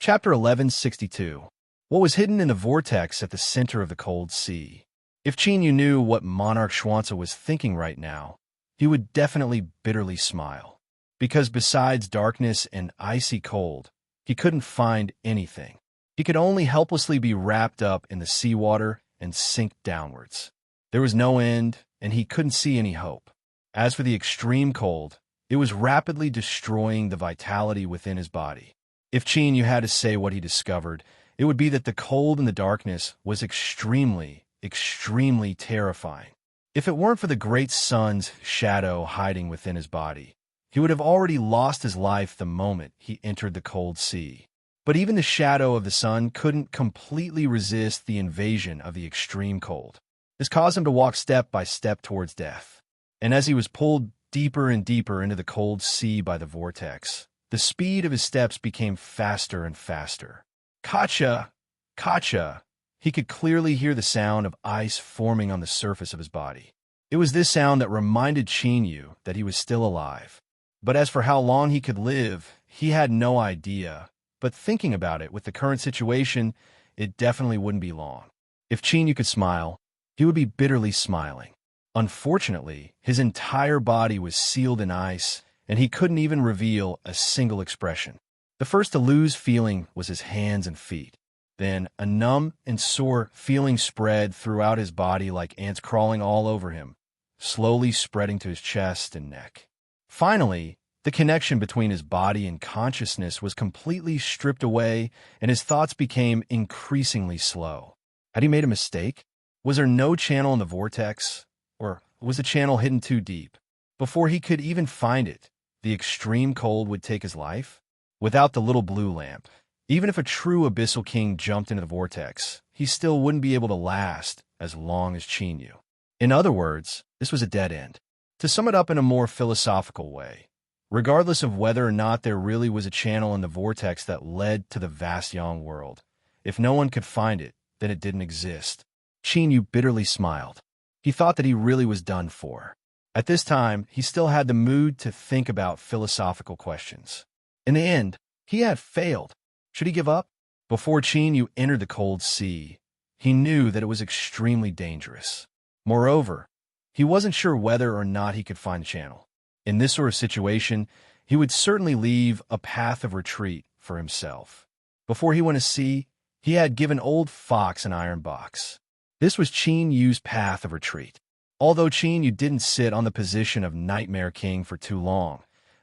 Chapter 1162. What was hidden in the vortex at the center of the cold sea? If Chinyu knew what Monarch Schwanza was thinking right now, he would definitely bitterly smile. Because besides darkness and icy cold, he couldn't find anything. He could only helplessly be wrapped up in the seawater and sink downwards. There was no end, and he couldn't see any hope. As for the extreme cold, it was rapidly destroying the vitality within his body. If Chinyu had to say what he discovered, it would be that the cold and the darkness was extremely, extremely terrifying. If it weren't for the great sun's shadow hiding within his body, he would have already lost his life the moment he entered the cold sea. But even the shadow of the sun couldn't completely resist the invasion of the extreme cold. This caused him to walk step by step towards death. And as he was pulled deeper and deeper into the cold sea by the vortex, the speed of his steps became faster and faster. Kacha! Kacha! He could clearly hear the sound of ice forming on the surface of his body. It was this sound that reminded Chinyu that he was still alive. But as for how long he could live, he had no idea. But thinking about it, with the current situation, it definitely wouldn't be long. If Chinyu could smile, he would be bitterly smiling. Unfortunately, his entire body was sealed in ice, and he couldn't even reveal a single expression. The first to lose feeling was his hands and feet. Then a numb and sore feeling spread throughout his body like ants crawling all over him, slowly spreading to his chest and neck. Finally, the connection between his body and consciousness was completely stripped away, and his thoughts became increasingly slow. Had he made a mistake? Was there no channel in the vortex? Or was the channel hidden too deep? Before he could even find it, the extreme cold would take his life? Without the little blue lamp, even if a true Abyssal King jumped into the vortex, he still wouldn't be able to last as long as Chinyu. In other words, this was a dead end. To sum it up in a more philosophical way, regardless of whether or not there really was a channel in the vortex that led to the vast Yang world, if no one could find it, then it didn't exist. Chinyu bitterly smiled. He thought that he really was done for. At this time, he still had the mood to think about philosophical questions. In the end, he had failed. Should he give up? Before Chinyu entered the cold sea, he knew that it was extremely dangerous. Moreover, he wasn't sure whether or not he could find the channel. In this sort of situation, he would certainly leave a path of retreat for himself. Before he went to sea, he had given Old Fox an iron box. This was Chinyu's path of retreat. Although Chinyu didn't sit on the position of Nightmare King for too long,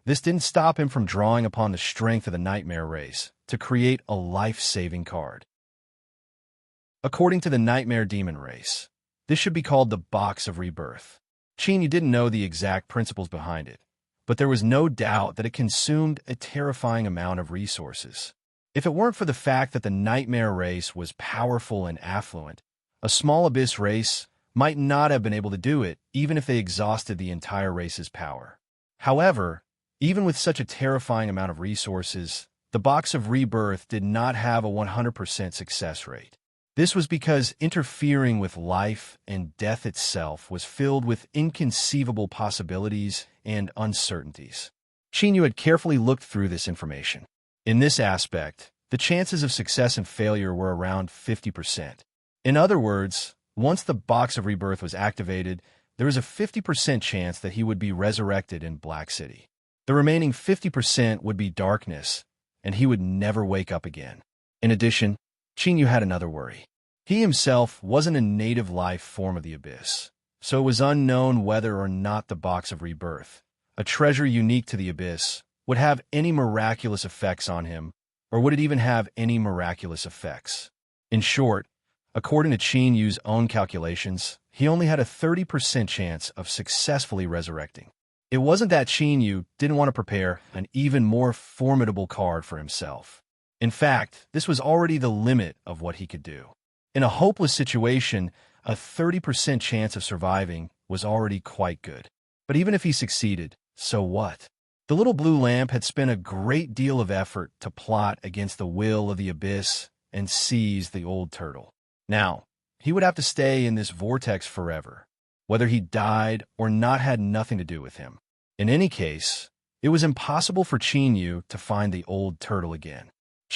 this didn't stop him from drawing upon the strength of the Nightmare race to create a life-saving card. According to the Nightmare Demon race, this should be called the Box of Rebirth. Chinyu didn't know the exact principles behind it, but there was no doubt that it consumed a terrifying amount of resources. If it weren't for the fact that the Nightmare race was powerful and affluent, a small Abyss race might not have been able to do it, even if they exhausted the entire race's power. However, even with such a terrifying amount of resources, the Box of Rebirth did not have a 100% success rate. This was because interfering with life and death itself was filled with inconceivable possibilities and uncertainties. Chinyu had carefully looked through this information. In this aspect, the chances of success and failure were around 50%. In other words, once the Box of Rebirth was activated, there was a 50% chance that he would be resurrected in Black City. The remaining 50% would be darkness, and he would never wake up again. In addition, Chinyu had another worry. He himself wasn't a native life form of the Abyss, so it was unknown whether or not the Box of Rebirth, a treasure unique to the Abyss, would have any miraculous effects on him, or would it even have any miraculous effects. In short, according to Chinyu's own calculations, he only had a 30% chance of successfully resurrecting. It wasn't that Chinyu didn't want to prepare an even more formidable card for himself. In fact, this was already the limit of what he could do. In a hopeless situation, a 30% chance of surviving was already quite good. But even if he succeeded, so what? The little blue lamp had spent a great deal of effort to plot against the will of the Abyss and seize the old turtle. Now, he would have to stay in this vortex forever. Whether he died or not had nothing to do with him. In any case, it was impossible for Chinyu to find the old turtle again.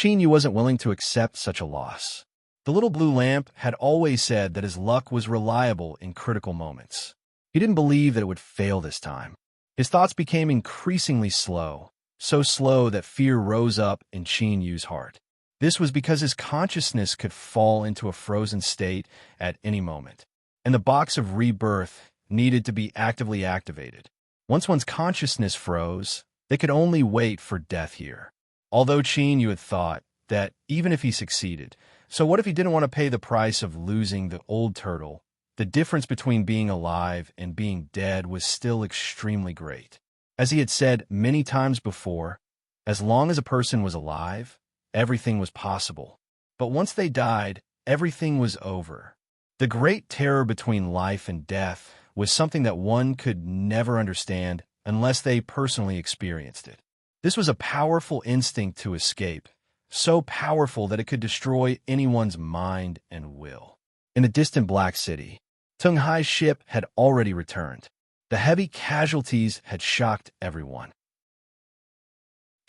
Yu wasn't willing to accept such a loss. The little blue lamp had always said that his luck was reliable in critical moments. He didn't believe that it would fail this time. His thoughts became increasingly slow, so slow that fear rose up in Yu's heart. This was because his consciousness could fall into a frozen state at any moment, and the box of rebirth needed to be actively activated. Once one's consciousness froze, they could only wait for death here. Although Yu had thought that even if he succeeded, so what if he didn't want to pay the price of losing the old turtle? The difference between being alive and being dead was still extremely great. As he had said many times before, as long as a person was alive, everything was possible. But once they died, everything was over. The great terror between life and death was something that one could never understand unless they personally experienced it. This was a powerful instinct to escape, so powerful that it could destroy anyone's mind and will. In a distant Black City, Tung Hai's ship had already returned. The heavy casualties had shocked everyone.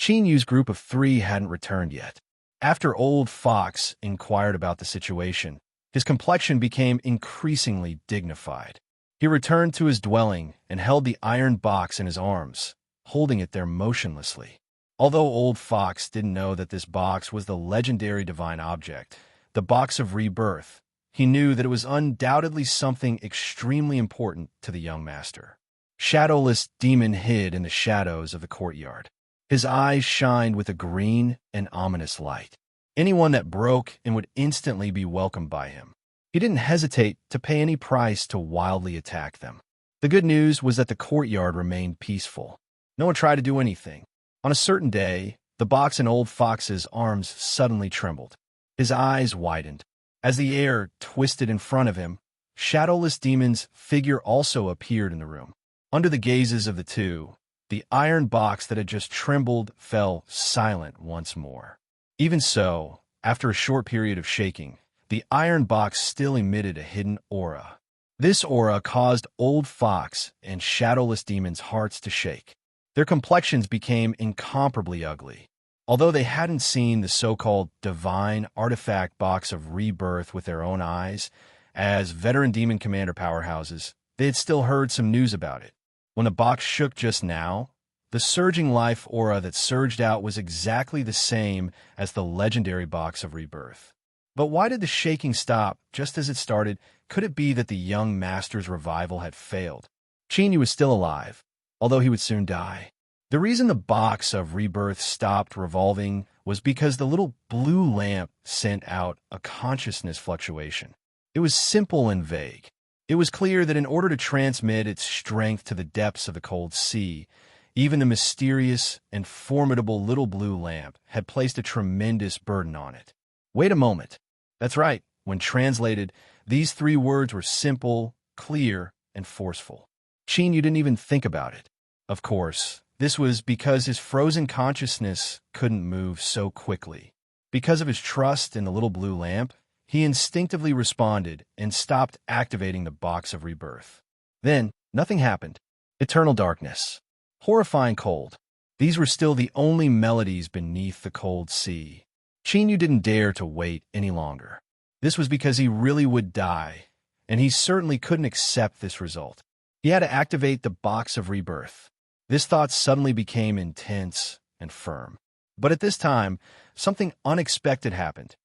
Yu's group of 3 hadn't returned yet. After Old Fox inquired about the situation, his complexion became increasingly dignified. He returned to his dwelling and held the iron box in his arms, holding it there motionlessly. Although Old Fox didn't know that this box was the legendary divine object, the box of rebirth, he knew that it was undoubtedly something extremely important to the young master. Shadowless Demon hid in the shadows of the courtyard. His eyes shined with a green and ominous light. Anyone that broke in would instantly be welcomed by him. He didn't hesitate to pay any price to wildly attack them. The good news was that the courtyard remained peaceful. No one tried to do anything. On a certain day, the box in Old Fox's arms suddenly trembled. His eyes widened. As the air twisted in front of him, Shadowless Demon's figure also appeared in the room. Under the gazes of the two, the iron box that had just trembled fell silent once more. Even so, after a short period of shaking, the iron box still emitted a hidden aura. This aura caused Old Fox and Shadowless Demon's hearts to shake. Their complexions became incomparably ugly. Although they hadn't seen the so-called divine artifact box of rebirth with their own eyes, as veteran demon commander powerhouses, they had still heard some news about it. When the box shook just now, the surging life aura that surged out was exactly the same as the legendary box of rebirth. But why did the shaking stop just as it started? Could it be that the young master's revival had failed? Yu was still alive, although he would soon die. The reason the box of rebirth stopped revolving was because the little blue lamp sent out a consciousness fluctuation. It was simple and vague. It was clear that in order to transmit its strength to the depths of the cold sea, even the mysterious and formidable little blue lamp had placed a tremendous burden on it. Wait a moment. That's right. When translated, these 3 words were simple, clear, and forceful. You didn't even think about it. Of course, this was because his frozen consciousness couldn't move so quickly. Because of his trust in the little blue lamp, he instinctively responded and stopped activating the box of rebirth. Then, nothing happened. Eternal darkness. Horrifying cold. These were still the only melodies beneath the cold sea. Yu didn't dare to wait any longer. This was because he really would die, and he certainly couldn't accept this result. He had to activate the box of rebirth. This thought suddenly became intense and firm. But at this time, something unexpected happened.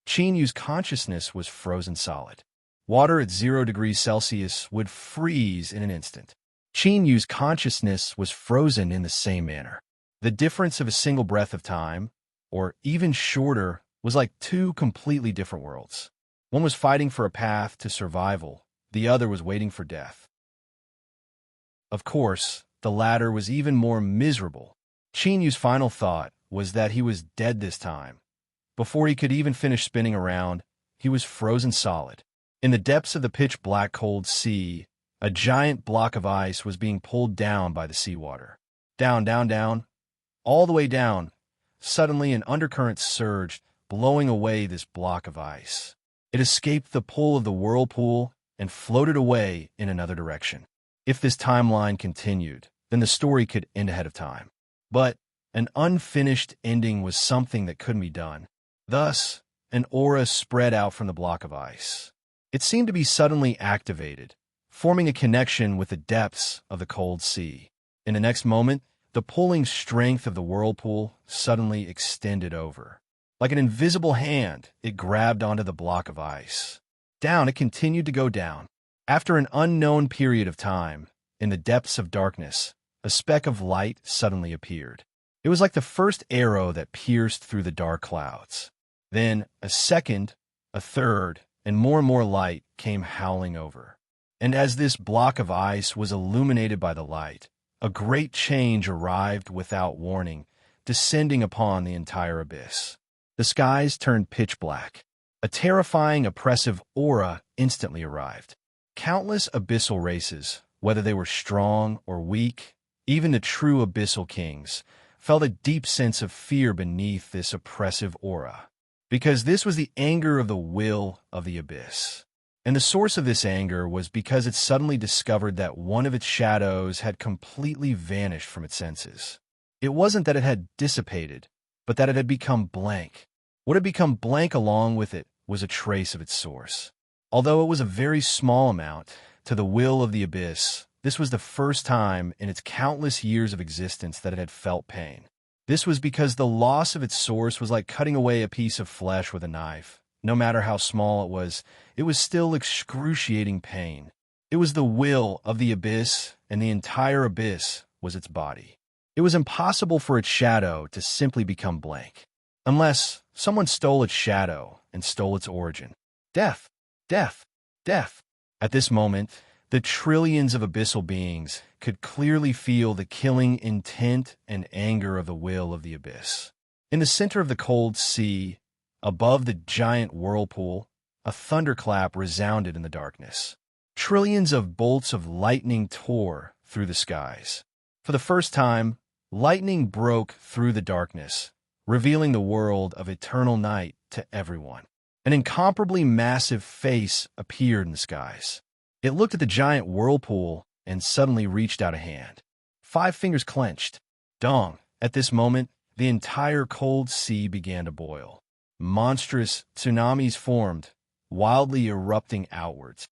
Yu's consciousness was frozen solid. Water at 0 degrees Celsius would freeze in an instant. Yu's consciousness was frozen in the same manner. The difference of a single breath of time, or even shorter, was like 2 completely different worlds. One was fighting for a path to survival, the other was waiting for death. Of course, the latter was even more miserable. Yu's final thought was that he was dead this time. Before he could even finish spinning around, he was frozen solid. In the depths of the pitch-black cold sea, a giant block of ice was being pulled down by the seawater. Down, down, down, all the way down. Suddenly an undercurrent surged, blowing away this block of ice. It escaped the pull of the whirlpool and floated away in another direction. If this timeline continued, then the story could end ahead of time. But An unfinished ending was something that couldn't be done. Thus, an aura spread out from the block of ice. It seemed to be suddenly activated, forming a connection with the depths of the cold sea. In the next moment, the pulling strength of the whirlpool suddenly extended over. Like an invisible hand, it grabbed onto the block of ice. Down it continued to go down. After an unknown period of time, in the depths of darkness, a speck of light suddenly appeared. It was like the first arrow that pierced through the dark clouds. Then, a second, a third, and more light came howling over. And as this block of ice was illuminated by the light, a great change arrived without warning, descending upon the entire abyss. The skies turned pitch black. A terrifying, oppressive aura instantly arrived. Countless abyssal races, whether they were strong or weak, even the true abyssal kings, felt a deep sense of fear beneath this oppressive aura. Because this was the anger of the will of the abyss. And the source of this anger was because it suddenly discovered that one of its shadows had completely vanished from its senses. It wasn't that it had dissipated, but that it had become blank. What had become blank along with it was a trace of its source. Although it was a very small amount, to the will of the abyss, this was the first time in its countless years of existence that it had felt pain. This was because the loss of its source was like cutting away a piece of flesh with a knife. No matter how small it was still excruciating pain. It was the will of the abyss, and the entire abyss was its body. It was impossible for its shadow to simply become blank, unless someone stole its shadow and stole its origin. Death, death, death. At this moment, the trillions of abyssal beings could clearly feel the killing intent and anger of the will of the abyss. In the center of the cold sea, above the giant whirlpool, a thunderclap resounded in the darkness. Trillions of bolts of lightning tore through the skies. For the first time, lightning broke through the darkness, revealing the world of eternal night to everyone. An incomparably massive face appeared in the skies. It looked at the giant whirlpool and suddenly reached out a hand. 5 fingers clenched. Dong! At this moment, the entire cold sea began to boil. Monstrous tsunamis formed, wildly erupting outwards.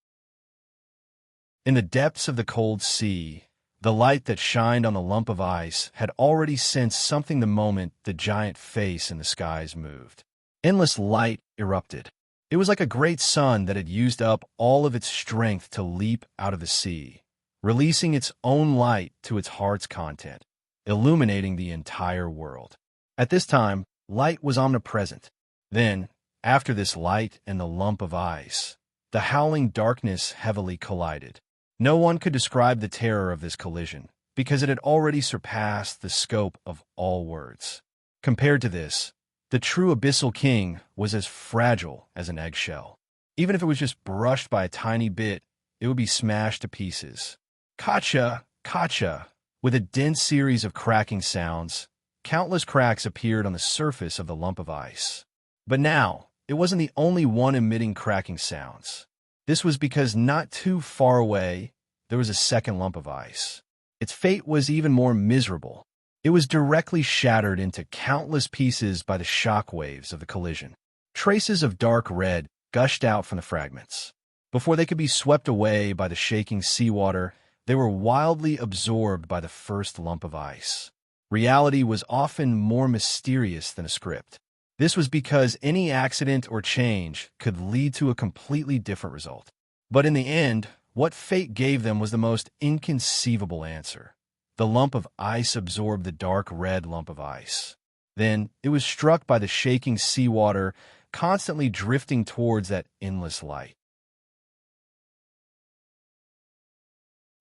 In the depths of the cold sea, the light that shined on the lump of ice had already sensed something the moment the giant face in the skies moved. Endless light erupted. It was like a great sun that had used up all of its strength to leap out of the sea, releasing its own light to its heart's content, illuminating the entire world. At this time, light was omnipresent. Then, after this light and the lump of ice, the howling darkness heavily collided. No one could describe the terror of this collision, because it had already surpassed the scope of all words. Compared to this, the true abyssal king was as fragile as an eggshell. Even if it was just brushed by a tiny bit, it would be smashed to pieces. Kacha, kacha! With a dense series of cracking sounds, countless cracks appeared on the surface of the lump of ice. But now, it wasn't the only one emitting cracking sounds. This was because not too far away, there was a second lump of ice. Its fate was even more miserable. It was directly shattered into countless pieces by the shock waves of the collision. Traces of dark red gushed out from the fragments. Before they could be swept away by the shaking seawater, they were wildly absorbed by the first lump of ice. Reality was often more mysterious than a script. This was because any accident or change could lead to a completely different result. But in the end, what fate gave them was the most inconceivable answer. The lump of ice absorbed the dark red lump of ice. Then it was struck by the shaking seawater, constantly drifting towards that endless light.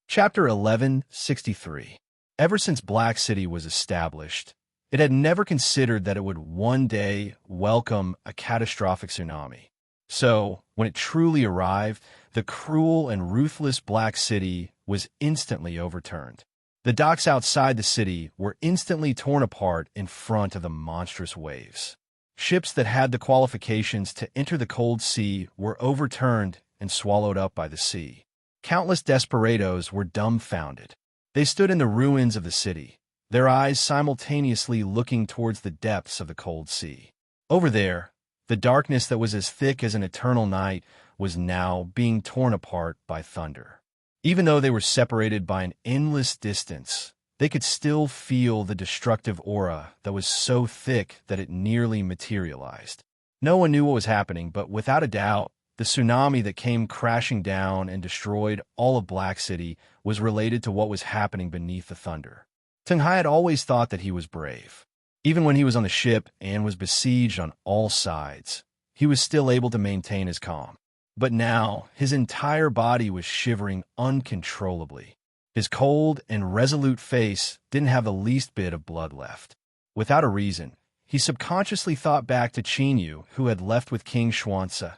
Chapter 1163. Ever since Black City was established, it had never considered that it would one day welcome a catastrophic tsunami. So, when it truly arrived, the cruel and ruthless Black City was instantly overturned. The docks outside the city were instantly torn apart in front of the monstrous waves. Ships that had the qualifications to enter the cold sea were overturned and swallowed up by the sea. Countless desperados were dumbfounded. They stood in the ruins of the city, their eyes simultaneously looking towards the depths of the cold sea. Over there, the darkness that was as thick as an eternal night was now being torn apart by thunder. Even though they were separated by an endless distance, they could still feel the destructive aura that was so thick that it nearly materialized. No one knew what was happening, but without a doubt, the tsunami that came crashing down and destroyed all of Black City was related to what was happening beneath the thunder. Tenghai had always thought that he was brave. Even when he was on the ship and was besieged on all sides, he was still able to maintain his calm. But now, his entire body was shivering uncontrollably. His cold and resolute face didn't have the least bit of blood left. Without a reason, he subconsciously thought back to Qinyu, who had left with King Xuanzi.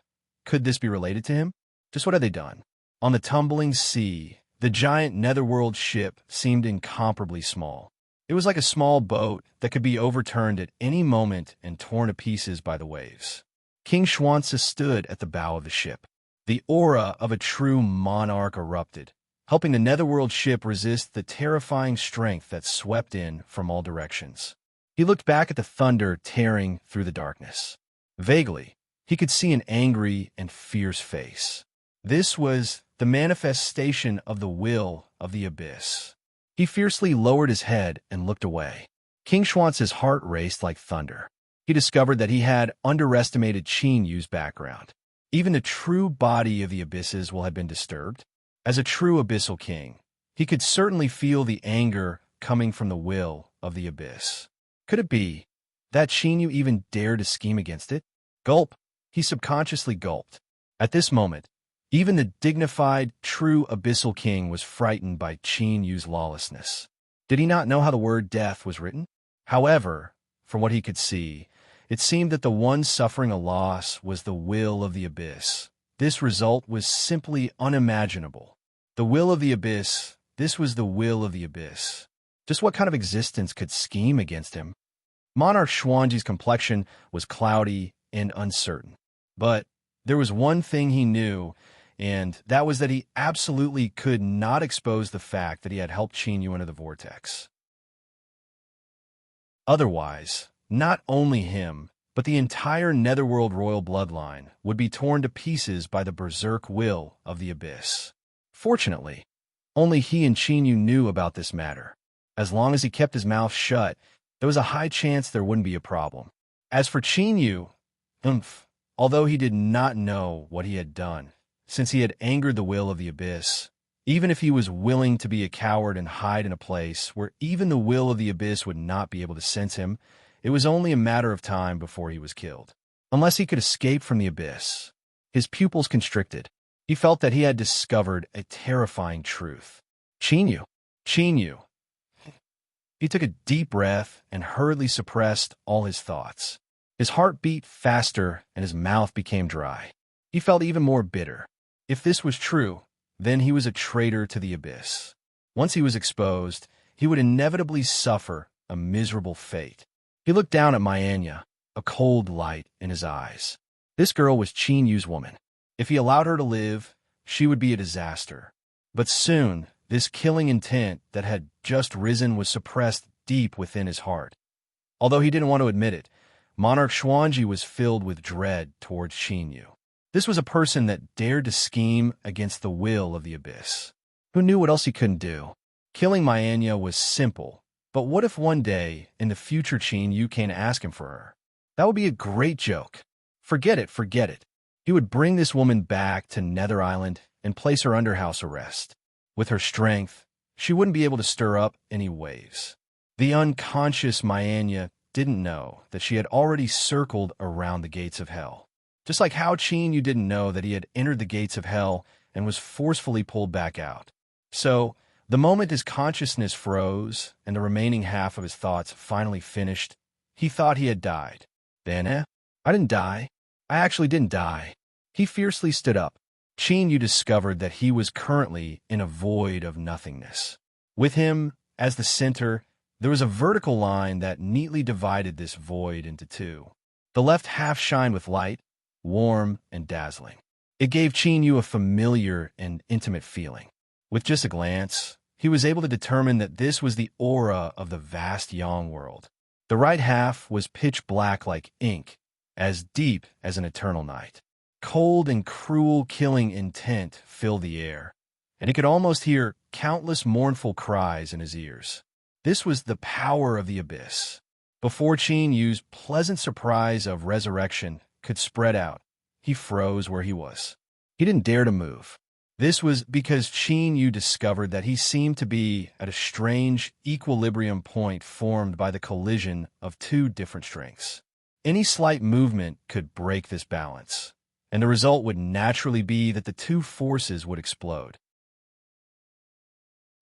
Could this be related to him? Just what had they done? On the tumbling sea, the giant netherworld ship seemed incomparably small. It was like a small boat that could be overturned at any moment and torn to pieces by the waves. King Xuanzi stood at the bow of the ship. The aura of a true monarch erupted, helping the netherworld ship resist the terrifying strength that swept in from all directions. He looked back at the thunder tearing through the darkness. Vaguely, he could see an angry and fierce face. This was the manifestation of the will of the abyss. He fiercely lowered his head and looked away. King Xuanzi's heart raced like thunder. He discovered that he had underestimated Qin Yu's background. Even the true body of the abysses will have been disturbed. As a true abyssal king, he could certainly feel the anger coming from the will of the abyss. Could it be that Qin Yu even dared to scheme against it? Gulp. He subconsciously gulped. At this moment, even the dignified, true abyssal king was frightened by Qin Yu's lawlessness. Did he not know how the word death was written? However, from what he could see, it seemed that the one suffering a loss was the will of the abyss. This result was simply unimaginable. The will of the abyss, this was the will of the abyss. Just what kind of existence could scheme against him? Monarch Xuanji's complexion was cloudy and uncertain. But there was one thing he knew, and that was that he absolutely could not expose the fact that he had helped Qin Yu into the vortex. Otherwise, not only him, but the entire netherworld royal bloodline would be torn to pieces by the berserk will of the abyss. Fortunately, only he and Qin Yu knew about this matter. As long as he kept his mouth shut, there was a high chance there wouldn't be a problem. As for Qin Yu, although he did not know what he had done, since he had angered the will of the abyss, even if he was willing to be a coward and hide in a place where even the will of the abyss would not be able to sense him, it was only a matter of time before he was killed. Unless he could escape from the abyss. His pupils constricted. He felt that he had discovered a terrifying truth. Qin Yu. Qin Yu. He took a deep breath and hurriedly suppressed all his thoughts. His heart beat faster and his mouth became dry. He felt even more bitter. If this was true, then he was a traitor to the abyss. Once he was exposed, he would inevitably suffer a miserable fate. He looked down at Myanya, a cold light in his eyes. This girl was Qin Yu's woman. If he allowed her to live, she would be a disaster. But soon, this killing intent that had just risen was suppressed deep within his heart. Although he didn't want to admit it, Monarch Xuanji was filled with dread towards Qin Yu. This was a person that dared to scheme against the will of the abyss. Who knew what else he couldn't do? Killing Myanya was simple, but what if one day, in the future, Qin Yu came to ask him for her? That would be a great joke. Forget it, forget it. He would bring this woman back to Nether Island and place her under house arrest. With her strength, she wouldn't be able to stir up any waves. The unconscious Myanya didn't know that she had already circled around the gates of hell. Just like how Qin Yu didn't know that he had entered the gates of hell and was forcefully pulled back out. So, the moment his consciousness froze and the remaining half of his thoughts finally finished, he thought he had died. Then, I didn't die. I actually didn't die. He fiercely stood up. Qin Yu discovered that he was currently in a void of nothingness. With him, as the center, there was a vertical line that neatly divided this void into two. The left half shined with light, warm and dazzling. It gave Qin Yu a familiar and intimate feeling. With just a glance, he was able to determine that this was the aura of the vast Yang world. The right half was pitch black like ink, as deep as an eternal night. Cold and cruel killing intent filled the air, and he could almost hear countless mournful cries in his ears. This was the power of the abyss. Before Qin Yu's pleasant surprise of resurrection could spread out, he froze where he was. He didn't dare to move. This was because Qin Yu discovered that he seemed to be at a strange equilibrium point formed by the collision of two different strengths. Any slight movement could break this balance, and the result would naturally be that the two forces would explode.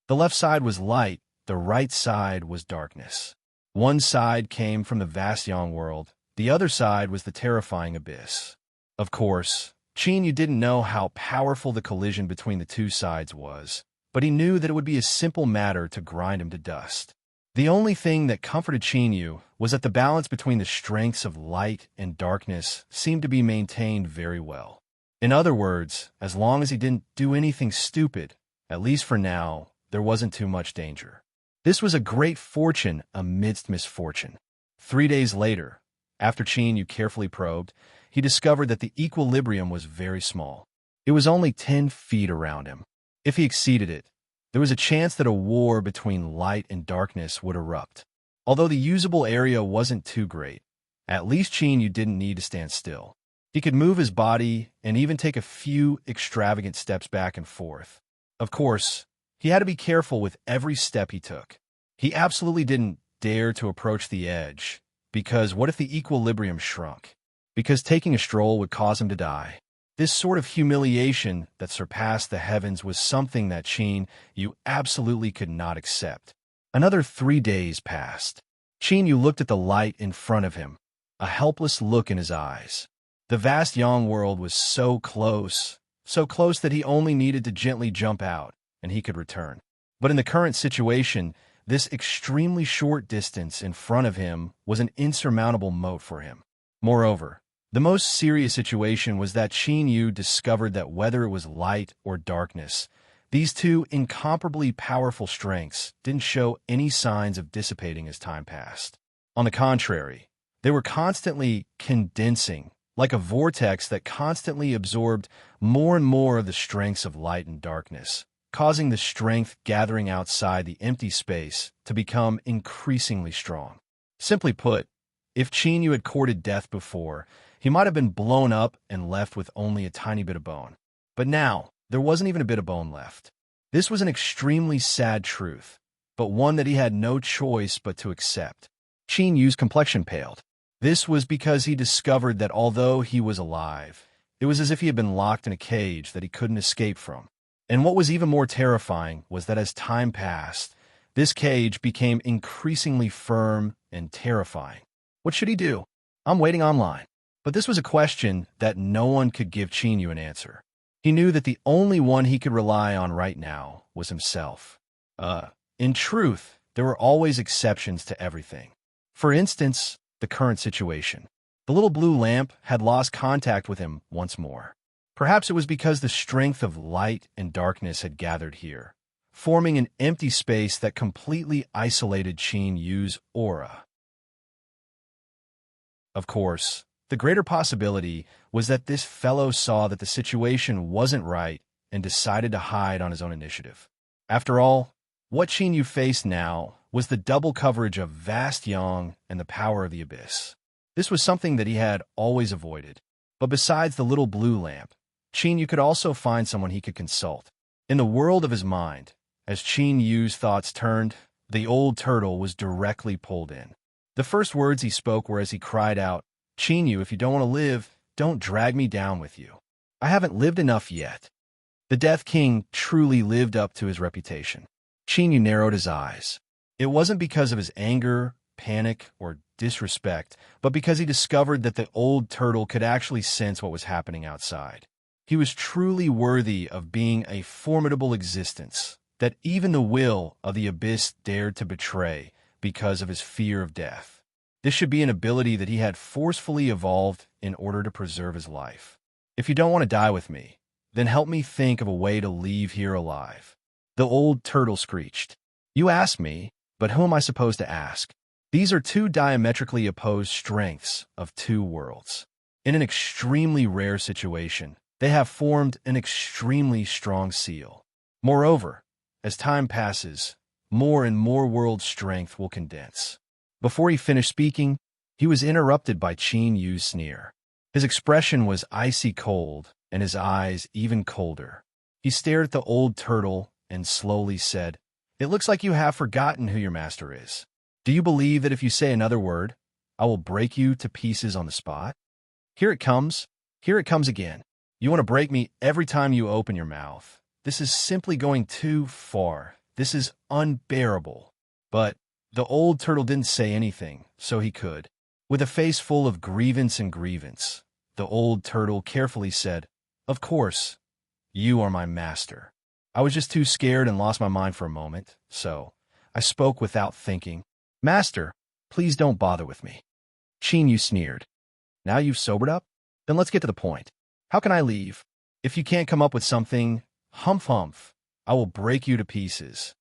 The left side was light, the right side was darkness. One side came from the vast Yang world, the other side was the terrifying abyss. Of course, Qin Yu didn't know how powerful the collision between the two sides was, but he knew that it would be a simple matter to grind him to dust. The only thing that comforted Qin Yu was that the balance between the strengths of light and darkness seemed to be maintained very well. In other words, as long as he didn't do anything stupid, at least for now, there wasn't too much danger. This was a great fortune amidst misfortune. 3 days later, after Qin Yu carefully probed, he discovered that the equilibrium was very small. It was only 10 feet around him. If he exceeded it, there was a chance that a war between light and darkness would erupt. Although the usable area wasn't too great, at least Qin Yu didn't need to stand still. He could move his body and even take a few extravagant steps back and forth. Of course, he had to be careful with every step he took. He absolutely didn't dare to approach the edge, because what if the equilibrium shrunk? Because taking a stroll would cause him to die. This sort of humiliation that surpassed the heavens was something that Qin Yu absolutely could not accept. Another 3 days passed. Qin Yu looked at the light in front of him, a helpless look in his eyes. The vast Yang world was so close that he only needed to gently jump out, and he could return. But in the current situation, this extremely short distance in front of him was an insurmountable moat for him. Moreover, the most serious situation was that Qin Yu discovered that whether it was light or darkness, these two incomparably powerful strengths didn't show any signs of dissipating as time passed. On the contrary, they were constantly condensing, like a vortex that constantly absorbed more and more of the strengths of light and darkness, causing the strength gathering outside the empty space to become increasingly strong. Simply put, if Qin Yu had courted death before, he might have been blown up and left with only a tiny bit of bone. But now, there wasn't even a bit of bone left. This was an extremely sad truth, but one that he had no choice but to accept. Qin Yu's complexion paled. This was because he discovered that although he was alive, it was as if he had been locked in a cage that he couldn't escape from. And what was even more terrifying was that as time passed, this cage became increasingly firm and terrifying. What should he do? I'm waiting online. But this was a question that no one could give Qin Yu an answer. He knew that the only one he could rely on right now was himself. In truth, there were always exceptions to everything. For instance, the current situation. The little blue lamp had lost contact with him once more. Perhaps it was because the strength of light and darkness had gathered here, forming an empty space that completely isolated Qin Yu's aura. Of course, the greater possibility was that this fellow saw that the situation wasn't right and decided to hide on his own initiative. After all, what Qin Yu faced now was the double coverage of vast Yang and the power of the abyss. This was something that he had always avoided. But besides the little blue lamp, Qin Yu could also find someone he could consult. In the world of his mind, as Qin Yu's thoughts turned, the old turtle was directly pulled in. The first words he spoke were as he cried out, "Qin Yu, if you don't want to live, don't drag me down with you. I haven't lived enough yet." The Death King truly lived up to his reputation. Qin Yu narrowed his eyes. It wasn't because of his anger, panic, or disrespect, but because he discovered that the old turtle could actually sense what was happening outside. He was truly worthy of being a formidable existence that even the will of the abyss dared to betray because of his fear of death. This should be an ability that he had forcefully evolved in order to preserve his life. If you don't want to die with me, then help me think of a way to leave here alive. The old turtle screeched. You asked me, but who am I supposed to ask? These are two diametrically opposed strengths of two worlds. In an extremely rare situation, they have formed an extremely strong seal. Moreover, as time passes, more and more world strength will condense. Before he finished speaking, he was interrupted by Qin Yu's sneer. His expression was icy cold, and his eyes even colder. He stared at the old turtle and slowly said, It looks like you have forgotten who your master is. Do you believe that if you say another word, I will break you to pieces on the spot? Here it comes. Here it comes again. You want to break me every time you open your mouth. This is simply going too far. This is unbearable. But the old turtle didn't say anything, so he could. With a face full of grievance, the old turtle carefully said, Of course, you are my master. I was just too scared and lost my mind for a moment, so I spoke without thinking. Master, please don't bother with me. Qin Yu sneered. Now you've sobered up? Then let's get to the point. How can I leave? If you can't come up with something, humph, I will break you to pieces.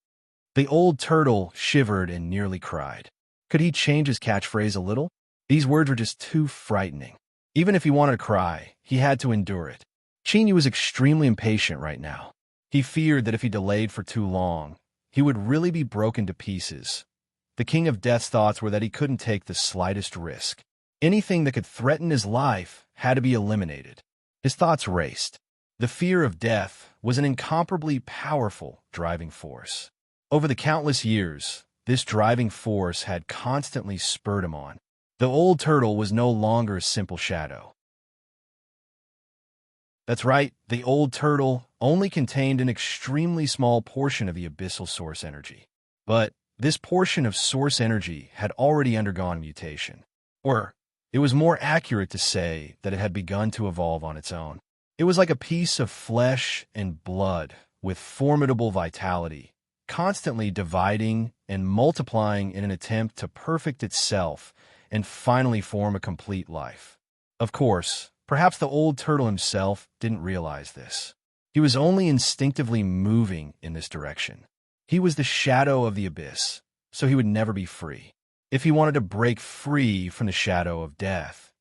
The old turtle shivered and nearly cried. Could he change his catchphrase a little? These words were just too frightening. Even if he wanted to cry, he had to endure it. Qin Yu was extremely impatient right now. He feared that if he delayed for too long, he would really be broken to pieces. The King of Death's thoughts were that he couldn't take the slightest risk. Anything that could threaten his life had to be eliminated. His thoughts raced. The fear of death was an incomparably powerful driving force. Over the countless years, this driving force had constantly spurred him on. The old turtle was no longer a simple shadow. That's right, the old turtle only contained an extremely small portion of the abyssal source energy. But this portion of source energy had already undergone mutation. Or, it was more accurate to say that it had begun to evolve on its own. It was like a piece of flesh and blood with formidable vitality, constantly dividing and multiplying in an attempt to perfect itself and finally form a complete life. Of course, perhaps the old turtle himself didn't realize this. He was only instinctively moving in this direction. He was the shadow of the abyss, so he would never be free. If he wanted to break free from the shadow of death,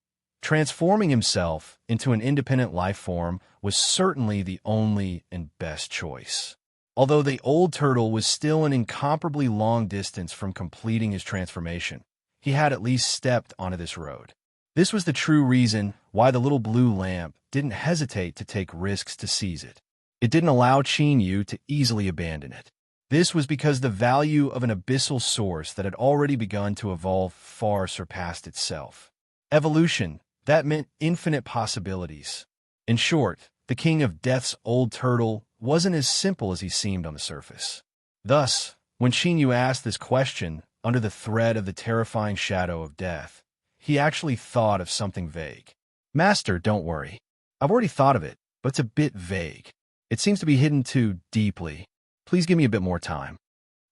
transforming himself into an independent life form was certainly the only and best choice. Although the old turtle was still an incomparably long distance from completing his transformation, he had at least stepped onto this road. This was the true reason why the little blue lamp didn't hesitate to take risks to seize it. It didn't allow Qin Yu to easily abandon it. This was because the value of an abyssal source that had already begun to evolve far surpassed itself. Evolution, that meant infinite possibilities. In short, the King of Death's old turtle wasn't as simple as he seemed on the surface. Thus, when Qin Yu asked this question under the threat of the terrifying shadow of death, he actually thought of something vague. Master, don't worry. I've already thought of it, but it's a bit vague. It seems to be hidden too deeply. Please give me a bit more time.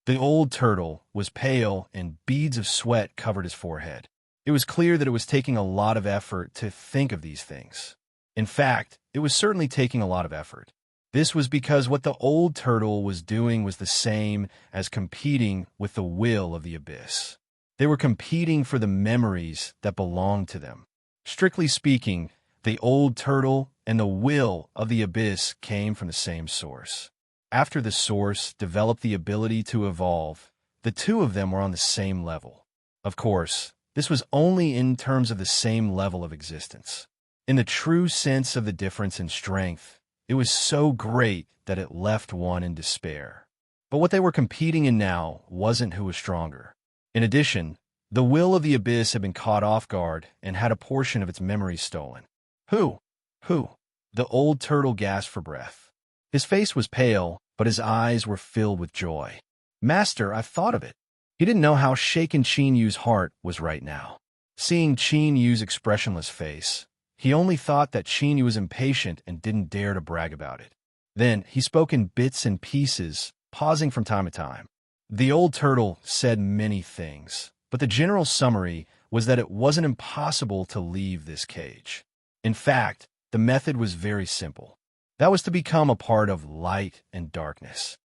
The old turtle was pale and beads of sweat covered his forehead. It was clear that it was taking a lot of effort to think of these things. In fact, it was certainly taking a lot of effort. This was because what the old turtle was doing was the same as competing with the will of the abyss. They were competing for the memories that belonged to them. Strictly speaking, the old turtle and the will of the abyss came from the same source. After the source developed the ability to evolve, the two of them were on the same level. Of course, this was only in terms of the same level of existence. In the true sense of the difference in strength, it was so great that it left one in despair. But what they were competing in now wasn't who was stronger. In addition, the will of the abyss had been caught off guard and had a portion of its memories stolen. Who? Who? The old turtle gasped for breath. His face was pale, but his eyes were filled with joy. Master, I've thought of it. He didn't know how shaken Qin Yu's heart was right now. Seeing Qin Yu's expressionless face, he only thought that Qin Yu was impatient and didn't dare to brag about it. Then he spoke in bits and pieces, pausing from time to time. The old turtle said many things, but the general summary was that it wasn't impossible to leave this cage. In fact, the method was very simple. That was to become a part of light and darkness.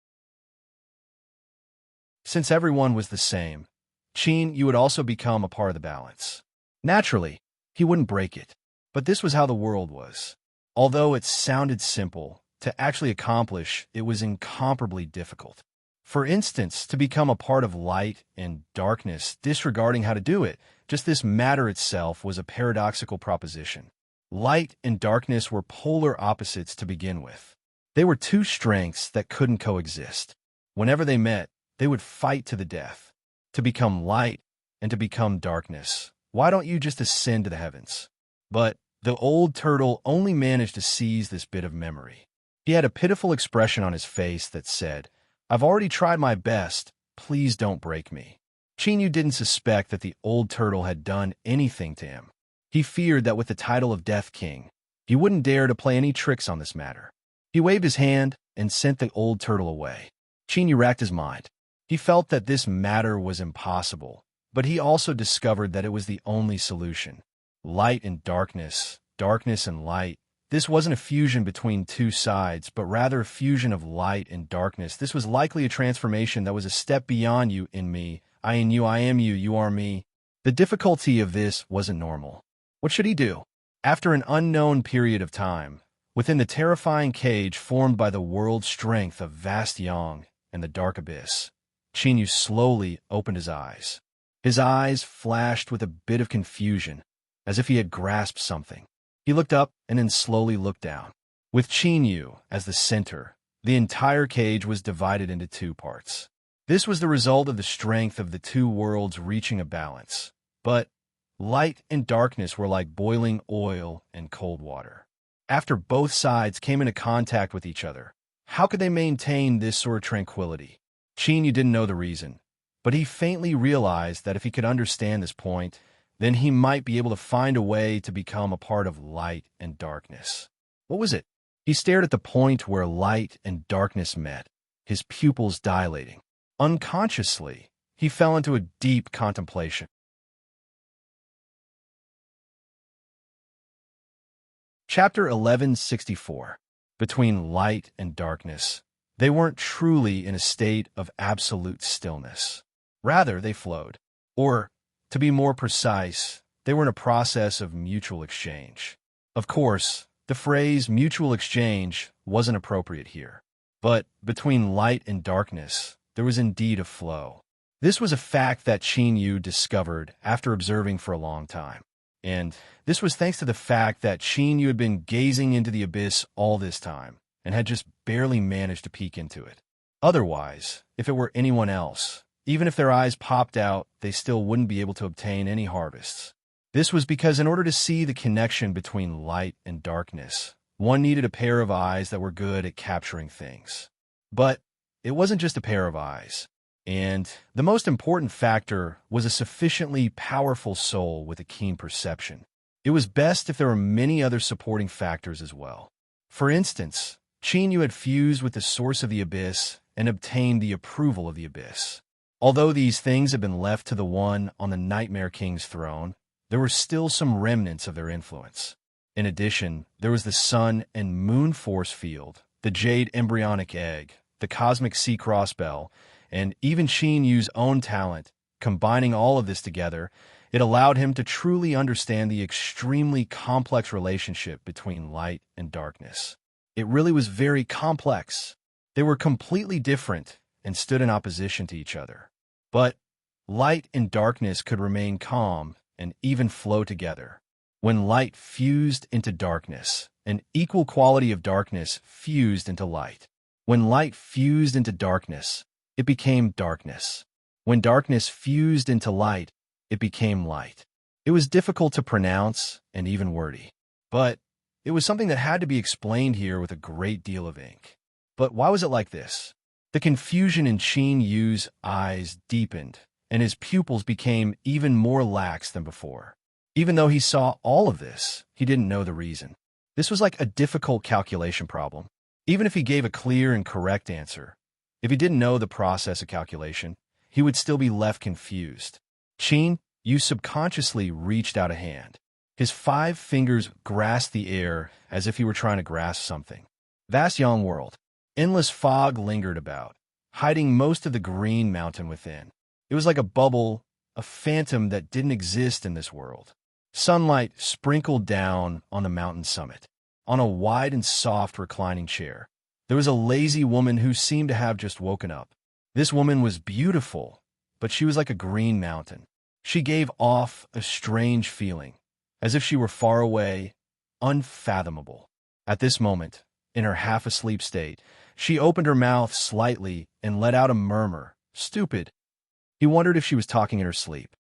Since everyone was the same, Qin, you would also become a part of the balance. Naturally, he wouldn't break it, but this was how the world was. Although it sounded simple, to actually accomplish, it was incomparably difficult. For instance, to become a part of light and darkness, disregarding how to do it, just this matter itself was a paradoxical proposition. Light and darkness were polar opposites to begin with. They were two strengths that couldn't coexist. Whenever they met, they would fight to the death. To become light and to become darkness. Why don't you just ascend to the heavens? But the old turtle only managed to seize this bit of memory. He had a pitiful expression on his face that said, "I've already tried my best. Please don't break me." Chinyu didn't suspect that the old turtle had done anything to him. He feared that with the title of Death King, he wouldn't dare to play any tricks on this matter. He waved his hand and sent the old turtle away. Chinyu racked his mind. He felt that this matter was impossible, but he also discovered that it was the only solution. Light and darkness, darkness and light. This wasn't a fusion between two sides, but rather a fusion of light and darkness. This was likely a transformation that was a step beyond you in me. I in you, I am you, you are me. The difficulty of this wasn't normal. What should he do? After an unknown period of time, within the terrifying cage formed by the world's strength of vast yang and the dark abyss, Chinyu slowly opened his eyes. His eyes flashed with a bit of confusion, as if he had grasped something. He looked up and then slowly looked down. With Chinyu as the center, the entire cage was divided into two parts. This was the result of the strength of the two worlds reaching a balance. But light and darkness were like boiling oil and cold water. After both sides came into contact with each other, how could they maintain this sort of tranquility? Chinyu didn't know the reason, but he faintly realized that if he could understand this point, then he might be able to find a way to become a part of light and darkness. What was it? He stared at the point where light and darkness met, his pupils dilating. Unconsciously, he fell into a deep contemplation. Chapter 1164. Between light and darkness. They weren't truly in a state of absolute stillness. Rather, they flowed. Or, to be more precise, they were in a process of mutual exchange. Of course, the phrase mutual exchange wasn't appropriate here. But between light and darkness, there was indeed a flow. This was a fact that Chinyu discovered after observing for a long time. And this was thanks to the fact that Chinyu had been gazing into the abyss all this time and had just barely managed to peek into it. Otherwise, if it were anyone else, even if their eyes popped out, they still wouldn't be able to obtain any harvests. This was because in order to see the connection between light and darkness, one needed a pair of eyes that were good at capturing things. But it wasn't just a pair of eyes. And the most important factor was a sufficiently powerful soul with a keen perception. It was best if there were many other supporting factors as well. For instance, Chinyu had fused with the source of the abyss and obtained the approval of the abyss. Although these things had been left to the one on the Nightmare King's throne, there were still some remnants of their influence. In addition, there was the sun and moon force field, the jade embryonic egg, the cosmic sea crossbell, and even Chinyu's own talent. Combining all of this together, it allowed him to truly understand the extremely complex relationship between light and darkness. It really was very complex. They were completely different and stood in opposition to each other. But light and darkness could remain calm and even flow together. When light fused into darkness, an equal quality of darkness fused into light. When light fused into darkness, it became darkness. When darkness fused into light, it became light. It was difficult to pronounce and even wordy. But it was something that had to be explained here with a great deal of ink. But why was it like this? The confusion in Chinyu's eyes deepened, and his pupils became even more lax than before. Even though he saw all of this, he didn't know the reason. This was like a difficult calculation problem. Even if he gave a clear and correct answer, if he didn't know the process of calculation, he would still be left confused. Chin, you subconsciously reached out a hand. His 5 fingers grasped the air as if he were trying to grasp something. Vast young world. Endless fog lingered about. hiding most of the green mountain within. It was like a bubble, a phantom that didn't exist in this world. Sunlight sprinkled down on the mountain summit. On a wide and soft reclining chair, there was a lazy woman who seemed to have just woken up. This woman was beautiful, but she was like a green mountain. She gave off a strange feeling, as if she were far away, unfathomable. At this moment, in her half-asleep state, she opened her mouth slightly and let out a murmur. Stupid. He wondered if she was talking in her sleep.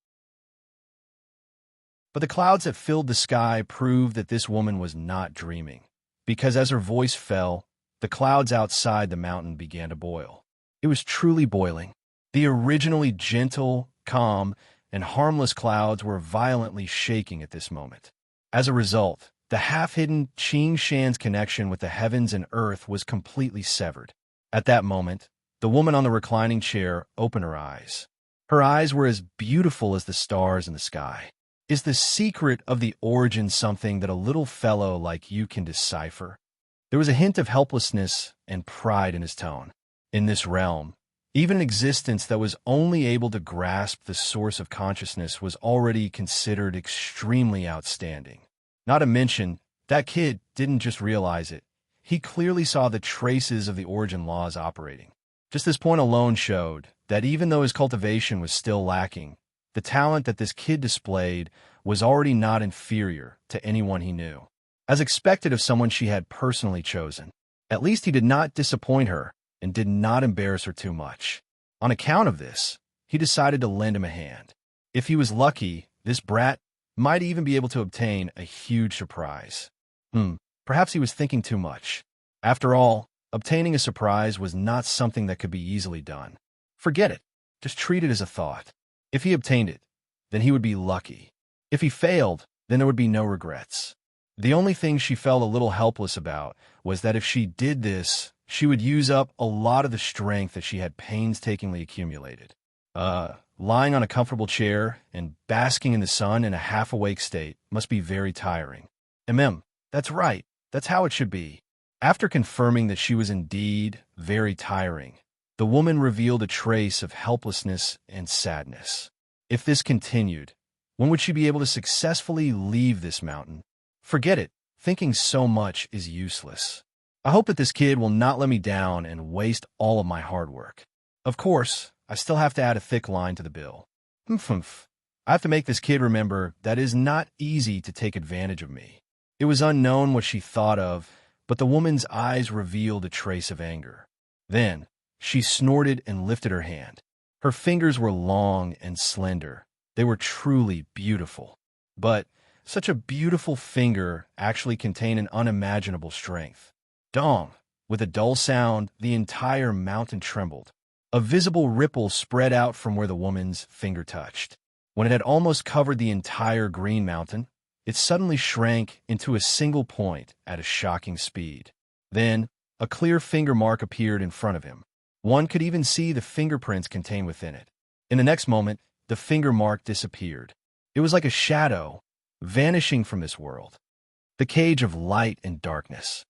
But the clouds that filled the sky proved that this woman was not dreaming, because as her voice fell, the clouds outside the mountain began to boil. It was truly boiling. The originally gentle, calm, and harmless clouds were violently shaking at this moment. As a result, the half-hidden Qing Shan's connection with the heavens and earth was completely severed. At that moment, the woman on the reclining chair opened her eyes. Her eyes were as beautiful as the stars in the sky. Is the secret of the origin something that a little fellow like you can decipher? There was a hint of helplessness and pride in his tone. In this realm, even an existence that was only able to grasp the source of consciousness was already considered extremely outstanding. Not to mention, that kid didn't just realize it. He clearly saw the traces of the origin laws operating. Just this point alone showed that even though his cultivation was still lacking, the talent that this kid displayed was already not inferior to anyone he knew. As expected of someone she had personally chosen, at least he did not disappoint her and did not embarrass her too much. On account of this, he decided to lend him a hand. If he was lucky, this brat might even be able to obtain a huge surprise. Perhaps he was thinking too much. After all, obtaining a surprise was not something that could be easily done. Forget it. Just treat it as a thought. If he obtained it, then he would be lucky. If he failed, then there would be no regrets. The only thing she felt a little helpless about was that if she did this, she would use up a lot of the strength that she had painstakingly accumulated. Lying on a comfortable chair and basking in the sun in a half-awake state must be very tiring. That's right. That's how it should be. After confirming that she was indeed very tiring, the woman revealed a trace of helplessness and sadness. If this continued, when would she be able to successfully leave this mountain? Forget it. Thinking so much is useless. I hope that this kid will not let me down and waste all of my hard work. Of course, I still have to add a thick line to the bill. I have to make this kid remember that it is not easy to take advantage of me. It was unknown what she thought of, but the woman's eyes revealed a trace of anger. Then, she snorted and lifted her hand. Her fingers were long and slender. They were truly beautiful. But such a beautiful finger actually contained an unimaginable strength. Dong! With a dull sound, the entire mountain trembled. A visible ripple spread out from where the woman's finger touched. When it had almost covered the entire green mountain, it suddenly shrank into a single point at a shocking speed. Then, a clear finger mark appeared in front of him. One could even see the fingerprints contained within it. In the next moment, the finger mark disappeared. It was like a shadow, vanishing from this world. The cage of light and darkness.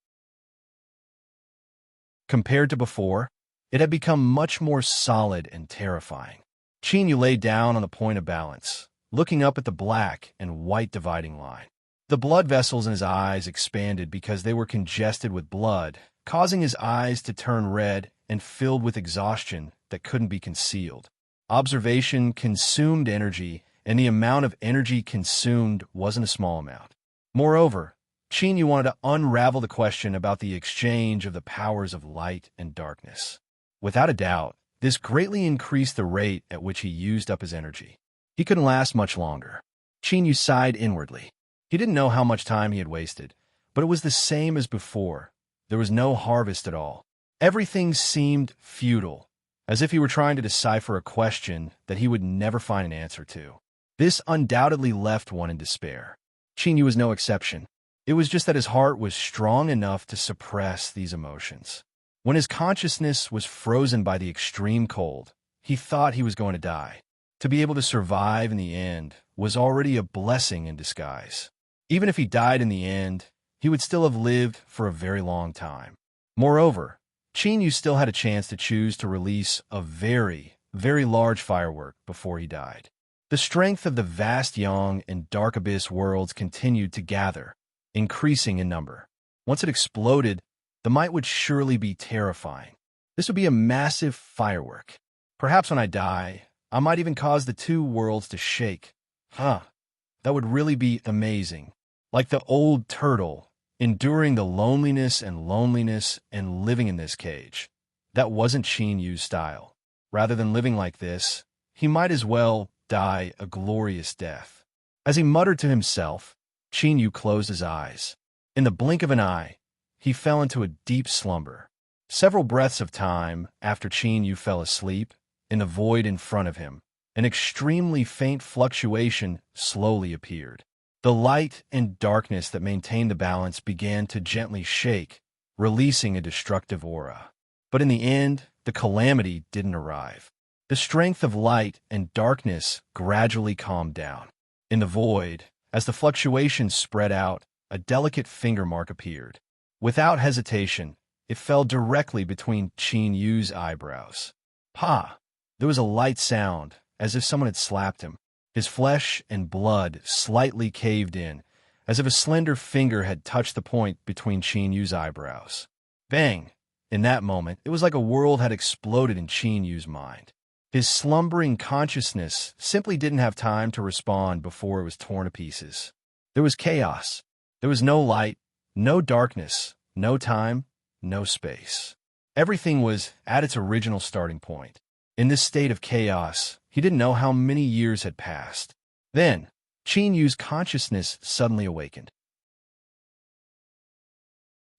Compared to before, it had become much more solid and terrifying. Qin lay down on the point of balance, looking up at the black and white dividing line. The blood vessels in his eyes expanded because they were congested with blood, causing his eyes to turn red and filled with exhaustion that couldn't be concealed. Observation consumed energy, and the amount of energy consumed wasn't a small amount. Moreover, Qin wanted to unravel the question about the exchange of the powers of light and darkness. Without a doubt, this greatly increased the rate at which he used up his energy. He couldn't last much longer. Qin sighed inwardly. He didn't know how much time he had wasted, but it was the same as before. There was no harvest at all. Everything seemed futile, as if he were trying to decipher a question that he would never find an answer to. This undoubtedly left one in despair. Qin was no exception. It was just that his heart was strong enough to suppress these emotions. When his consciousness was frozen by the extreme cold, he thought he was going to die. To be able to survive in the end was already a blessing in disguise. Even if he died in the end, he would still have lived for a very long time. Moreover, Qin Yu still had a chance to choose to release a very, very large firework before he died. The strength of the vast Yang and Dark Abyss worlds continued to gather, increasing in number. Once it exploded, the might would surely be terrifying. This would be a massive firework. Perhaps when I die, I might even cause the two worlds to shake. That would really be amazing. Like the old turtle, enduring the loneliness and living in this cage. That wasn't Qin Yu's style. Rather than living like this, he might as well die a glorious death. As he muttered to himself, Qin Yu closed his eyes. In the blink of an eye, he fell into a deep slumber. Several breaths of time after Qin Yu fell asleep, in the void in front of him, an extremely faint fluctuation slowly appeared. The light and darkness that maintained the balance began to gently shake, releasing a destructive aura. But in the end, the calamity didn't arrive. The strength of light and darkness gradually calmed down. In the void, as the fluctuations spread out, a delicate finger mark appeared. Without hesitation, it fell directly between Qin Yu's eyebrows. Pa! There was a light sound, as if someone had slapped him. His flesh and blood slightly caved in, as if a slender finger had touched the point between Qin Yu's eyebrows. Bang! In that moment, it was like a world had exploded in Qin Yu's mind. His slumbering consciousness simply didn't have time to respond before it was torn to pieces. There was chaos. There was no light, no darkness, no time, no space. Everything was at its original starting point. In this state of chaos, he didn't know how many years had passed. Then, Qin Yu's consciousness suddenly awakened.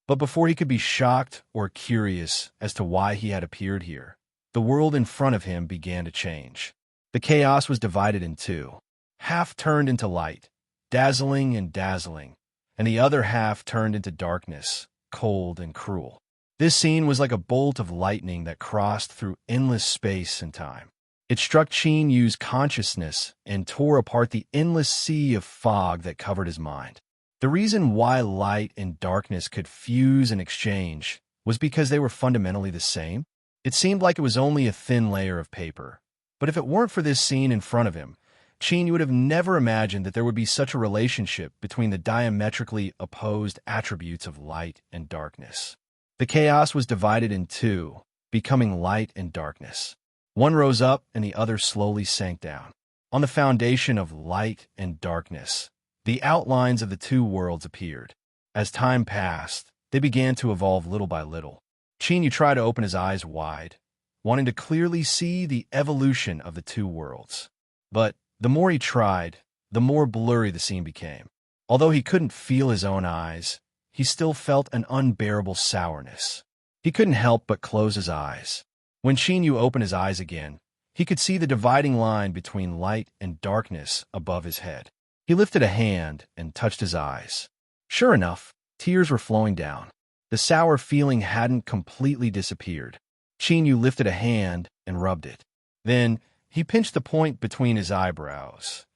But before he could be shocked or curious as to why he had appeared here, the world in front of him began to change. The chaos was divided in two. Half turned into light, dazzling, and the other half turned into darkness, cold and cruel. This scene was like a bolt of lightning that crossed through endless space and time. It struck Qin Yu's consciousness and tore apart the endless sea of fog that covered his mind. The reason why light and darkness could fuse and exchange was because they were fundamentally the same. It seemed like it was only a thin layer of paper. But if it weren't for this scene in front of him, Qin Yu would have never imagined that there would be such a relationship between the diametrically opposed attributes of light and darkness. The chaos was divided in two, becoming light and darkness. One rose up and the other slowly sank down. On the foundation of light and darkness, the outlines of the two worlds appeared. As time passed, they began to evolve little by little. Qin Yu tried to open his eyes wide, wanting to clearly see the evolution of the two worlds. But the more he tried, the more blurry the scene became. Although he couldn't feel his own eyes, he still felt an unbearable sourness. He couldn't help but close his eyes. When Qin Yu opened his eyes again, he could see the dividing line between light and darkness above his head. He lifted a hand and touched his eyes. Sure enough, tears were flowing down. The sour feeling hadn't completely disappeared. Qin Yu lifted a hand and rubbed it. Then, he pinched the point between his eyebrows.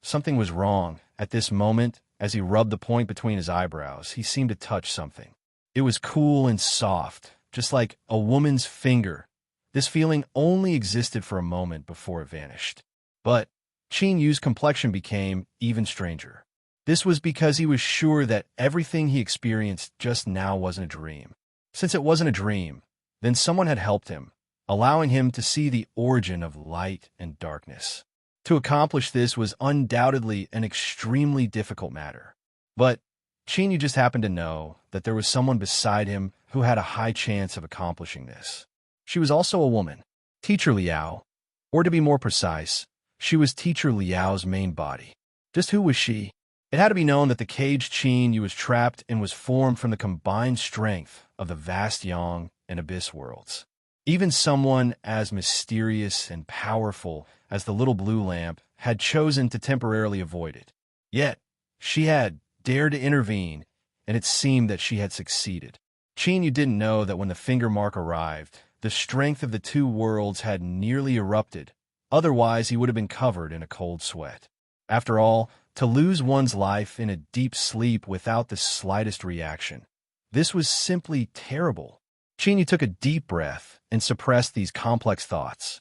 Something was wrong. At this moment, as he rubbed the point between his eyebrows, he seemed to touch something. It was cool and soft, just like a woman's finger. This feeling only existed for a moment before it vanished. But Qin Yu's complexion became even stranger. This was because he was sure that everything he experienced just now wasn't a dream. Since it wasn't a dream, then someone had helped him, allowing him to see the origin of light and darkness. To accomplish this was undoubtedly an extremely difficult matter. But Qin Yu just happened to know that there was someone beside him who had a high chance of accomplishing this. She was also a woman, Teacher Liao, or to be more precise, she was Teacher Liao's main body. Just who was she? It had to be known that the cage Qin Yu was trapped in was formed from the combined strength of the vast Yang and Abyss worlds. Even someone as mysterious and powerful as the little blue lamp had chosen to temporarily avoid it. Yet, she had dared to intervene, and it seemed that she had succeeded. Qin Yu didn't know that when the finger mark arrived, the strength of the two worlds had nearly erupted. Otherwise, he would have been covered in a cold sweat. After all, to lose one's life in a deep sleep without the slightest reaction, this was simply terrible. Qingyu took a deep breath and suppressed these complex thoughts.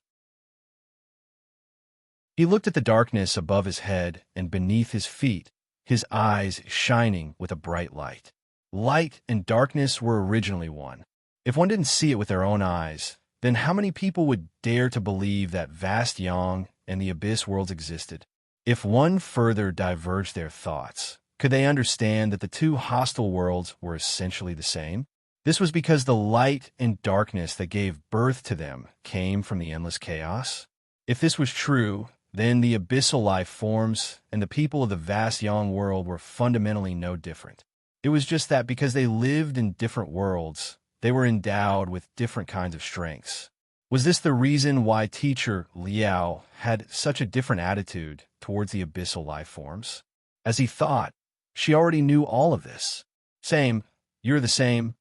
He looked at the darkness above his head and beneath his feet, his eyes shining with a bright light. Light and darkness were originally one. If one didn't see it with their own eyes, then how many people would dare to believe that vast yang and the abyss worlds existed? If one further diverged their thoughts, could they understand that the two hostile worlds were essentially the same? This was because the light and darkness that gave birth to them came from the endless chaos. If this was true, then the abyssal life forms and the people of the vast yang world were fundamentally no different. It was just that because they lived in different worlds, they were endowed with different kinds of strengths. Was this the reason why teacher Liao had such a different attitude towards the abyssal life forms? As he thought, she already knew all of this. Same, you're the same.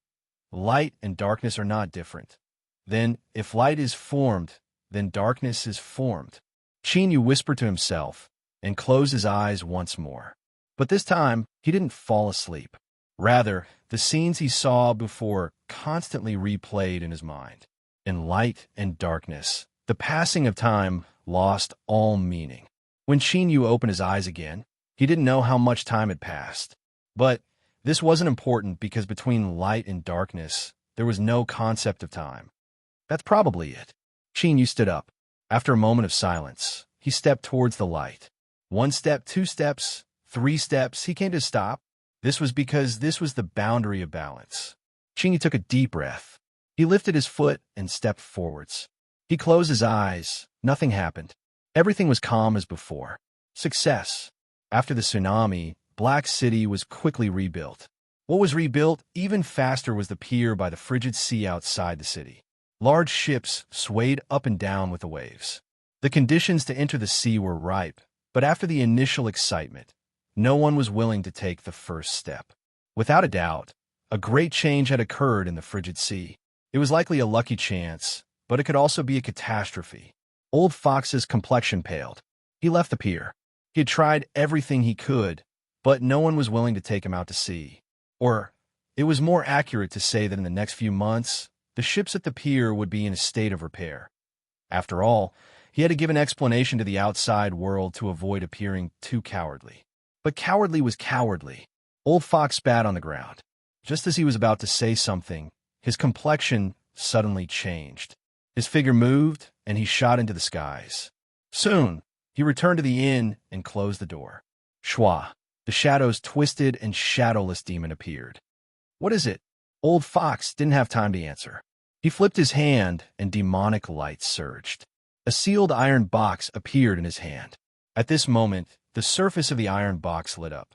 Light and darkness are not different. Then, if light is formed, then darkness is formed. Qingyu whispered to himself and closed his eyes once more. But this time, he didn't fall asleep. Rather, the scenes he saw before constantly replayed in his mind. In light and darkness, the passing of time lost all meaning. When Qingyu opened his eyes again, he didn't know how much time had passed. But this wasn't important because between light and darkness, there was no concept of time. That's probably it. Qingyu stood up. After a moment of silence, he stepped towards the light. 1 step, 2 steps, 3 steps, he came to a stop. This was because this was the boundary of balance. Qingyu took a deep breath. He lifted his foot and stepped forwards. He closed his eyes. Nothing happened. Everything was calm as before. Success. After the tsunami, Black City was quickly rebuilt. What was rebuilt even faster was the pier by the frigid sea outside the city. Large ships swayed up and down with the waves. The conditions to enter the sea were ripe, but after the initial excitement, no one was willing to take the first step. Without a doubt, a great change had occurred in the frigid sea. It was likely a lucky chance, but it could also be a catastrophe. Old Fox's complexion paled. He left the pier. He had tried everything he could, but no one was willing to take him out to sea. Or, it was more accurate to say that in the next few months, the ships at the pier would be in a state of repair. After all, he had to give an explanation to the outside world to avoid appearing too cowardly. But cowardly was cowardly. Old Fox spat on the ground. Just as he was about to say something, his complexion suddenly changed. His figure moved, and he shot into the skies. Soon, he returned to the inn and closed the door. Shwa, the shadows twisted and shadowless demon appeared. What is it? Old Fox didn't have time to answer. He flipped his hand, and demonic light surged. A sealed iron box appeared in his hand. At this moment, the surface of the iron box lit up.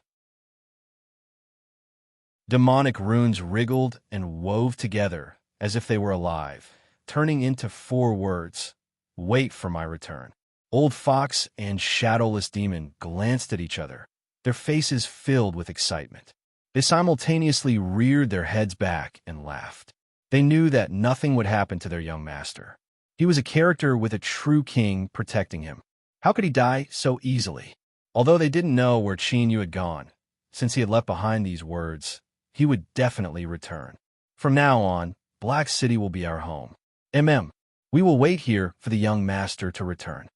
Demonic runes wriggled and wove together as if they were alive, turning into 4 words. Wait for my return. Old Fox and shadowless demon glanced at each other, their faces filled with excitement. They simultaneously reared their heads back and laughed. They knew that nothing would happen to their young master. He was a character with a true king protecting him. How could he die so easily? Although they didn't know where Qingyu had gone, since he had left behind these words, he would definitely return. From now on, Black City will be our home. We will wait here for the young master to return.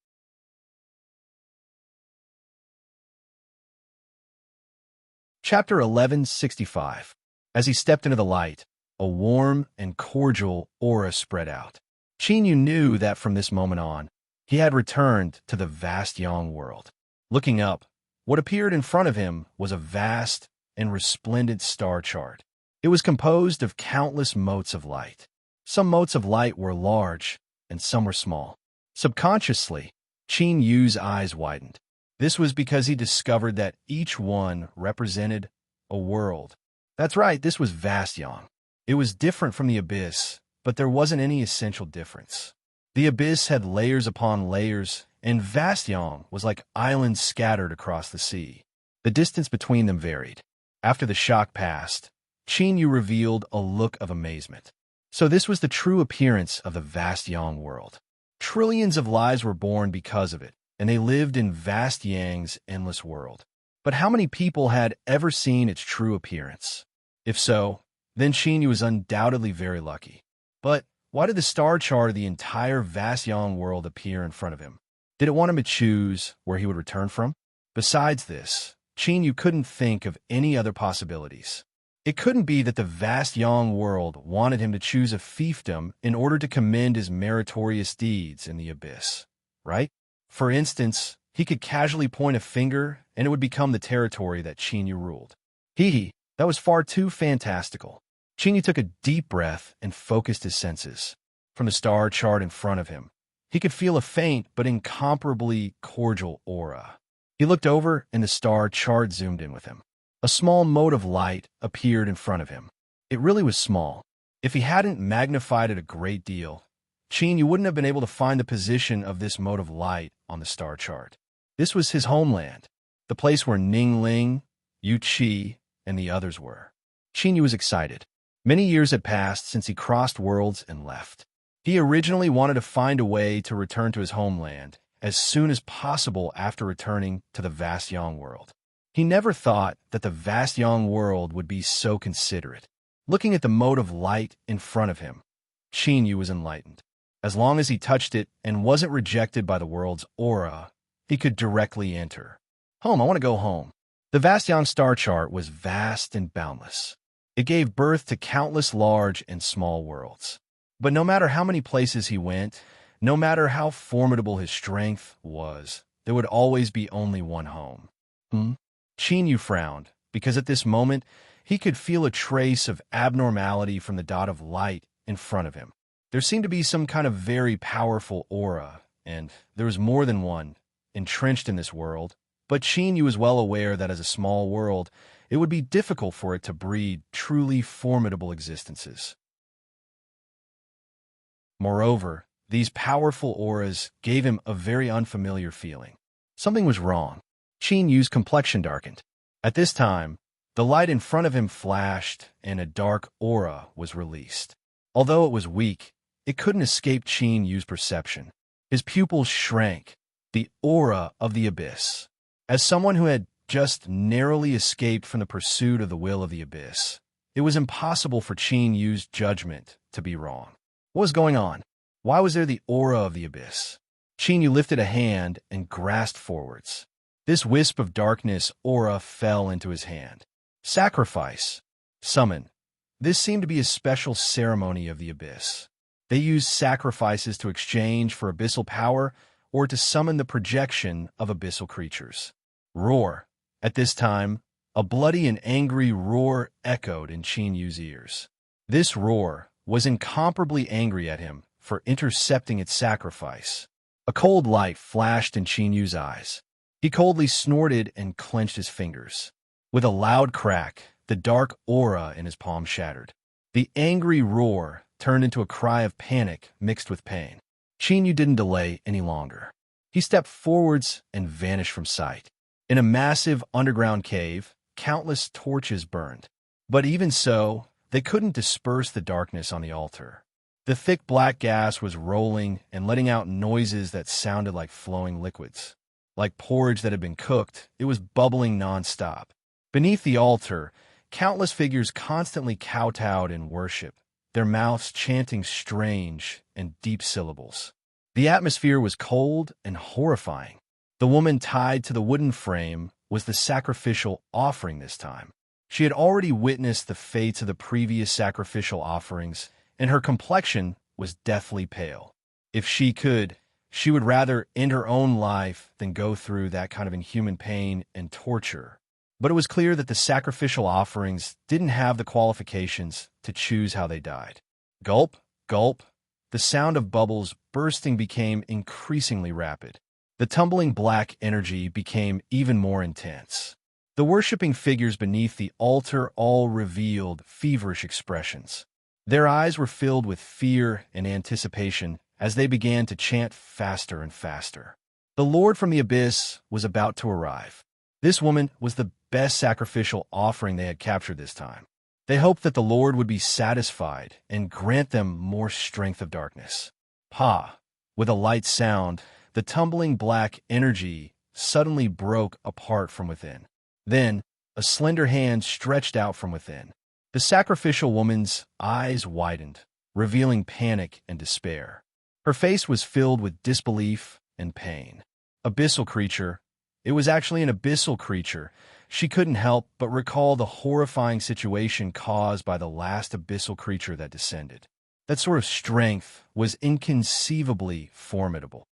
Chapter 1165. As he stepped into the light, a warm and cordial aura spread out. Qingyu knew that from this moment on, he had returned to the vast yang world. Looking up, what appeared in front of him was a vast and resplendent star chart. It was composed of countless motes of light. Some motes of light were large, and some were small. Subconsciously, Qinyu's eyes widened. This was because he discovered that each one represented a world. That's right, this was vast yang. It was different from the abyss, but there wasn't any essential difference. The abyss had layers upon layers, and vast yang was like islands scattered across the sea. The distance between them varied. After the shock passed, Qingyu revealed a look of amazement. So this was the true appearance of the vast yang world. Trillions of lives were born because of it, and they lived in vast yang's endless world. But how many people had ever seen its true appearance? If so, then Qingyu was undoubtedly very lucky. But why did the star chart of the entire vast young world appear in front of him? Did it want him to choose where he would return from? Besides this, you couldn't think of any other possibilities. It couldn't be that the vast young world wanted him to choose a fiefdom in order to commend his meritorious deeds in the abyss, right? For instance, he could casually point a finger and it would become the territory that Chinyu ruled. That was far too fantastical. Chinyu took a deep breath and focused his senses. From the star chart in front of him, he could feel a faint but incomparably cordial aura. He looked over and the star chart zoomed in with him. A small mote of light appeared in front of him. It really was small. If he hadn't magnified it a great deal, Chinyu wouldn't have been able to find the position of this mote of light on the star chart. This was his homeland, the place where Ningling, Yu Qi, and the others were. Chinyu was excited. Many years had passed since he crossed worlds and left. He originally wanted to find a way to return to his homeland as soon as possible after returning to the vast young world. He never thought that the vast young world would be so considerate. Looking at the mote of light in front of him, Chinyu was enlightened. As long as he touched it and wasn't rejected by the world's aura, he could directly enter. Home, I want to go home. The vast young star chart was vast and boundless. It gave birth to countless large and small worlds. But no matter how many places he went, no matter how formidable his strength was, there would always be only one home. Chinyu frowned, because at this moment, he could feel a trace of abnormality from the dot of light in front of him. There seemed to be some kind of very powerful aura, and there was more than one, entrenched in this world. But Chinyu was well aware that as a small world, it would be difficult for it to breed truly formidable existences. Moreover, these powerful auras gave him a very unfamiliar feeling. Something was wrong. Chinyu's complexion darkened. At this time, the light in front of him flashed and a dark aura was released. Although it was weak, it couldn't escape Chinyu's perception. His pupils shrank, the aura of the abyss. As someone who had just narrowly escaped from the pursuit of the will of the abyss, it was impossible for Chinyu's judgment to be wrong. What was going on? Why was there the aura of the abyss? Chinyu lifted a hand and grasped forwards. This wisp of darkness aura fell into his hand. Sacrifice. Summon. This seemed to be a special ceremony of the abyss. They used sacrifices to exchange for abyssal power or to summon the projection of abyssal creatures. Roar. At this time, a bloody and angry roar echoed in Chinyu's ears. This roar was incomparably angry at him for intercepting its sacrifice. A cold light flashed in Chinyu's eyes. He coldly snorted and clenched his fingers. With a loud crack, the dark aura in his palm shattered. The angry roar turned into a cry of panic mixed with pain. Chinyu didn't delay any longer. He stepped forwards and vanished from sight. In a massive underground cave, countless torches burned. But even so, they couldn't disperse the darkness on the altar. The thick black gas was rolling and letting out noises that sounded like flowing liquids. Like porridge that had been cooked, it was bubbling nonstop. Beneath the altar, countless figures constantly kowtowed in worship, their mouths chanting strange and deep syllables. The atmosphere was cold and horrifying. The woman tied to the wooden frame was the sacrificial offering this time. She had already witnessed the fates of the previous sacrificial offerings, and her complexion was deathly pale. If she could, she would rather end her own life than go through that kind of inhuman pain and torture. But it was clear that the sacrificial offerings didn't have the qualifications to choose how they died. Gulp, gulp. The sound of bubbles bursting became increasingly rapid. The tumbling black energy became even more intense. The worshipping figures beneath the altar all revealed feverish expressions. Their eyes were filled with fear and anticipation as they began to chant faster and faster. The Lord from the abyss was about to arrive. This woman was the best sacrificial offering they had captured this time. They hoped that the Lord would be satisfied and grant them more strength of darkness. Pa! With a light sound, the tumbling black energy suddenly broke apart from within. Then, a slender hand stretched out from within. The sacrificial woman's eyes widened. revealing panic and despair. Her face was filled with disbelief and pain. Abyssal creature. It was actually an abyssal creature. She couldn't help but recall the horrifying situation caused by the last abyssal creature that descended. That sort of strength was inconceivably formidable.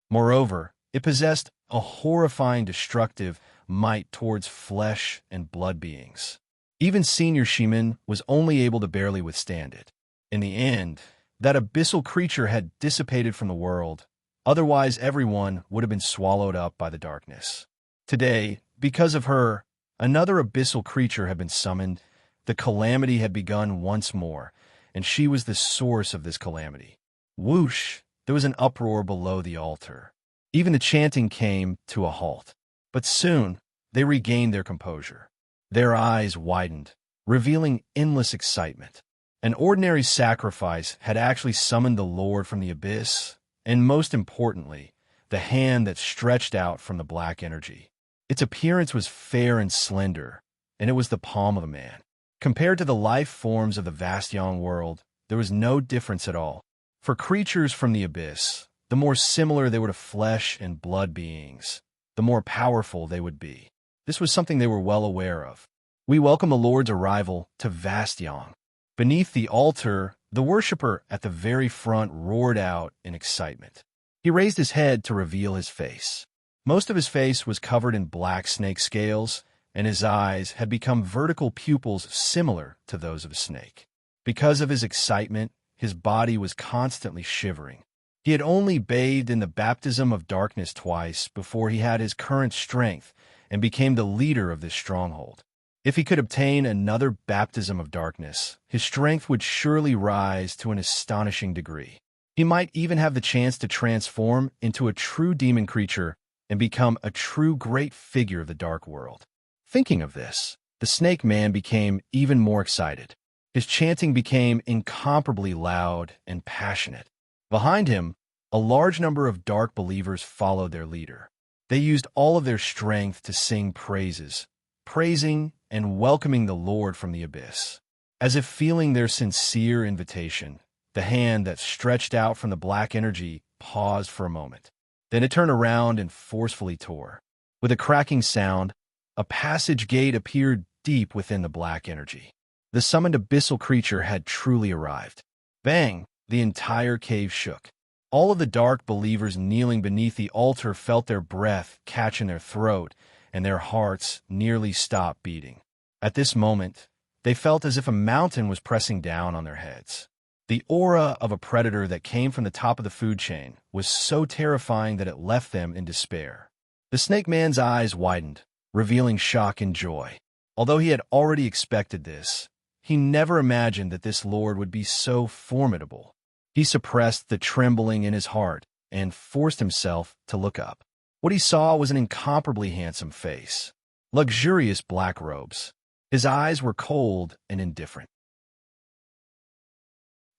Moreover, it possessed a horrifying destructive might towards flesh and blood beings. Even Senior Shimin was only able to barely withstand it. In the end, that abyssal creature had dissipated from the world. Otherwise, everyone would have been swallowed up by the darkness. Today, because of her, another abyssal creature had been summoned. The calamity had begun once more, and she was the source of this calamity. Whoosh! There was an uproar below the altar. Even the chanting came to a halt. But soon, they regained their composure. Their eyes widened, revealing endless excitement. An ordinary sacrifice had actually summoned the Lord from the abyss, and most importantly, the hand that stretched out from the black energy. Its appearance was fair and slender, and it was the palm of a man. Compared to the life forms of the vast young world, there was no difference at all. For creatures from the abyss, the more similar they were to flesh and blood beings, the more powerful they would be. This was something they were well aware of. We welcome the Lord's arrival to Vastyong. Beneath the altar, the worshipper at the very front roared out in excitement. He raised his head to reveal his face. Most of his face was covered in black snake scales, and his eyes had become vertical pupils similar to those of a snake. Because of his excitement, his body was constantly shivering. He had only bathed in the baptism of darkness twice before he had his current strength and became the leader of this stronghold. If he could obtain another baptism of darkness, his strength would surely rise to an astonishing degree. He might even have the chance to transform into a true demon creature and become a true great figure of the dark world. Thinking of this, the snake man became even more excited. His chanting became incomparably loud and passionate. Behind him, a large number of dark believers followed their leader. They used all of their strength to sing praises, praising and welcoming the Lord from the abyss. As if feeling their sincere invitation, the hand that stretched out from the black energy paused for a moment. Then it turned around and forcefully tore. With a cracking sound, a passage gate appeared deep within the black energy. The summoned abyssal creature had truly arrived. Bang! The entire cave shook. All of the dark believers kneeling beneath the altar felt their breath catch in their throat, and their hearts nearly stopped beating. At this moment, they felt as if a mountain was pressing down on their heads. The aura of a predator that came from the top of the food chain was so terrifying that it left them in despair. The snake man's eyes widened, revealing shock and joy. Although he had already expected this, he never imagined that this lord would be so formidable. He suppressed the trembling in his heart and forced himself to look up. What he saw was an incomparably handsome face, luxurious black robes. His eyes were cold and indifferent.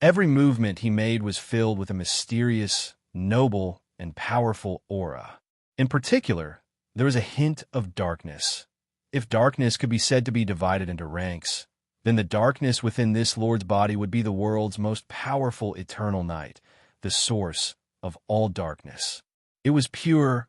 Every movement he made was filled with a mysterious, noble, and powerful aura. In particular, there was a hint of darkness. If darkness could be said to be divided into ranks, then the darkness within this lord's body would be the world's most powerful eternal night, the source of all darkness. It was pure,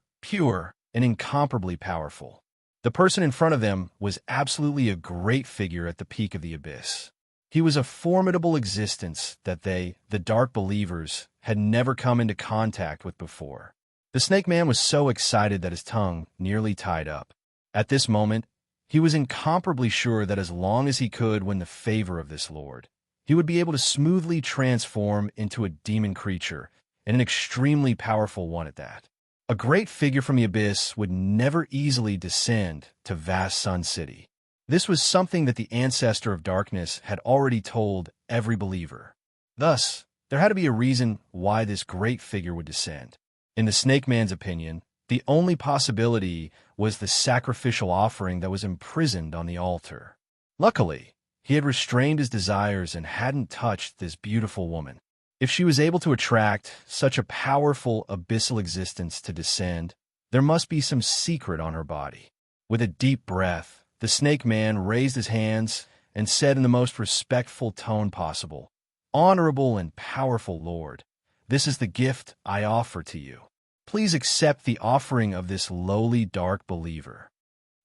and incomparably powerful. The person in front of them was absolutely a great figure at the peak of the abyss. He was a formidable existence that they, the dark believers, had never come into contact with before. The snake man was so excited that his tongue nearly tied up. At this moment, he was incomparably sure that as long as he could win the favor of this lord, he would be able to smoothly transform into a demon creature, and an extremely powerful one at that. A great figure from the abyss would never easily descend to vast Sun City. This was something that the ancestor of darkness had already told every believer. Thus, there had to be a reason why this great figure would descend. In the snake man's opinion, the only possibility was the sacrificial offering that was imprisoned on the altar. Luckily, he had restrained his desires and hadn't touched this beautiful woman. If she was able to attract such a powerful abyssal existence to descend, there must be some secret on her body. With a deep breath, the snake man raised his hands and said in the most respectful tone possible, "Honorable and powerful Lord, this is the gift I offer to you. Please accept the offering of this lowly dark believer."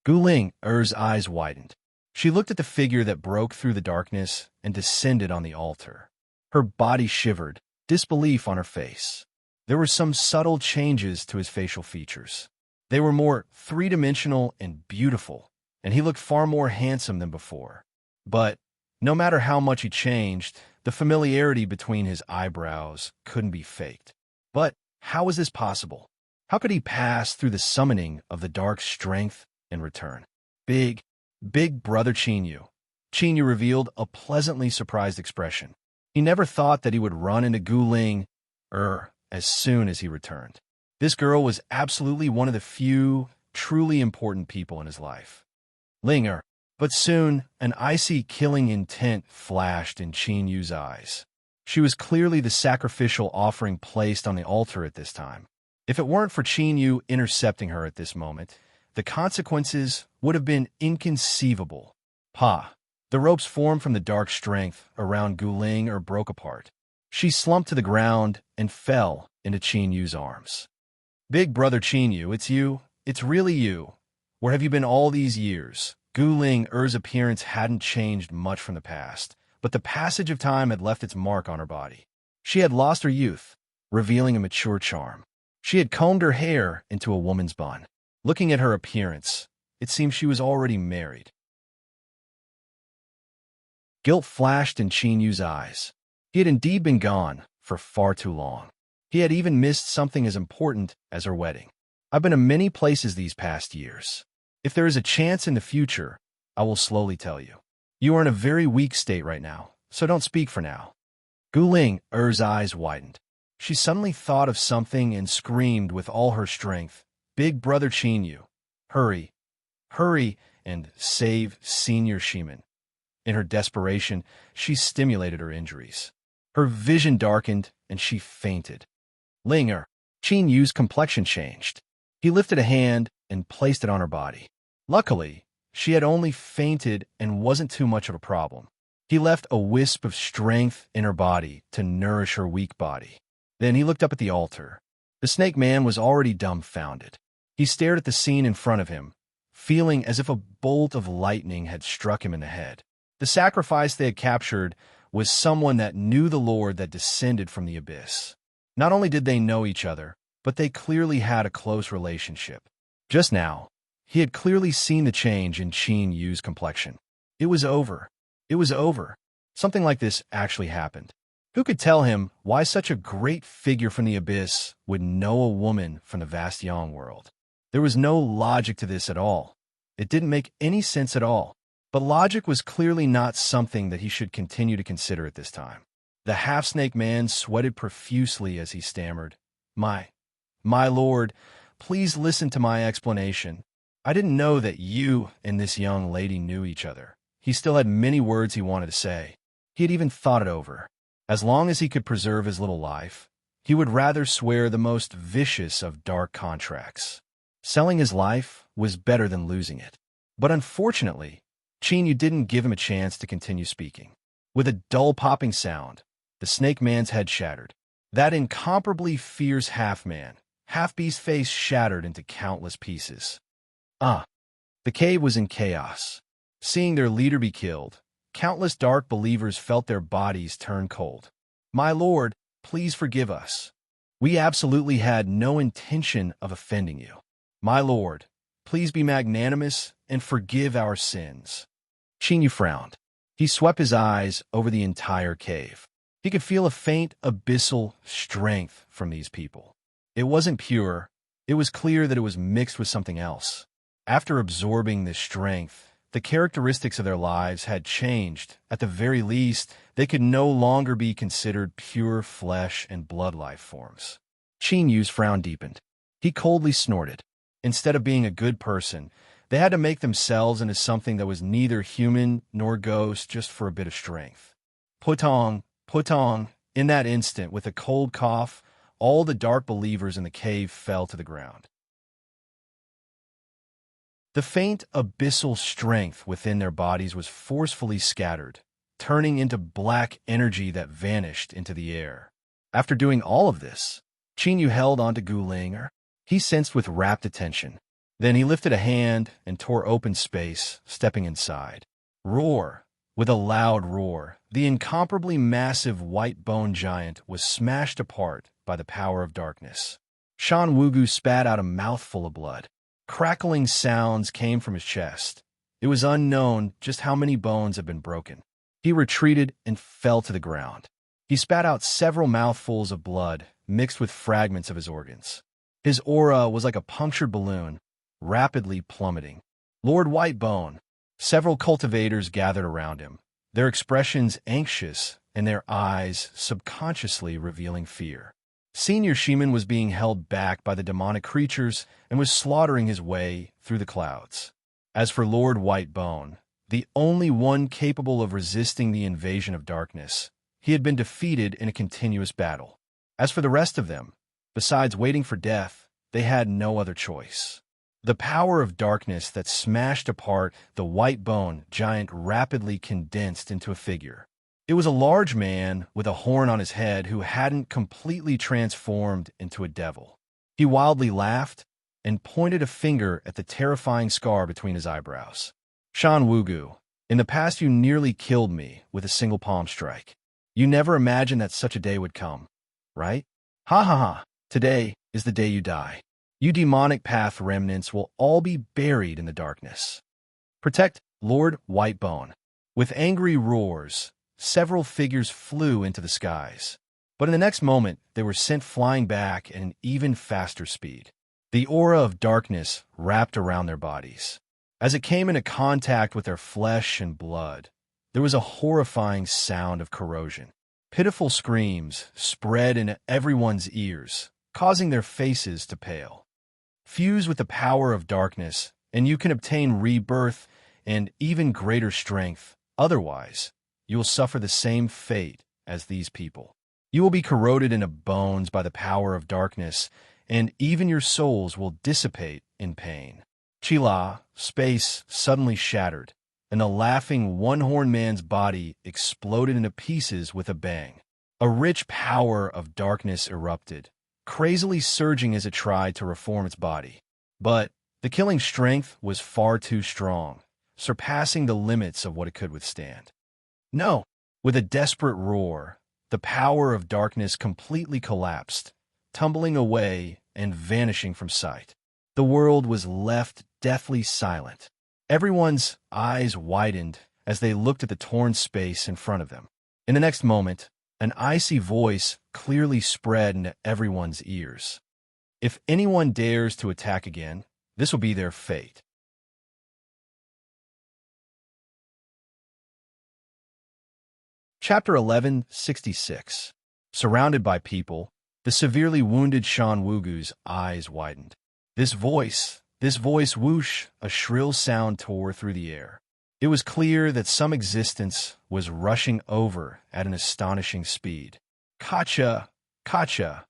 Guling Er's eyes widened. She looked at the figure that broke through the darkness and descended on the altar. Her body shivered, disbelief on her face. There were some subtle changes to his facial features. They were more three-dimensional and beautiful, and he looked far more handsome than before. But no matter how much he changed, the familiarity between his eyebrows couldn't be faked. But how was this possible? How could he pass through the summoning of the dark strength and return? Big brother Chinyu. Chinyu revealed a pleasantly surprised expression. He never thought that he would run into Guling as soon as he returned. This girl was absolutely one of the few truly important people in his life. Linger. But soon, an icy killing intent flashed in Chinyu's eyes. She was clearly the sacrificial offering placed on the altar at this time. If it weren't for Chinyu intercepting her at this moment, the consequences would have been inconceivable. The ropes formed from the dark strength around Guling broke apart. She slumped to the ground and fell into Chinyu's arms. "Big brother Chinyu, it's you. It's really you. Where have you been all these years?" Guling Er's appearance hadn't changed much from the past, but the passage of time had left its mark on her body. She had lost her youth, revealing a mature charm. She had combed her hair into a woman's bun. Looking at her appearance, it seemed she was already married. Guilt flashed in Chinyu's eyes. He had indeed been gone for far too long. He had even missed something as important as her wedding. "I've been to many places these past years. If there is a chance in the future, I will slowly tell you. You are in a very weak state right now, so don't speak for now." Guling Er's eyes widened. She suddenly thought of something and screamed with all her strength, "Big brother Chinyu, hurry, hurry, and save Senior Shiman." In her desperation, she stimulated her injuries. Her vision darkened, and she fainted. Linger. Chinyu's complexion changed. He lifted a hand and placed it on her body. Luckily, she had only fainted and wasn't too much of a problem. He left a wisp of strength in her body to nourish her weak body. Then he looked up at the altar. The snake man was already dumbfounded. He stared at the scene in front of him, feeling as if a bolt of lightning had struck him in the head. The sacrifice they had captured was someone that knew the Lord that descended from the abyss. Not only did they know each other, but they clearly had a close relationship. Just now, he had clearly seen the change in Chinyu's complexion. It was over. It was over. Something like this actually happened. Who could tell him why such a great figure from the abyss would know a woman from the vast Yang world? There was no logic to this at all. It didn't make any sense at all. But logic was clearly not something that he should continue to consider at this time. The half-snake man sweated profusely as he stammered, My lord, please listen to my explanation. I didn't know that you and this young lady knew each other." He still had many words he wanted to say. He had even thought it over. As long as he could preserve his little life, he would rather swear the most vicious of dark contracts. Selling his life was better than losing it. But unfortunately, Chinyu didn't give him a chance to continue speaking. With a dull popping sound, the snake man's head shattered. That incomparably fierce half-man, half-beast face shattered into countless pieces. The cave was in chaos. Seeing their leader be killed, countless dark believers felt their bodies turn cold. "My lord, please forgive us. We absolutely had no intention of offending you. My lord, please be magnanimous and forgive our sins." Chinyu frowned. He swept his eyes over the entire cave. He could feel a faint abyssal strength from these people. It wasn't pure. It was clear that it was mixed with something else. After absorbing this strength, the characteristics of their lives had changed. At the very least, they could no longer be considered pure flesh and blood life forms. Chinyu's frown deepened. He coldly snorted. Instead of being a good person, they had to make themselves into something that was neither human nor ghost just for a bit of strength. Putong. In that instant, with a cold cough, all the dark believers in the cave fell to the ground. The faint abyssal strength within their bodies was forcefully scattered, turning into black energy that vanished into the air. After doing all of this, Qin held onto Gulinger. He sensed with rapt attention. Then he lifted a hand and tore open space, stepping inside. Roar! With a loud roar, the incomparably massive white-bone giant was smashed apart by the power of darkness. Shan Wugu spat out a mouthful of blood. Crackling sounds came from his chest. It was unknown just how many bones had been broken. He retreated and fell to the ground. He spat out several mouthfuls of blood, mixed with fragments of his organs. His aura was like a punctured balloon, rapidly plummeting. Lord Whitebone. Several cultivators gathered around him, their expressions anxious and their eyes subconsciously revealing fear. Senior Sheeman was being held back by the demonic creatures and was slaughtering his way through the clouds. As for Lord Whitebone, the only one capable of resisting the invasion of darkness, he had been defeated in a continuous battle. As for the rest of them, besides waiting for death, they had no other choice. The power of darkness that smashed apart the white-bone giant rapidly condensed into a figure. It was a large man with a horn on his head who hadn't completely transformed into a devil. He wildly laughed and pointed a finger at the terrifying scar between his eyebrows. Shan Wugu, in the past you nearly killed me with a single palm strike. You never imagined that such a day would come, right? Ha ha ha, today is the day you die. You demonic path remnants will all be buried in the darkness. Protect Lord Whitebone. With angry roars, several figures flew into the skies. But in the next moment, they were sent flying back at an even faster speed. The aura of darkness wrapped around their bodies. As it came into contact with their flesh and blood, there was a horrifying sound of corrosion. Pitiful screams spread into everyone's ears, causing their faces to pale. Fuse with the power of darkness, and you can obtain rebirth and even greater strength. Otherwise, you will suffer the same fate as these people. You will be corroded into bones by the power of darkness, and even your souls will dissipate in pain. Chila, space suddenly shattered, and the laughing one-horned man's body exploded into pieces with a bang. A rich power of darkness erupted, crazily surging as it tried to reform its body. But the killing strength was far too strong, surpassing the limits of what it could withstand. No! With a desperate roar, the power of darkness completely collapsed, tumbling away and vanishing from sight. The world was left deathly silent. Everyone's eyes widened as they looked at the torn space in front of them. In the next moment, an icy voice clearly spread into everyone's ears. If anyone dares to attack again, this will be their fate. Chapter 1166. Surrounded by people, the severely wounded Shan Wugu's eyes widened. This voice whoosh, a shrill sound tore through the air. It was clear that some existence was rushing over at an astonishing speed. Kacha! Kacha!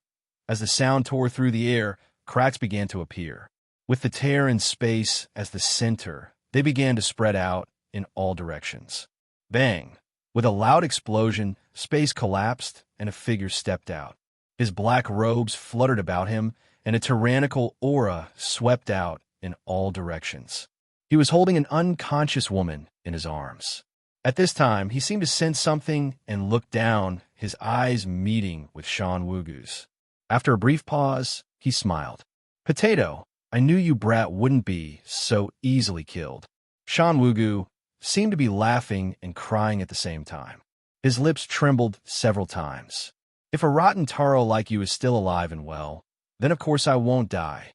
As the sound tore through the air, cracks began to appear. With the tear in space as the center, they began to spread out in all directions. Bang! With a loud explosion, space collapsed and a figure stepped out. His black robes fluttered about him, and a tyrannical aura swept out in all directions. He was holding an unconscious woman in his arms. At this time, he seemed to sense something and looked down, his eyes meeting with Shan Wugu's. After a brief pause, he smiled. "Potato, I knew you brat wouldn't be so easily killed." Shan Wugu seemed to be laughing and crying at the same time. His lips trembled several times. "If a rotten taro like you is still alive and well, then of course I won't die."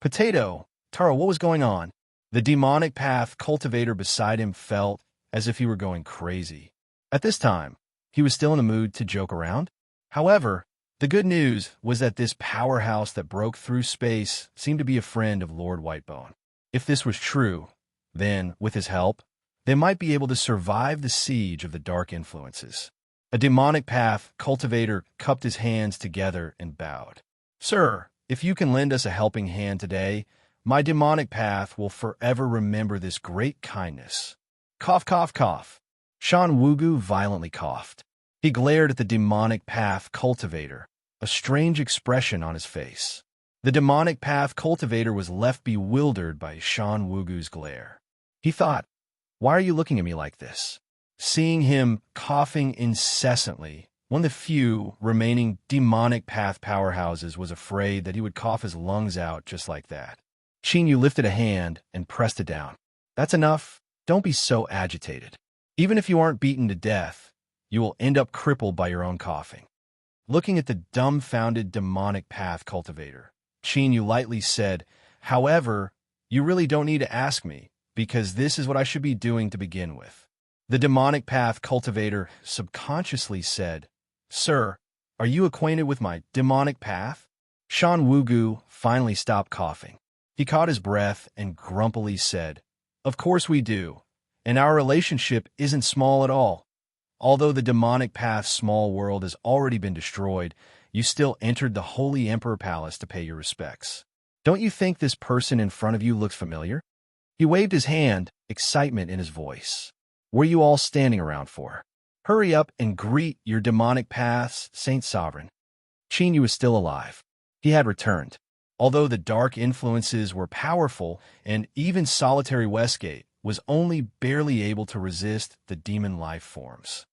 "Potato, Taro, what was going on?" The demonic path cultivator beside him felt as if he were going crazy. At this time, he was still in the mood to joke around. However, the good news was that this powerhouse that broke through space seemed to be a friend of Lord Whitebone. If this was true, then, with his help, they might be able to survive the siege of the dark influences. A demonic path cultivator cupped his hands together and bowed. "Sir, if you can lend us a helping hand today, My demonic path will forever remember this great kindness. Cough, cough, cough. Shan Wugu violently coughed. He glared at the demonic path cultivator, a strange expression on his face. The demonic path cultivator was left bewildered by Shan Wugu's glare. He thought, "Why are you looking at me like this?" Seeing him coughing incessantly, one of the few remaining demonic path powerhouses was afraid that he would cough his lungs out just like that. Qin lifted a hand and pressed it down. "That's enough. Don't be so agitated. Even if you aren't beaten to death, you will end up crippled by your own coughing." Looking at the dumbfounded demonic path cultivator, Qin lightly said, "However, you really don't need to ask me, because this is what I should be doing to begin with." The demonic path cultivator subconsciously said, "Sir, are you acquainted with my demonic path?" Shan Wugu finally stopped coughing. He caught his breath and grumpily said, "Of course we do, and our relationship isn't small at all. Although the demonic path's small world has already been destroyed, you still entered the Holy Emperor Palace to pay your respects. Don't you think this person in front of you looks familiar?" He waved his hand, excitement in his voice. "What are you all standing around for? Hurry up and greet your demonic path's Saint Sovereign." Qin was still alive. He had returned. Although the dark influences were powerful, and even solitary Westgate was only barely able to resist the demon life forms.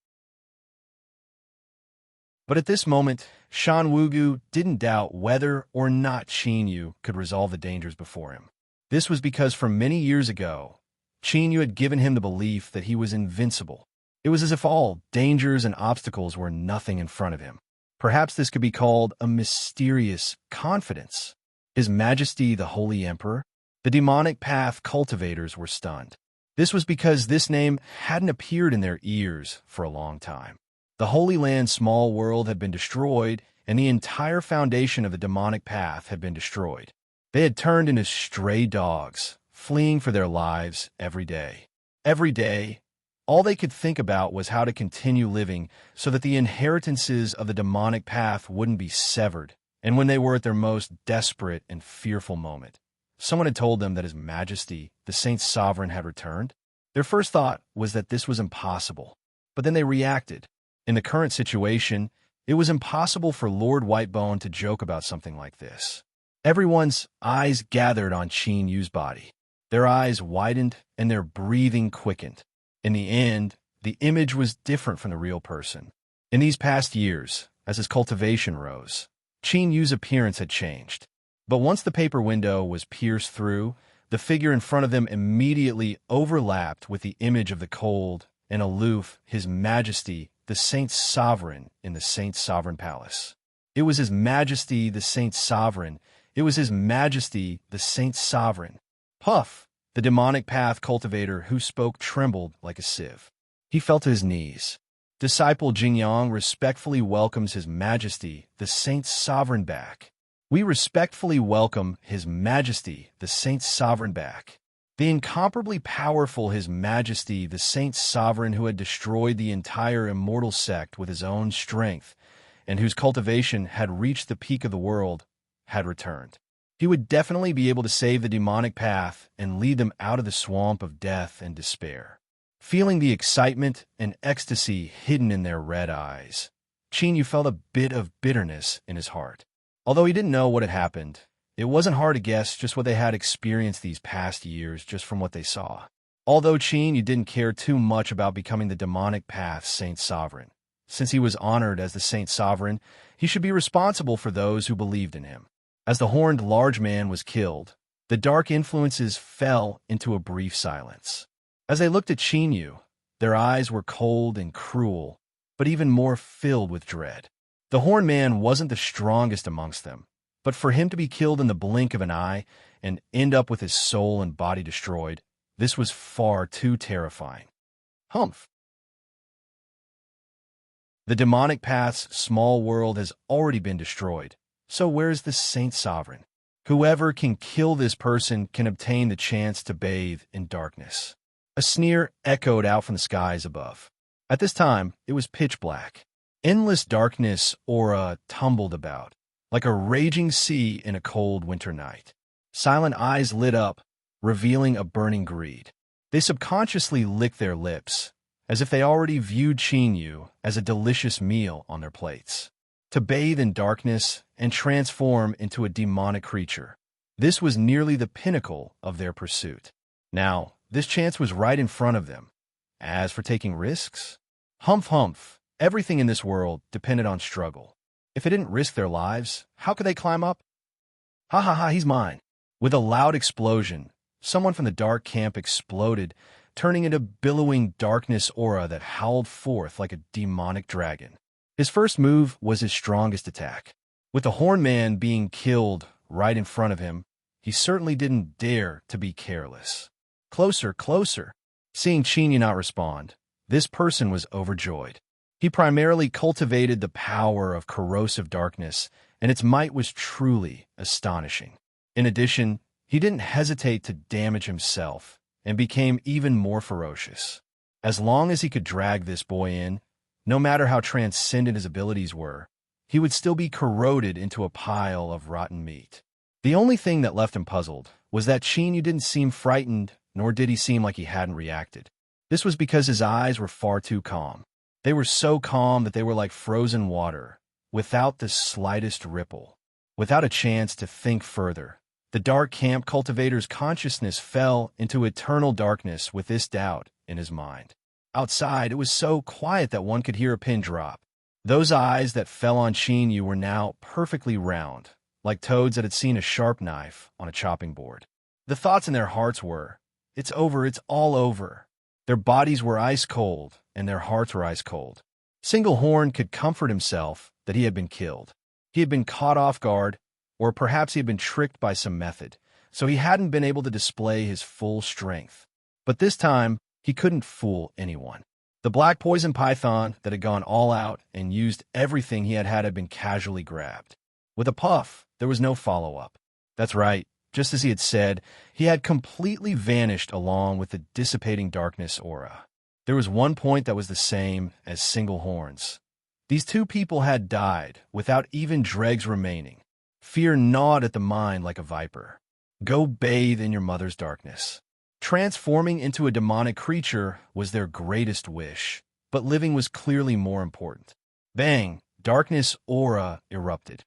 But at this moment, Shan Wugu didn't doubt whether or not Qin could resolve the dangers before him. This was because from many years ago, Qin had given him the belief that he was invincible. It was as if all dangers and obstacles were nothing in front of him. Perhaps this could be called a mysterious confidence. His Majesty the Holy Emperor, the demonic path cultivators were stunned. This was because this name hadn't appeared in their ears for a long time. The Holy Land's small world had been destroyed, and the entire foundation of the demonic path had been destroyed. They had turned into stray dogs, fleeing for their lives every day. Every day, all they could think about was how to continue living so that the inheritances of the demonic path wouldn't be severed. And when they were at their most desperate and fearful moment, someone had told them that His Majesty, the Saint Sovereign, had returned. Their first thought was that this was impossible, but then they reacted. In the current situation, it was impossible for Lord Whitebone to joke about something like this. Everyone's eyes gathered on Qin Yu's body. Their eyes widened and their breathing quickened. In the end, the image was different from the real person. In these past years, as his cultivation rose, Qin Yu's appearance had changed. But once the paper window was pierced through, the figure in front of them immediately overlapped with the image of the cold and aloof His Majesty, the Saint Sovereign, in the Saint Sovereign Palace. It was His Majesty, the Saint Sovereign. It was His Majesty, the Saint Sovereign. Puff, the demonic path cultivator who spoke, trembled like a sieve. He fell to his knees. Disciple Jingyang respectfully welcomes His Majesty, the Saint Sovereign back. We respectfully welcome His Majesty, the Saint Sovereign back. The incomparably powerful His Majesty, the Saint Sovereign, who had destroyed the entire immortal sect with his own strength, and whose cultivation had reached the peak of the world, had returned. He would definitely be able to save the demonic path and lead them out of the swamp of death and despair. Feeling the excitement and ecstasy hidden in their red eyes, Qin felt a bit of bitterness in his heart. Although he didn't know what had happened, it wasn't hard to guess just what they had experienced these past years just from what they saw. Although Qin didn't care too much about becoming the demonic path's Saint Sovereign. Since he was honored as the Saint Sovereign, he should be responsible for those who believed in him. As the horned large man was killed, the dark influences fell into a brief silence. As they looked at Qin, their eyes were cold and cruel, but even more filled with dread. The horned man wasn't the strongest amongst them, but for him to be killed in the blink of an eye and end up with his soul and body destroyed, this was far too terrifying. Humph! The demonic path's small world has already been destroyed. So where's the Saint Sovereign? Whoever can kill this person can obtain the chance to bathe in darkness. A sneer echoed out from the skies above. At this time, it was pitch black. Endless darkness aura tumbled about, like a raging sea in a cold winter night. Silent eyes lit up, revealing a burning greed. They subconsciously licked their lips, as if they already viewed Chinyu as a delicious meal on their plates. To bathe in darkness and transform into a demonic creature. This was nearly the pinnacle of their pursuit. Now, this chance was right in front of them. As for taking risks, humph humph, everything in this world depended on struggle. If they didn't risk their lives, how could they climb up? Ha ha ha, he's mine. With a loud explosion, someone from the dark camp exploded, turning into billowing darkness aura that howled forth like a demonic dragon. His first move was his strongest attack. With the Horn Man being killed right in front of him, he certainly didn't dare to be careless. Closer, closer. Seeing Chinyu not respond, this person was overjoyed. He primarily cultivated the power of corrosive darkness, and its might was truly astonishing. In addition, he didn't hesitate to damage himself, and became even more ferocious. As long as he could drag this boy in, no matter how transcendent his abilities were, he would still be corroded into a pile of rotten meat. The only thing that left him puzzled was that Chinyu didn't seem frightened, nor did he seem like he hadn't reacted. This was because his eyes were far too calm. They were so calm that they were like frozen water, without the slightest ripple. Without a chance to think further, the dark camp cultivator's consciousness fell into eternal darkness with this doubt in his mind. Outside, it was so quiet that one could hear a pin drop. Those eyes that fell on Chinyu were now perfectly round, like toads that had seen a sharp knife on a chopping board. The thoughts in their hearts were, "It's over, it's all over." Their bodies were ice cold, and their hearts were ice cold. Single Horn could comfort himself that he had been killed. He had been caught off guard, or perhaps he had been tricked by some method, so he hadn't been able to display his full strength. But this time, he couldn't fool anyone. The black poison python that had gone all out and used everything he had been casually grabbed. With a puff, there was no follow-up. That's right, just as he had said, he had completely vanished along with the dissipating darkness aura. There was one point that was the same as Single Horn's. These two people had died without even dregs remaining. Fear gnawed at the mind like a viper. Go bathe in your mother's darkness. Transforming into a demonic creature was their greatest wish, but living was clearly more important. Bang! Darkness aura erupted.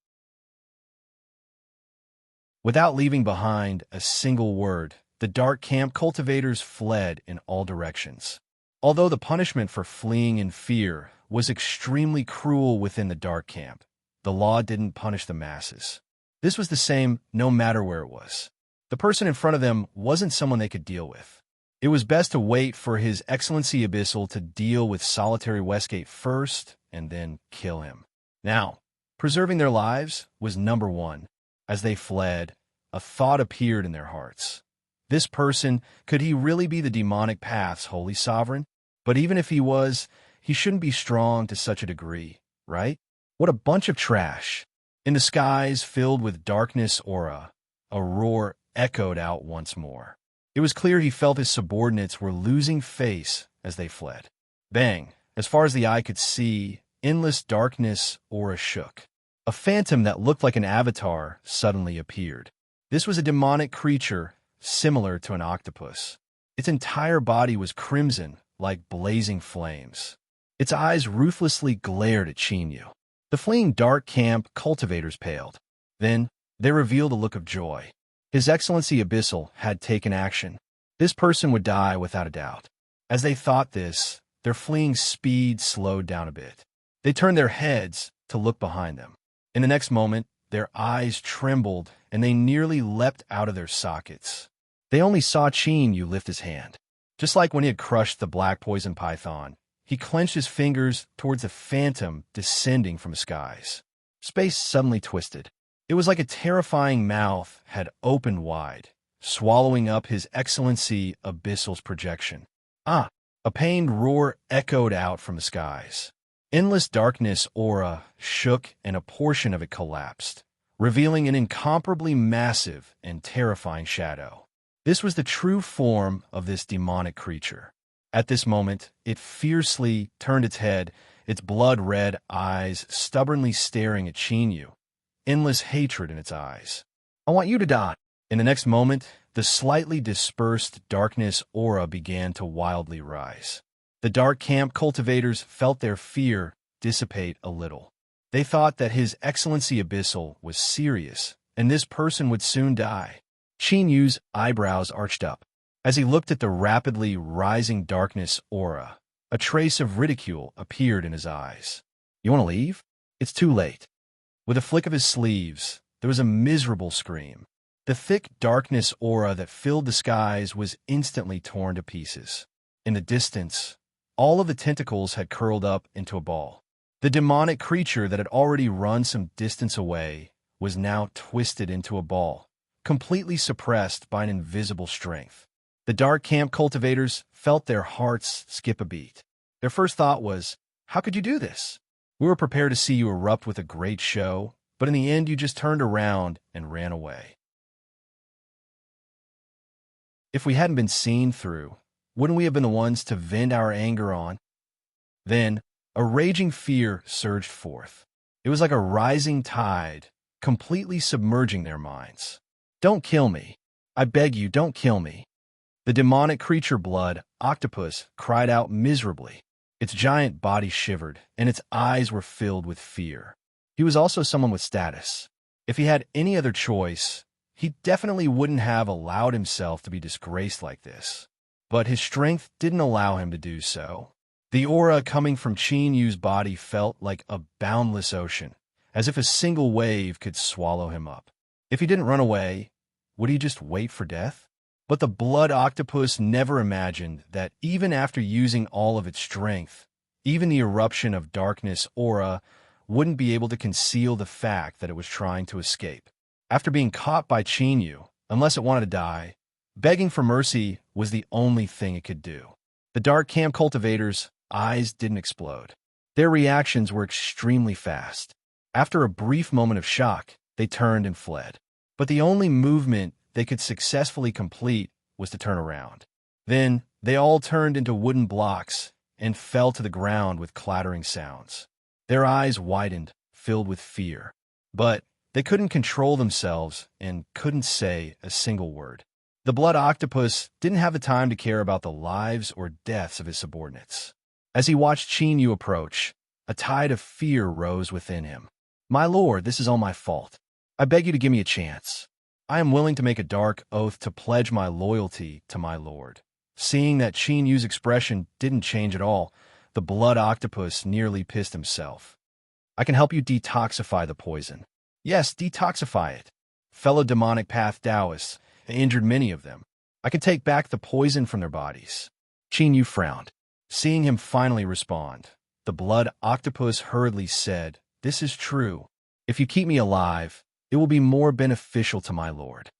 Without leaving behind a single word, the dark camp cultivators fled in all directions. Although the punishment for fleeing in fear was extremely cruel within the dark camp, the law didn't punish the masses. This was the same no matter where it was. The person in front of them wasn't someone they could deal with. It was best to wait for His Excellency Abyssal to deal with Solitary Westgate first and then kill him. Now, preserving their lives was number one. As they fled, a thought appeared in their hearts. This person, could he really be the demonic path's holy sovereign? But even if he was, he shouldn't be strong to such a degree, right? What a bunch of trash. In the skies filled with darkness aura, a roar echoed out once more. It was clear he felt his subordinates were losing face as they fled. Bang! As far as the eye could see, endless darkness aura shook. A phantom that looked like an avatar suddenly appeared. This was a demonic creature similar to an octopus. Its entire body was crimson, like blazing flames. Its eyes ruthlessly glared at Chinyu. The fleeing dark camp cultivators paled. Then, they revealed a look of joy. His Excellency Abyssal had taken action. This person would die without a doubt. As they thought this, their fleeing speed slowed down a bit. They turned their heads to look behind them. In the next moment, their eyes trembled and they nearly leapt out of their sockets. They only saw Chinyu lift his hand. Just like when he had crushed the black poison python, he clenched his fingers towards a phantom descending from the skies. Space suddenly twisted. It was like a terrifying mouth had opened wide, swallowing up His Excellency Abyssal's projection. Ah! A pained roar echoed out from the skies. Endless darkness aura shook and a portion of it collapsed, revealing an incomparably massive and terrifying shadow. This was the true form of this demonic creature. At this moment, it fiercely turned its head, its blood-red eyes stubbornly staring at Chinyu, endless hatred in its eyes. "I want you to die." In the next moment, the slightly dispersed darkness aura began to wildly rise. The dark camp cultivators felt their fear dissipate a little. They thought that His Excellency Abyssal was serious, and this person would soon die. Qin Yu's eyebrows arched up. As he looked at the rapidly rising darkness aura, a trace of ridicule appeared in his eyes. "You want to leave? It's too late." With a flick of his sleeves, there was a miserable scream. The thick darkness aura that filled the skies was instantly torn to pieces. In the distance, all of the tentacles had curled up into a ball. The demonic creature that had already run some distance away was now twisted into a ball, completely suppressed by an invisible strength. The dark camp cultivators felt their hearts skip a beat. Their first thought was, "How could you do this? We were prepared to see you erupt with a great show, but in the end you just turned around and ran away." If we hadn't been seen through, wouldn't we have been the ones to vent our anger on? Then, a raging fear surged forth. It was like a rising tide, completely submerging their minds. "Don't kill me. I beg you, don't kill me." The demonic creature blood, octopus, cried out miserably. Its giant body shivered, and its eyes were filled with fear. He was also someone with status. If he had any other choice, he definitely wouldn't have allowed himself to be disgraced like this. But his strength didn't allow him to do so. The aura coming from Qin Yu's body felt like a boundless ocean, as if a single wave could swallow him up. If he didn't run away, would he just wait for death? But the blood octopus never imagined that even after using all of its strength, even the eruption of darkness aura wouldn't be able to conceal the fact that it was trying to escape. After being caught by Qin Yu, unless it wanted to die, begging for mercy was the only thing it could do. The dark camp cultivators' eyes didn't explode. Their reactions were extremely fast. After a brief moment of shock, they turned and fled. But the only movement they could successfully complete was to turn around. Then they all turned into wooden blocks and fell to the ground with clattering sounds. Their eyes widened, filled with fear. But they couldn't control themselves and couldn't say a single word. The blood octopus didn't have the time to care about the lives or deaths of his subordinates. As he watched Qin Yu approach, a tide of fear rose within him. "My lord, this is all my fault. I beg you to give me a chance. I am willing to make a dark oath to pledge my loyalty to my lord." Seeing that Qin Yu's expression didn't change at all, the blood octopus nearly pissed himself. "I can help you detoxify the poison." "Yes, detoxify it. Fellow demonic path Taoists, I injured many of them. I can take back the poison from their bodies." Qin Yu frowned. Seeing him finally respond, the blood octopus hurriedly said, "This is true. If you keep me alive, it will be more beneficial to my lord."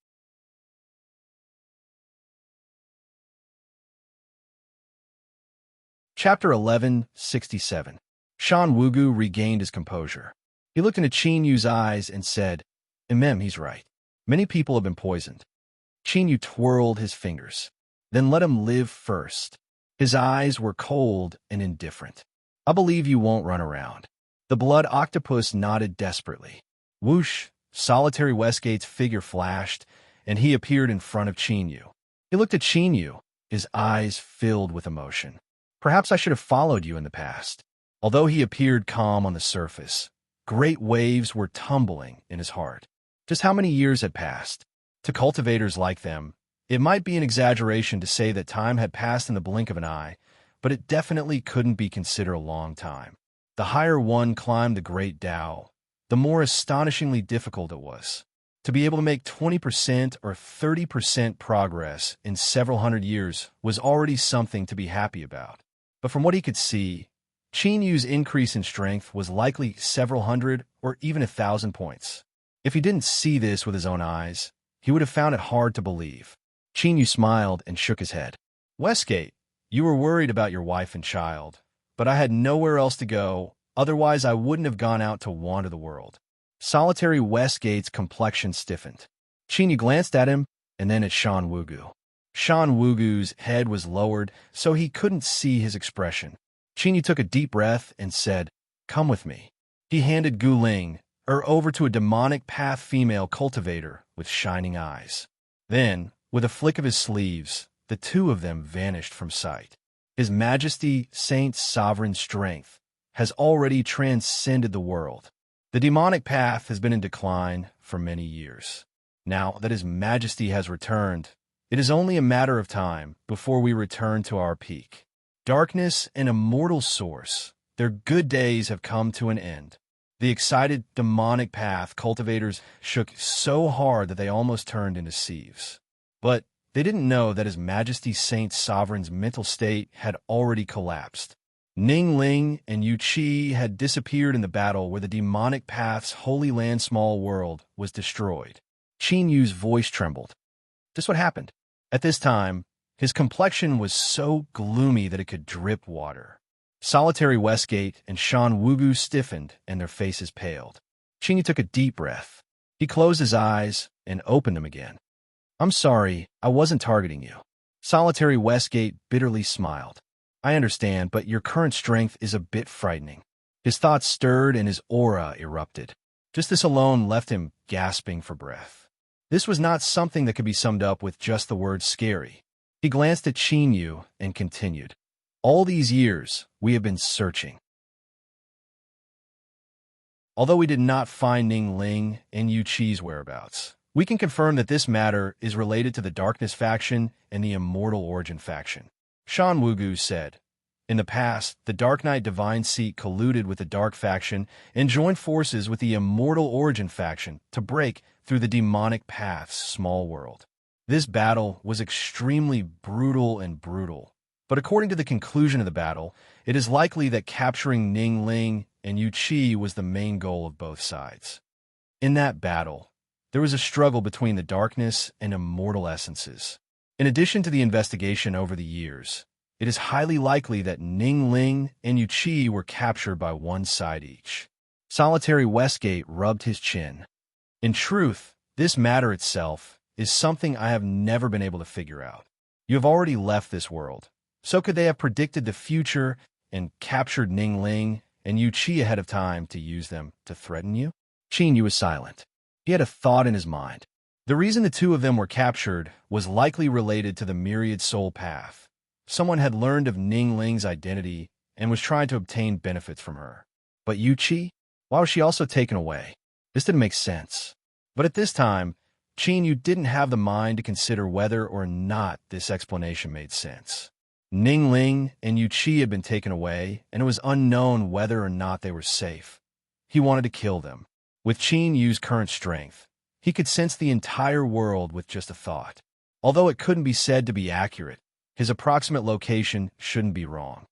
Chapter 1167. Shan Wugu regained his composure. He looked into Qin Yu's eyes and said, He's right. Many people have been poisoned." Qin Yu twirled his fingers. "Then let him live first." His eyes were cold and indifferent. "I believe you won't run around." The blood octopus nodded desperately. Whoosh! Solitary Westgate's figure flashed, and he appeared in front of Qin Yu. He looked at Qin Yu, his eyes filled with emotion. "Perhaps I should have followed you in the past." Although he appeared calm on the surface, great waves were tumbling in his heart. Just how many years had passed? To cultivators like them, it might be an exaggeration to say that time had passed in the blink of an eye, but it definitely couldn't be considered a long time. The higher one climbed the great Tao, the more astonishingly difficult it was. To be able to make 20% or 30% progress in several hundred years was already something to be happy about. But from what he could see, Qin Yu's increase in strength was likely several hundred or even 1,000 points. If he didn't see this with his own eyes, he would have found it hard to believe. Qin Yu smiled and shook his head. "Westgate, you were worried about your wife and child, but I had nowhere else to go, otherwise I wouldn't have gone out to wander the world." Solitary Westgate's complexion stiffened. Qin Yu glanced at him and then at Shan Wugu. Shan Wugu's head was lowered, so he couldn't see his expression. Qin Yu took a deep breath and said, "Come with me." He handed Gu Ling over to a demonic path female cultivator with shining eyes. Then, with a flick of his sleeves, the two of them vanished from sight. His Majesty, Saint Sovereign Strength, has already transcended the world. The demonic path has been in decline for many years. Now that His Majesty has returned, it is only a matter of time before we return to our peak. Darkness and immortal source, their good days have come to an end. The excited demonic path cultivators shook so hard that they almost turned into sieves. But they didn't know that His Majesty Saint Sovereign's mental state had already collapsed. Ning Ling and Yu Qi had disappeared in the battle where the demonic path's Holy Land small world was destroyed. Qin Yu's voice trembled. Just what happened? At this time, his complexion was so gloomy that it could drip water. Solitary Westgate and Shan Wugu stiffened and their faces paled. Qin Yu took a deep breath. He closed his eyes and opened them again. I'm sorry, I wasn't targeting you. Solitary Westgate bitterly smiled. I understand, but your current strength is a bit frightening. His thoughts stirred and his aura erupted. Just this alone left him gasping for breath. This was not something that could be summed up with just the word scary. He glanced at Qin Yu and continued. All these years, we have been searching. Although we did not find Ning Ling and Yu Qi's whereabouts, we can confirm that this matter is related to the Darkness faction and the Immortal Origin faction. Shan Wugu said, in the past, the Dark Knight Divine Seat colluded with the Dark faction and joined forces with the Immortal Origin faction to break through the demonic path's small world. This battle was extremely brutal, but according to the conclusion of the battle, it is likely that capturing Ning Ling and Yu Qi was the main goal of both sides. In that battle, there was a struggle between the darkness and immortal essences. In addition to the investigation over the years, it is highly likely that Ning Ling and Yu Qi were captured by one side each. Solitary Westgate rubbed his chin. In truth, this matter itself is something I have never been able to figure out. You have already left this world. So could they have predicted the future and captured Ning Ling and Yu Qi ahead of time to use them to threaten you? Qin Yu was silent. He had a thought in his mind. The reason the two of them were captured was likely related to the Myriad Soul Path. Someone had learned of Ning Ling's identity and was trying to obtain benefits from her. But Yu Qi? Why was she also taken away? This didn't make sense. But at this time, Qin Yu didn't have the mind to consider whether or not this explanation made sense. Ning Ling and Yu Qi had been taken away, and it was unknown whether or not they were safe. He wanted to kill them. With Qin Yu's current strength, he could sense the entire world with just a thought. Although it couldn't be said to be accurate, his approximate location shouldn't be wrong.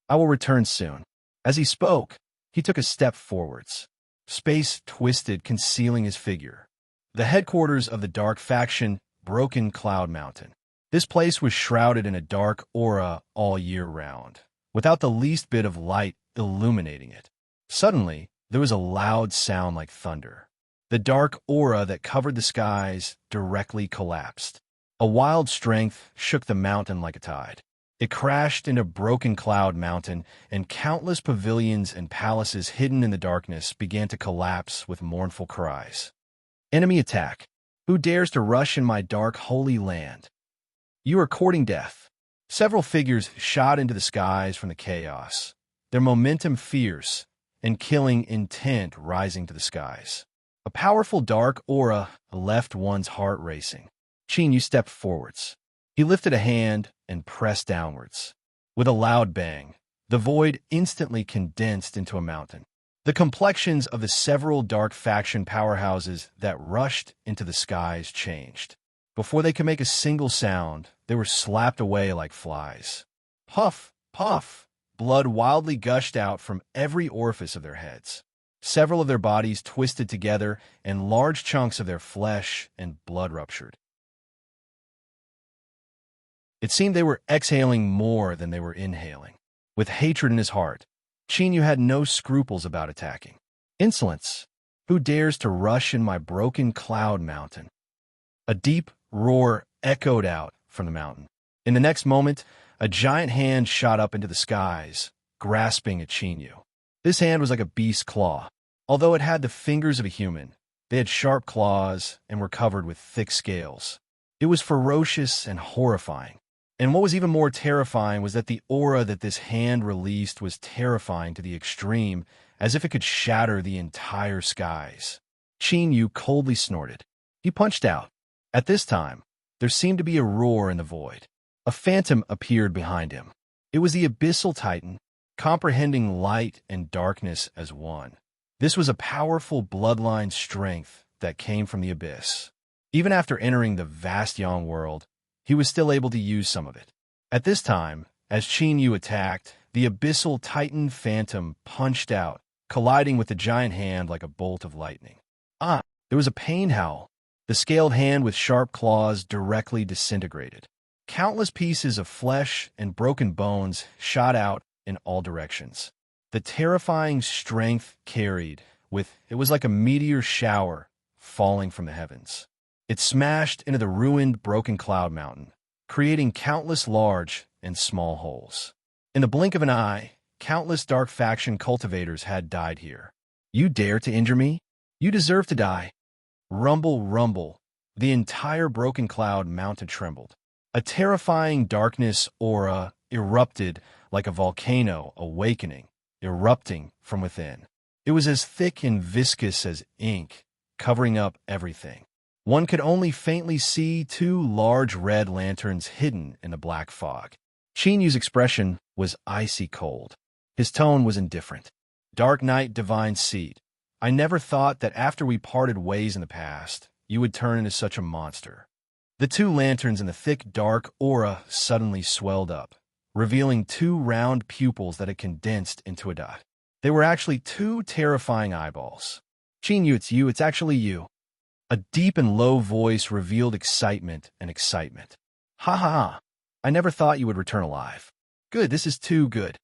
I will return soon. As he spoke, he took a step forwards. Space twisted, concealing his figure. The headquarters of the Dark faction, Broken Cloud Mountain. This place was shrouded in a dark aura all year round, without the least bit of light illuminating it. Suddenly, there was a loud sound like thunder. The dark aura that covered the skies directly collapsed. A wild strength shook the mountain like a tide. It crashed into Broken Cloud Mountain, and countless pavilions and palaces hidden in the darkness began to collapse with mournful cries. Enemy attack! Who dares to rush in my dark holy land? You are courting death. Several figures shot into the skies from the chaos, their momentum fierce and killing intent rising to the skies. A powerful dark aura left one's heart racing. Qin Yu stepped forwards. He lifted a hand and pressed downwards. With a loud bang, the void instantly condensed into a mountain. The complexions of the several dark faction powerhouses that rushed into the skies changed. Before they could make a single sound, they were slapped away like flies. Puff, puff! Blood wildly gushed out from every orifice of their heads. Several of their bodies twisted together, and large chunks of their flesh and blood ruptured. It seemed they were exhaling more than they were inhaling. With hatred in his heart, Qin Yu had no scruples about attacking. Insolence! Who dares to rush in my Broken Cloud Mountain? A deep roar echoed out from the mountain. In the next moment, a giant hand shot up into the skies, grasping at Qin Yu. This hand was like a beast's claw. Although it had the fingers of a human, they had sharp claws and were covered with thick scales. It was ferocious and horrifying. And what was even more terrifying was that the aura that this hand released was terrifying to the extreme, as if it could shatter the entire skies. Qin Yu coldly snorted. He punched out. At this time, there seemed to be a roar in the void. A phantom appeared behind him. It was the Abyssal Titan, comprehending light and darkness as one. This was a powerful bloodline strength that came from the abyss. Even after entering the vast Yang world, he was still able to use some of it. At this time, as Qin Yu attacked, the Abyssal Titan Phantom punched out, colliding with the giant hand like a bolt of lightning. There was a pain howl. The scaled hand with sharp claws directly disintegrated. Countless pieces of flesh and broken bones shot out in all directions. The terrifying strength carried it was like a meteor shower falling from the heavens. It smashed into the ruined, broken cloud mountain, creating countless large and small holes. In the blink of an eye, countless dark faction cultivators had died here. You dare to injure me? You deserve to die. Rumble, rumble. The entire broken cloud mountain trembled. A terrifying darkness aura erupted like a volcano awakening, erupting from within. It was as thick and viscous as ink, covering up everything. One could only faintly see two large red lanterns hidden in the black fog. Qin Yu's expression was icy cold. His tone was indifferent. Dark Knight Divine Seed, I never thought that after we parted ways in the past, you would turn into such a monster. The two lanterns in the thick, dark aura suddenly swelled up, revealing two round pupils that had condensed into a dot. They were actually two terrifying eyeballs. Qin Yu, it's actually you. A deep and low voice revealed excitement and excitement. Ha ha ha. I never thought you would return alive. Good, this is too good.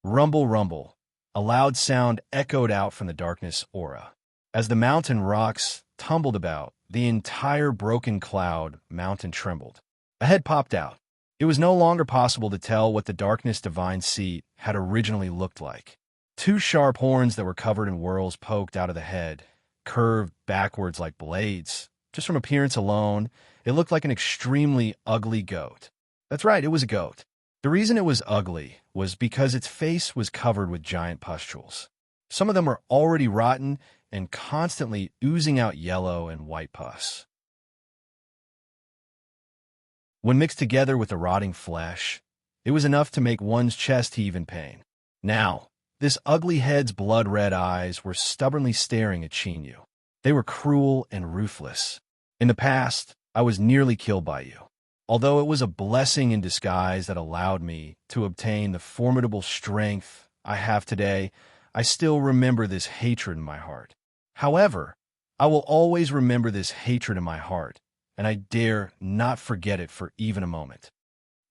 Rumble, rumble. A loud sound echoed out from the darkness aura. As the mountain rocks tumbled about, the entire broken cloud mountain trembled. A head popped out. It was no longer possible to tell what the darkness divine seat had originally looked like. Two sharp horns that were covered in whorls poked out of the head, curved backwards like blades. Just from appearance alone, it looked like an extremely ugly goat. That's right, it was a goat. The reason it was ugly was because its face was covered with giant pustules. Some of them were already rotten and constantly oozing out yellow and white pus. When mixed together with the rotting flesh, it was enough to make one's chest heave in pain. Now, this ugly head's blood-red eyes were stubbornly staring at Qin Yu. They were cruel and ruthless. In the past, I was nearly killed by you. Although it was a blessing in disguise that allowed me to obtain the formidable strength I have today, I still remember this hatred in my heart. However, I will always remember this hatred in my heart, and I dare not forget it for even a moment.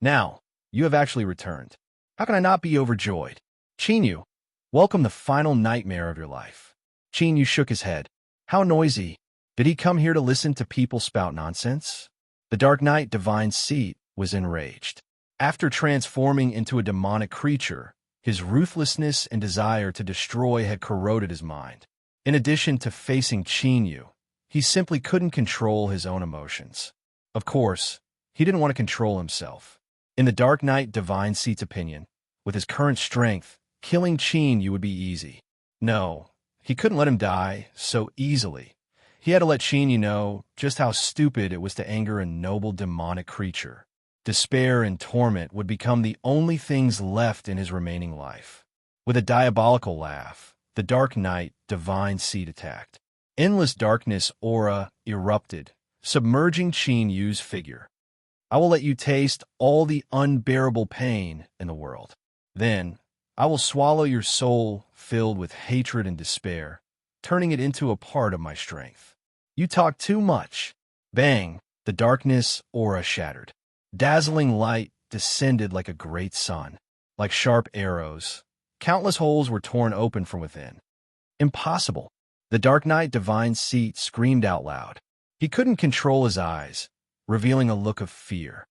Now, you have actually returned. How can I not be overjoyed? Qin Yu, welcome the final nightmare of your life. Qin Yu shook his head. How noisy. Did he come here to listen to people spout nonsense? The Dark Knight Divine Seat was enraged. After transforming into a demonic creature, his ruthlessness and desire to destroy had corroded his mind. In addition to facing Qin Yu, he simply couldn't control his own emotions. Of course, he didn't want to control himself. In the Dark Knight Divine Seat's opinion, with his current strength, killing Qin Yu would be easy. No, he couldn't let him die so easily. He had to let Qin Yu know just how stupid it was to anger a noble demonic creature. Despair and torment would become the only things left in his remaining life. With a diabolical laugh, the Dark Knight Divine Seat attacked. Endless darkness aura erupted, submerging Qin Yu's figure. I will let you taste all the unbearable pain in the world. Then, I will swallow your soul filled with hatred and despair, turning it into a part of my strength. You talk too much. Bang! The darkness aura shattered. Dazzling light descended like a great sun. Like sharp arrows, countless holes were torn open from within. Impossible! The Dark Knight Divine Seat screamed out loud. He couldn't control his eyes, revealing a look of fear.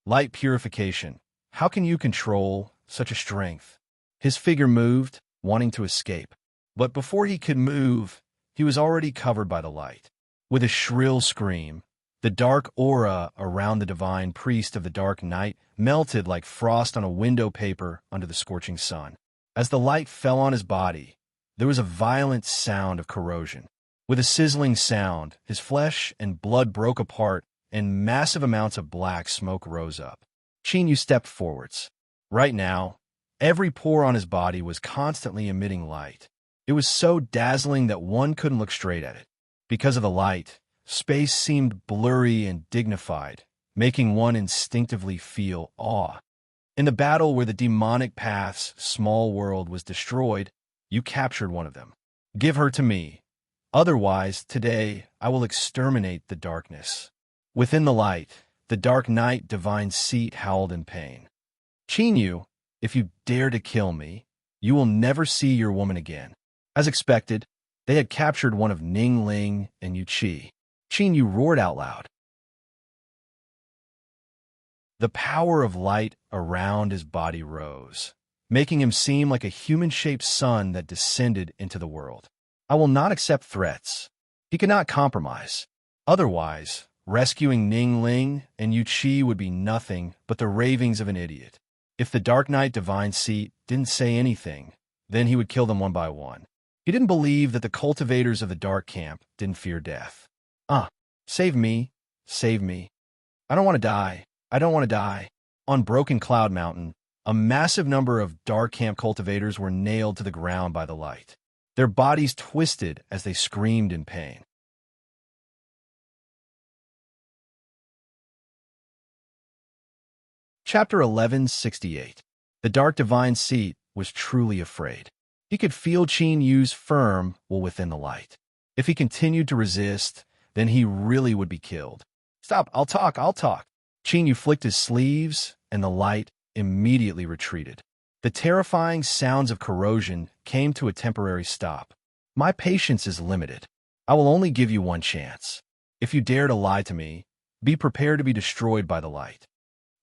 Light purification. How can you control such a strength? His figure moved, wanting to escape. But before he could move, he was already covered by the light. With a shrill scream, The dark aura around the divine priest of the dark night melted like frost on a window paper under the scorching sun. As the light fell on his body, there was a violent sound of corrosion. With a sizzling sound, his flesh and blood broke apart, and massive amounts of black smoke rose up. Chinyu stepped forwards. Right now, every pore on his body was constantly emitting light. It was so dazzling that one couldn't look straight at it. Because of the light, space seemed blurry and dignified, making one instinctively feel awe. In the battle where the demonic path's small world was destroyed, you captured one of them. Give her to me. Otherwise, today, I will exterminate the darkness. Within the light, the dark night divine seat howled in pain. Chinyu, if you dare to kill me, you will never see your woman again. As expected, they had captured one of Ning Ling and Yu Qi. Chinyu roared out loud. The power of light around his body rose, making him seem like a human-shaped sun that descended into the world. I will not accept threats. He could not compromise. Otherwise, rescuing Ning Ling and Yu Qi would be nothing but the ravings of an idiot. If the Dark Knight Divine Seat didn't say anything, then he would kill them one by one. He didn't believe that the cultivators of the Dark Camp didn't fear death. Save me, save me. I don't want to die. I don't want to die. On Broken Cloud Mountain, a massive number of Dark Camp cultivators were nailed to the ground by the light. Their bodies twisted as they screamed in pain. Chapter 1168. The Dark Divine Seat was truly afraid. He could feel Chinyu's firm will within the light. If he continued to resist, then he really would be killed. Stop, I'll talk. Chinyu flicked his sleeves, and the light immediately retreated. The terrifying sounds of corrosion came to a temporary stop. My patience is limited. I will only give you one chance. If you dare to lie to me, be prepared to be destroyed by the light.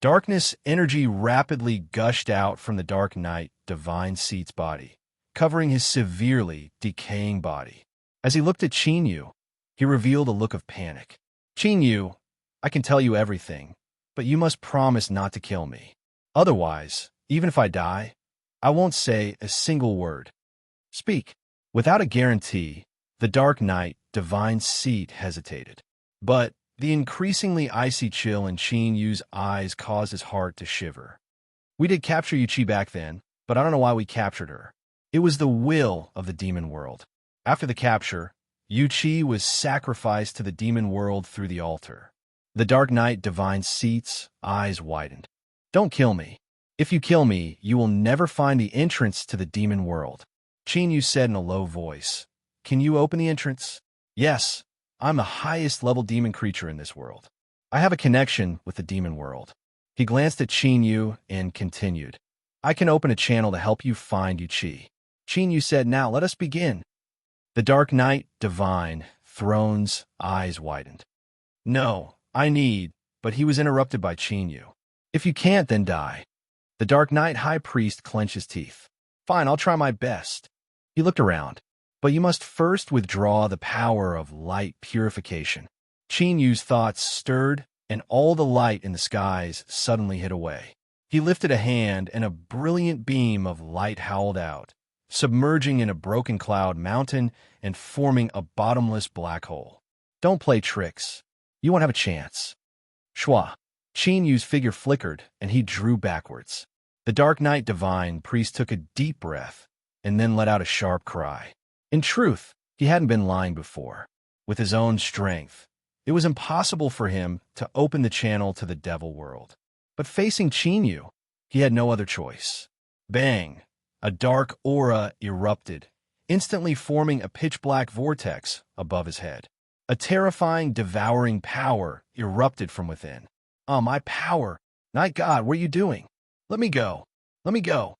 Darkness energy rapidly gushed out from the Dark Knight Divine Seat's body, covering his severely decaying body. As he looked at Chinyu, he revealed a look of panic. Chinyu, I can tell you everything, but you must promise not to kill me. Otherwise, even if I die, I won't say a single word. Speak. Without a guarantee, the Dark Knight Divine Seat hesitated. But the increasingly icy chill in Chinyu's eyes caused his heart to shiver. We did capture Yu Qi back then, but I don't know why we captured her. It was the will of the demon world. After the capture, Yu Qi was sacrificed to the demon world through the altar. The Dark Knight Divine Seat's eyes widened. Don't kill me. If you kill me, you will never find the entrance to the demon world. Chinyu said in a low voice. Can you open the entrance? Yes, I'm the highest level demon creature in this world. I have a connection with the demon world. He glanced at Chinyu and continued. I can open a channel to help you find Yu Qi. Chinyu said, now let us begin. The Dark Knight Divine Throne's eyes widened. No, I need, but he was interrupted by Chinyu. If you can't, then die. The Dark Knight High Priest clenched his teeth. Fine, I'll try my best. He looked around. But you must first withdraw the power of light purification. Chinyu's thoughts stirred, and all the light in the skies suddenly hid away. He lifted a hand, and a brilliant beam of light howled out, submerging in a broken cloud mountain and forming a bottomless black hole. Don't play tricks. You won't have a chance. Shwa. Chinyu's figure flickered, and he drew backwards. The Dark Knight Divine Priest took a deep breath, and then let out a sharp cry. In truth, he hadn't been lying before. With his own strength, it was impossible for him to open the channel to the devil world. But facing Chinyu, he had no other choice. Bang! A dark aura erupted, instantly forming a pitch-black vortex above his head. A terrifying, devouring power erupted from within. My power! Night God, what are you doing? Let me go! Let me go!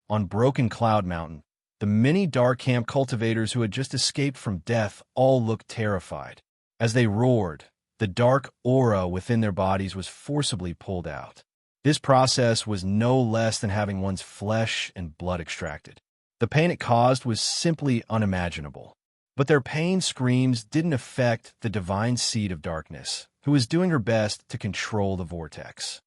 On Broken Cloud Mountain, the many Dark Camp cultivators who had just escaped from death all looked terrified. As they roared, the dark aura within their bodies was forcibly pulled out. This process was no less than having one's flesh and blood extracted. The pain it caused was simply unimaginable. But their pain screams didn't affect the divine seed of darkness, who was doing her best to control the vortex.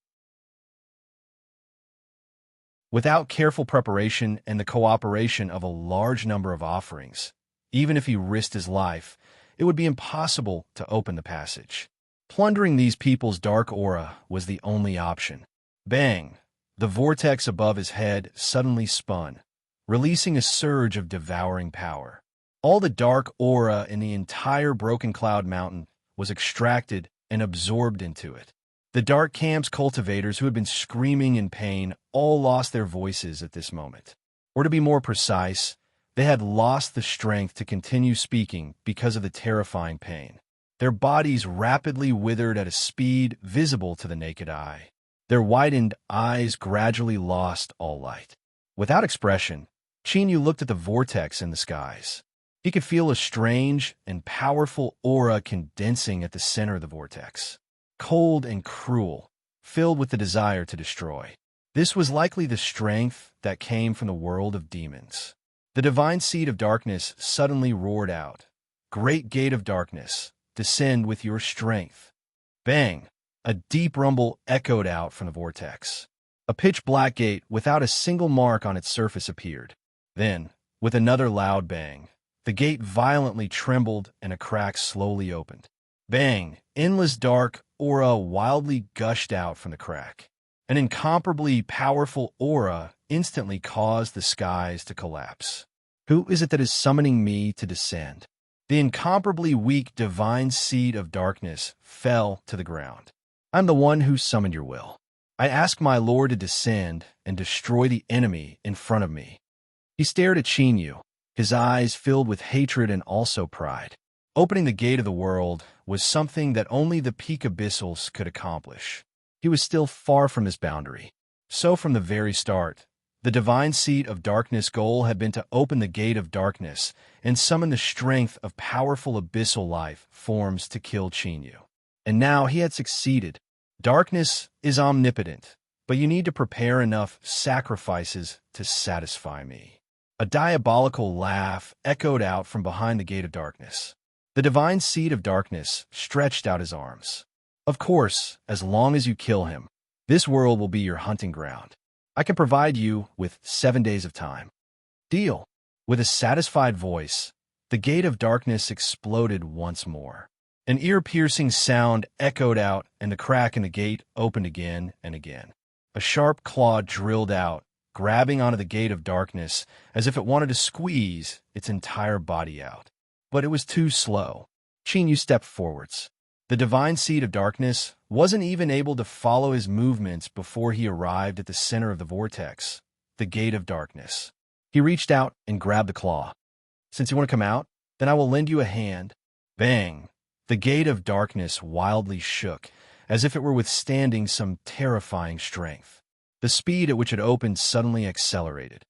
Without careful preparation and the cooperation of a large number of offerings, even if he risked his life, it would be impossible to open the passage. Plundering these people's dark aura was the only option. Bang! The vortex above his head suddenly spun, releasing a surge of devouring power. All the dark aura in the entire Broken Cloud Mountain was extracted and absorbed into it. The Dark Camp's cultivators, who had been screaming in pain, all lost their voices at this moment. Or to be more precise, they had lost the strength to continue speaking because of the terrifying pain. Their bodies rapidly withered at a speed visible to the naked eye. Their widened eyes gradually lost all light. Without expression, Chinyu looked at the vortex in the skies. He could feel a strange and powerful aura condensing at the center of the vortex. Cold and cruel, filled with the desire to destroy. This was likely the strength that came from the world of demons. The divine seed of darkness suddenly roared out, "Great gate of darkness, descend with your strength." Bang! A deep rumble echoed out from the vortex. A pitch-black gate without a single mark on its surface appeared. Then, with another loud bang, the gate violently trembled and a crack slowly opened. Bang! Endless dark aura wildly gushed out from the crack. An incomparably powerful aura instantly caused the skies to collapse. Who is it that is summoning me to descend? The incomparably weak divine seed of darkness fell to the ground. I'm the one who summoned your will. I ask my lord to descend and destroy the enemy in front of me. He stared at Chinyu, his eyes filled with hatred and also pride. Opening the gate of the world was something that only the peak abyssals could accomplish. He was still far from his boundary. So from the very start, the divine seed of darkness' goal had been to open the gate of darkness and summon the strength of powerful abyssal life forms to kill Chinyu. And now he had succeeded. Darkness is omnipotent, but you need to prepare enough sacrifices to satisfy me. A diabolical laugh echoed out from behind the gate of darkness. The divine seed of darkness stretched out his arms. Of course, as long as you kill him, this world will be your hunting ground. I can provide you with 7 days of time. Deal. With a satisfied voice, the gate of darkness exploded once more. An ear-piercing sound echoed out, and the crack in the gate opened again and again. A sharp claw drilled out, grabbing onto the gate of darkness as if it wanted to squeeze its entire body out. But it was too slow. Chinyu stepped forwards. The divine seed of darkness wasn't even able to follow his movements before he arrived at the center of the vortex, the gate of darkness. He reached out and grabbed the claw. "Since you want to come out, then I will lend you a hand." Bang! The gate of darkness wildly shook, as if it were withstanding some terrifying strength. The speed at which it opened suddenly accelerated.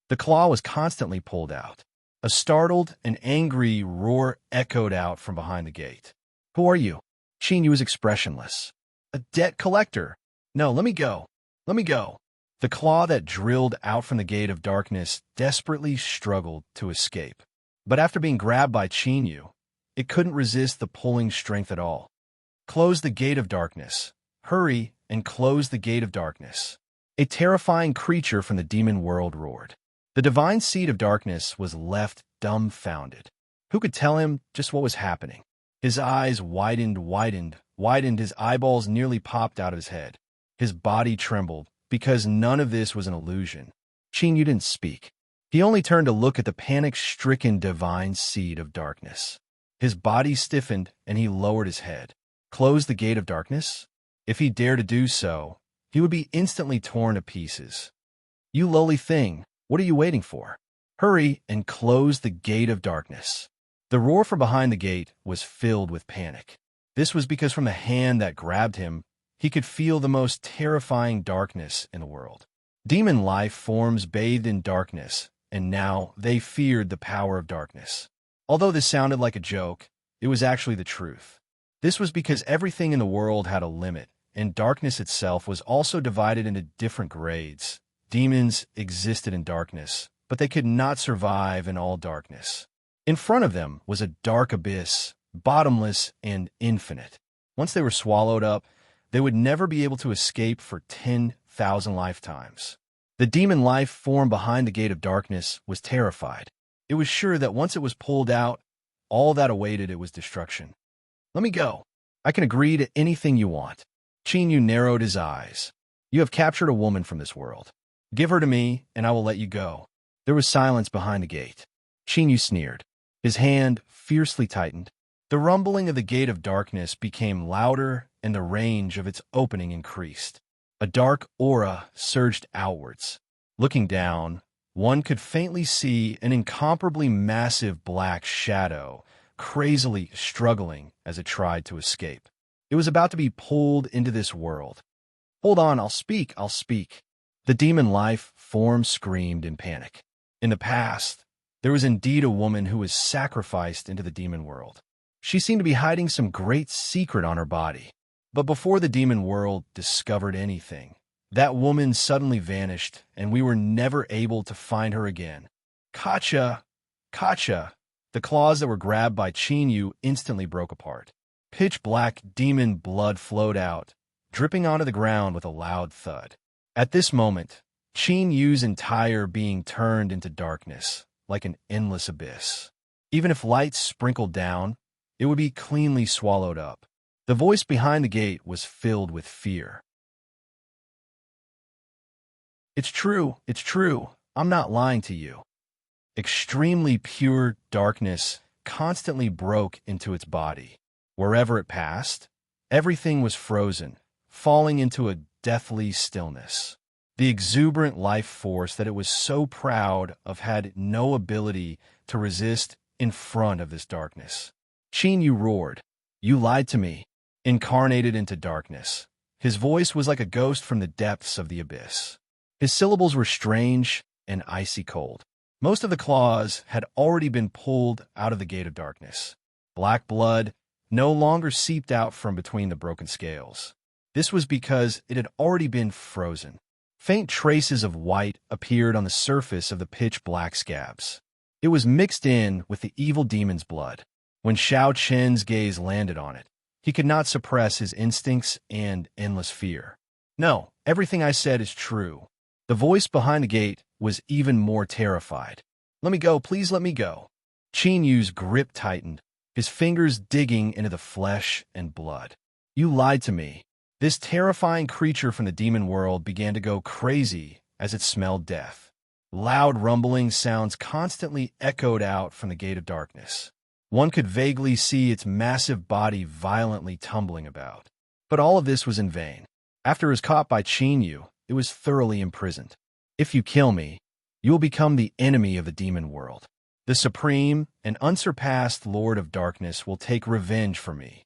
The claw was constantly pulled out. A startled and angry roar echoed out from behind the gate. "Who are you?" Chinyu was expressionless. "A debt collector. No, let me go. Let me go." The claw that drilled out from the gate of darkness desperately struggled to escape. But after being grabbed by Chinyu, it couldn't resist the pulling strength at all. "Close the gate of darkness. Hurry and close the gate of darkness." A terrifying creature from the demon world roared. The divine seed of darkness was left dumbfounded. Who could tell him just what was happening? His eyes widened, his eyeballs nearly popped out of his head. His body trembled, because none of this was an illusion. Chinyu didn't speak. He only turned to look at the panic-stricken divine seed of darkness. His body stiffened, and he lowered his head. Close the gate of darkness? If he dared to do so, he would be instantly torn to pieces. "You lowly thing, what are you waiting for? Hurry and close the gate of darkness." The roar from behind the gate was filled with panic. This was because from the hand that grabbed him, he could feel the most terrifying darkness in the world. Demon life forms bathed in darkness, and now they feared the power of darkness. Although this sounded like a joke, it was actually the truth. This was because everything in the world had a limit, and darkness itself was also divided into different grades. Demons existed in darkness, but they could not survive in all darkness. In front of them was a dark abyss, bottomless and infinite. Once they were swallowed up, they would never be able to escape for 10,000 lifetimes. The demon life form behind the gate of darkness was terrified. It was sure that once it was pulled out, all that awaited it was destruction. "Let me go. I can agree to anything you want." Chinyu narrowed his eyes. "You have captured a woman from this world. Give her to me, and I will let you go." There was silence behind the gate. Chinyu sneered. His hand fiercely tightened. The rumbling of the gate of darkness became louder, and the range of its opening increased. A dark aura surged outwards. Looking down, one could faintly see an incomparably massive black shadow, crazily struggling as it tried to escape. It was about to be pulled into this world. "Hold on, I'll speak, I'll speak." The demon life form screamed in panic. In the past, there was indeed a woman who was sacrificed into the demon world. She seemed to be hiding some great secret on her body. But before the demon world discovered anything, that woman suddenly vanished, and we were never able to find her again. "Kacha! Kacha!" The claws that were grabbed by Chinyu instantly broke apart. Pitch-black demon blood flowed out, dripping onto the ground with a loud thud. At this moment, Chinyu's entire being turned into darkness, like an endless abyss. Even if light sprinkled down, it would be cleanly swallowed up. The voice behind the gate was filled with fear. It's true. I'm not lying to you." Extremely pure darkness constantly broke into its body. Wherever it passed, everything was frozen, falling into a deathly stillness. The exuberant life force that it was so proud of had no ability to resist in front of this darkness. Chinyu roared, "You lied to me," incarnated into darkness. His voice was like a ghost from the depths of the abyss. His syllables were strange and icy cold. Most of the claws had already been pulled out of the gate of darkness. Black blood no longer seeped out from between the broken scales. This was because it had already been frozen. Faint traces of white appeared on the surface of the pitch-black scabs. It was mixed in with the evil demon's blood. When Xiao Chen's gaze landed on it, he could not suppress his instincts and endless fear. "No, everything I said is true." The voice behind the gate was even more terrified. "Let me go, please let me go." Chinyu's grip tightened, his fingers digging into the flesh and blood. "You lied to me." This terrifying creature from the demon world began to go crazy as it smelled death. Loud rumbling sounds constantly echoed out from the gate of darkness. One could vaguely see its massive body violently tumbling about. But all of this was in vain. After it was caught by Chinyu, it was thoroughly imprisoned. "If you kill me, you will become the enemy of the demon world. The supreme and unsurpassed Lord of Darkness will take revenge for me."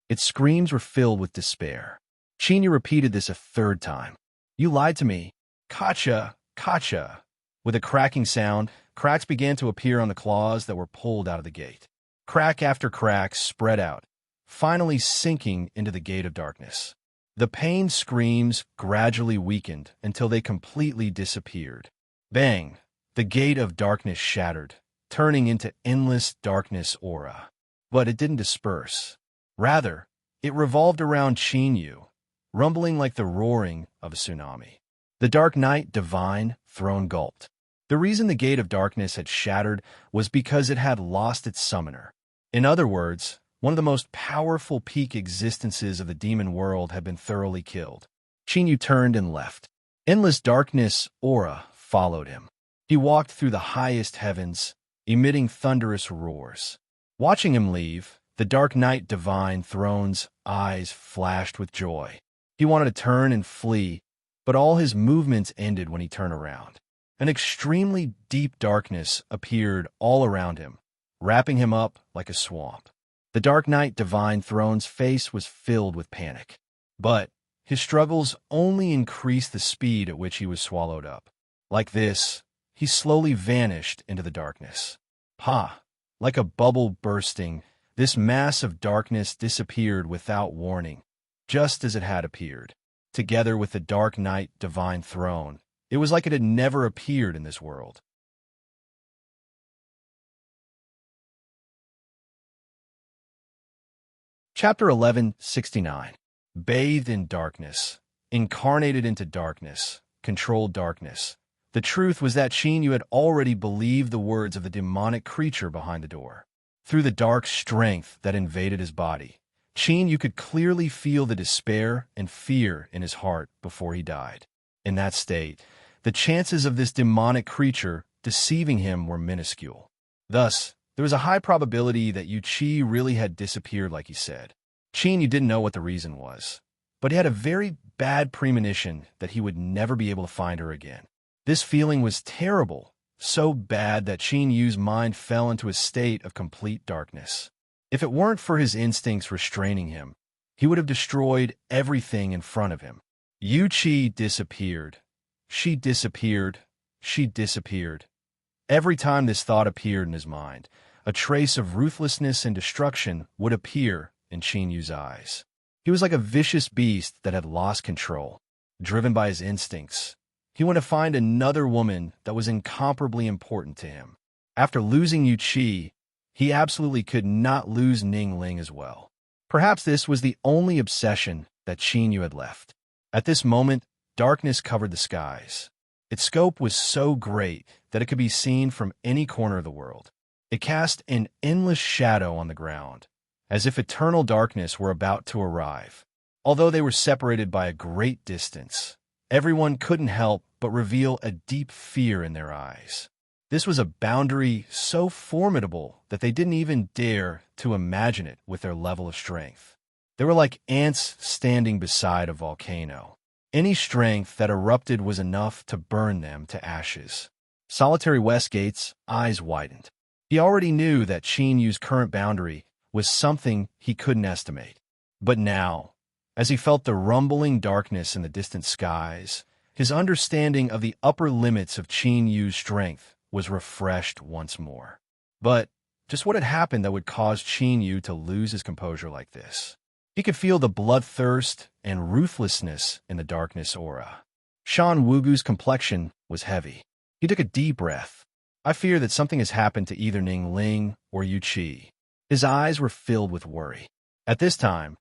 Its screams were filled with despair. Chinyu repeated this a third time. "You lied to me. Kacha, Kacha." With a cracking sound, cracks began to appear on the claws that were pulled out of the gate. Crack after crack spread out, finally sinking into the gate of darkness. The pain screams gradually weakened until they completely disappeared. Bang! The gate of darkness shattered, turning into endless darkness aura. But it didn't disperse. Rather, it revolved around Chinyu, rumbling like the roaring of a tsunami. The Dark Knight Divine Throne gulped. The reason the gate of darkness had shattered was because it had lost its summoner. In other words, one of the most powerful peak existences of the demon world had been thoroughly killed. Chinyu turned and left. Endless darkness aura followed him. He walked through the highest heavens, emitting thunderous roars. Watching him leave, the Dark Knight Divine Throne's eyes flashed with joy. He wanted to turn and flee, but all his movements ended when he turned around. An extremely deep darkness appeared all around him, wrapping him up like a swamp. The Dark Knight Divine Throne's face was filled with panic. But his struggles only increased the speed at which he was swallowed up. Like this, he slowly vanished into the darkness. Ha! Like a bubble bursting, this mass of darkness disappeared without warning, just as it had appeared. Together with the Dark Knight Divine Throne, it was like it had never appeared in this world. Chapter 1169. Bathed in darkness, incarnated into darkness, controlled darkness. The truth was that Yu had already believed the words of the demonic creature behind the door. Through the dark strength that invaded his body, Yu could clearly feel the despair and fear in his heart before he died. In that state, the chances of this demonic creature deceiving him were minuscule. Thus, there was a high probability that Chi really had disappeared like he said. Yu didn't know what the reason was, but he had a very bad premonition that he would never be able to find her again. This feeling was terrible, so bad that Yu's mind fell into a state of complete darkness. If it weren't for his instincts restraining him, he would have destroyed everything in front of him. Chi disappeared. She disappeared. She disappeared. Every time this thought appeared in his mind, a trace of ruthlessness and destruction would appear in Yu's eyes. He was like a vicious beast that had lost control. Driven by his instincts, he wanted to find another woman that was incomparably important to him. After losing Chi, he absolutely could not lose Ning Ling as well. Perhaps this was the only obsession that Yu had left. At this moment, darkness covered the skies. Its scope was so great that it could be seen from any corner of the world. It cast an endless shadow on the ground, as if eternal darkness were about to arrive. Although they were separated by a great distance, everyone couldn't help but reveal a deep fear in their eyes. This was a boundary so formidable that they didn't even dare to imagine it with their level of strength. They were like ants standing beside a volcano. Any strength that erupted was enough to burn them to ashes. Solitary Westgate's eyes widened. He already knew that Yu's current boundary was something he couldn't estimate. But now, as he felt the rumbling darkness in the distant skies, his understanding of the upper limits of Yu's strength was refreshed once more. But just what had happened that would cause Yu to lose his composure like this? He could feel the bloodthirst and ruthlessness in the darkness aura. Shan Wugu's complexion was heavy. He took a deep breath. I fear that something has happened to either Ning Ling or Chi. His eyes were filled with worry. At this time,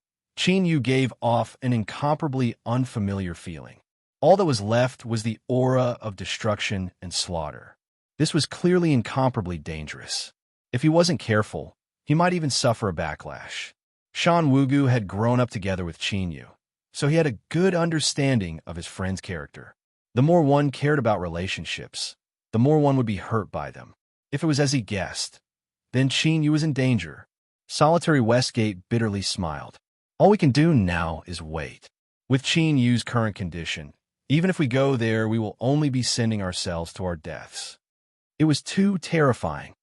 Yu gave off an incomparably unfamiliar feeling. All that was left was the aura of destruction and slaughter. This was clearly incomparably dangerous. If he wasn't careful, he might even suffer a backlash. Shan Wugu had grown up together with Yu, so he had a good understanding of his friend's character. The more one cared about relationships, the more one would be hurt by them. If it was as he guessed, then Yu was in danger. Solitary Westgate bitterly smiled. All we can do now is wait. With Yu's current condition, even if we go there, we will only be sending ourselves to our deaths. It was too terrifying.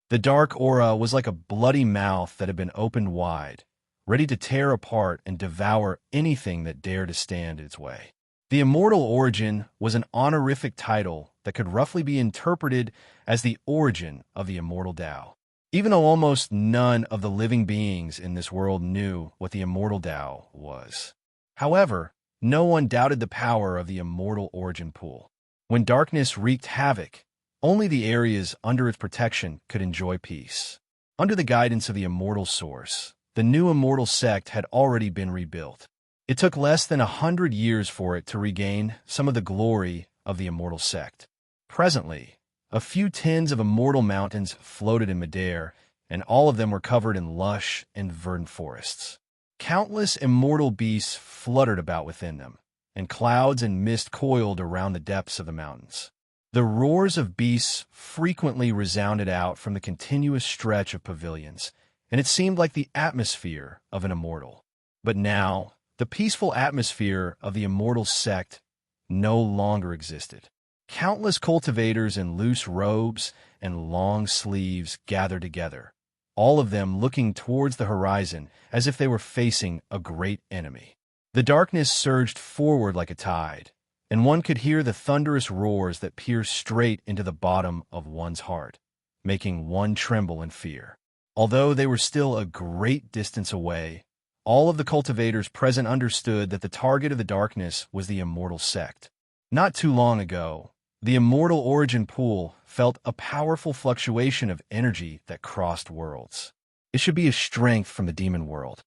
The dark aura was like a bloody mouth that had been opened wide, ready to tear apart and devour anything that dared to stand in its way. The immortal origin was an honorific title that could roughly be interpreted as the origin of the immortal Tao. Even though almost none of the living beings in this world knew what the immortal Tao was. However, no one doubted the power of the immortal origin pool. When darkness wreaked havoc, only the areas under its protection could enjoy peace. Under the guidance of the immortal source, the new immortal sect had already been rebuilt. It took less than 100 years for it to regain some of the glory of the immortal sect. Presently, a few tens of immortal mountains floated in midair, and all of them were covered in lush and verdant forests. Countless immortal beasts fluttered about within them, and clouds and mist coiled around the depths of the mountains. The roars of beasts frequently resounded out from the continuous stretch of pavilions, and it seemed like the atmosphere of an immortal. But now, the peaceful atmosphere of the immortal sect no longer existed. Countless cultivators in loose robes and long sleeves gathered together, all of them looking towards the horizon as if they were facing a great enemy. The darkness surged forward like a tide, and one could hear the thunderous roars that pierced straight into the bottom of one's heart, making one tremble in fear. Although they were still a great distance away, all of the cultivators present understood that the target of the darkness was the immortal sect. Not too long ago, the immortal origin pool felt a powerful fluctuation of energy that crossed worlds. It should be a strength from the demon world.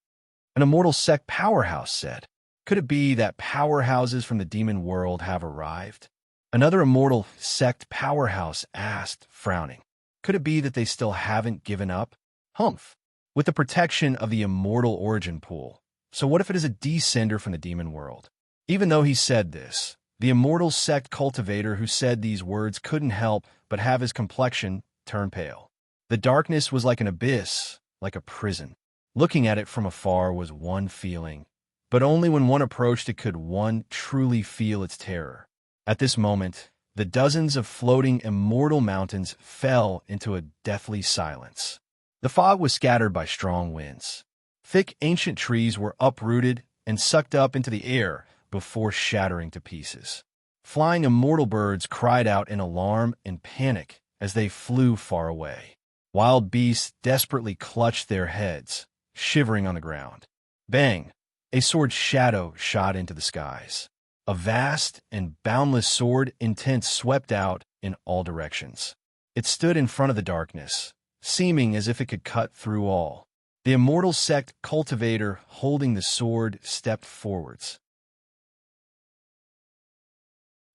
An immortal sect powerhouse said. Could it be that powerhouses from the demon world have arrived? Another immortal sect powerhouse asked, frowning. Could it be that they still haven't given up? Humph. With the protection of the immortal origin pool. So what if it is a descender from the demon world? Even though he said this, the immortal sect cultivator who said these words couldn't help but have his complexion turn pale. The darkness was like an abyss, like a prison. Looking at it from afar was one feeling, but only when one approached it could one truly feel its terror. At this moment, the dozens of floating immortal mountains fell into a deathly silence. The fog was scattered by strong winds. Thick ancient trees were uprooted and sucked up into the air before shattering to pieces. Flying immortal birds cried out in alarm and panic as they flew far away. Wild beasts desperately clutched their heads, shivering on the ground. Bang! A sword shadow shot into the skies. A vast and boundless sword intent swept out in all directions. It stood in front of the darkness, seeming as if it could cut through all. The immortal sect cultivator holding the sword stepped forwards.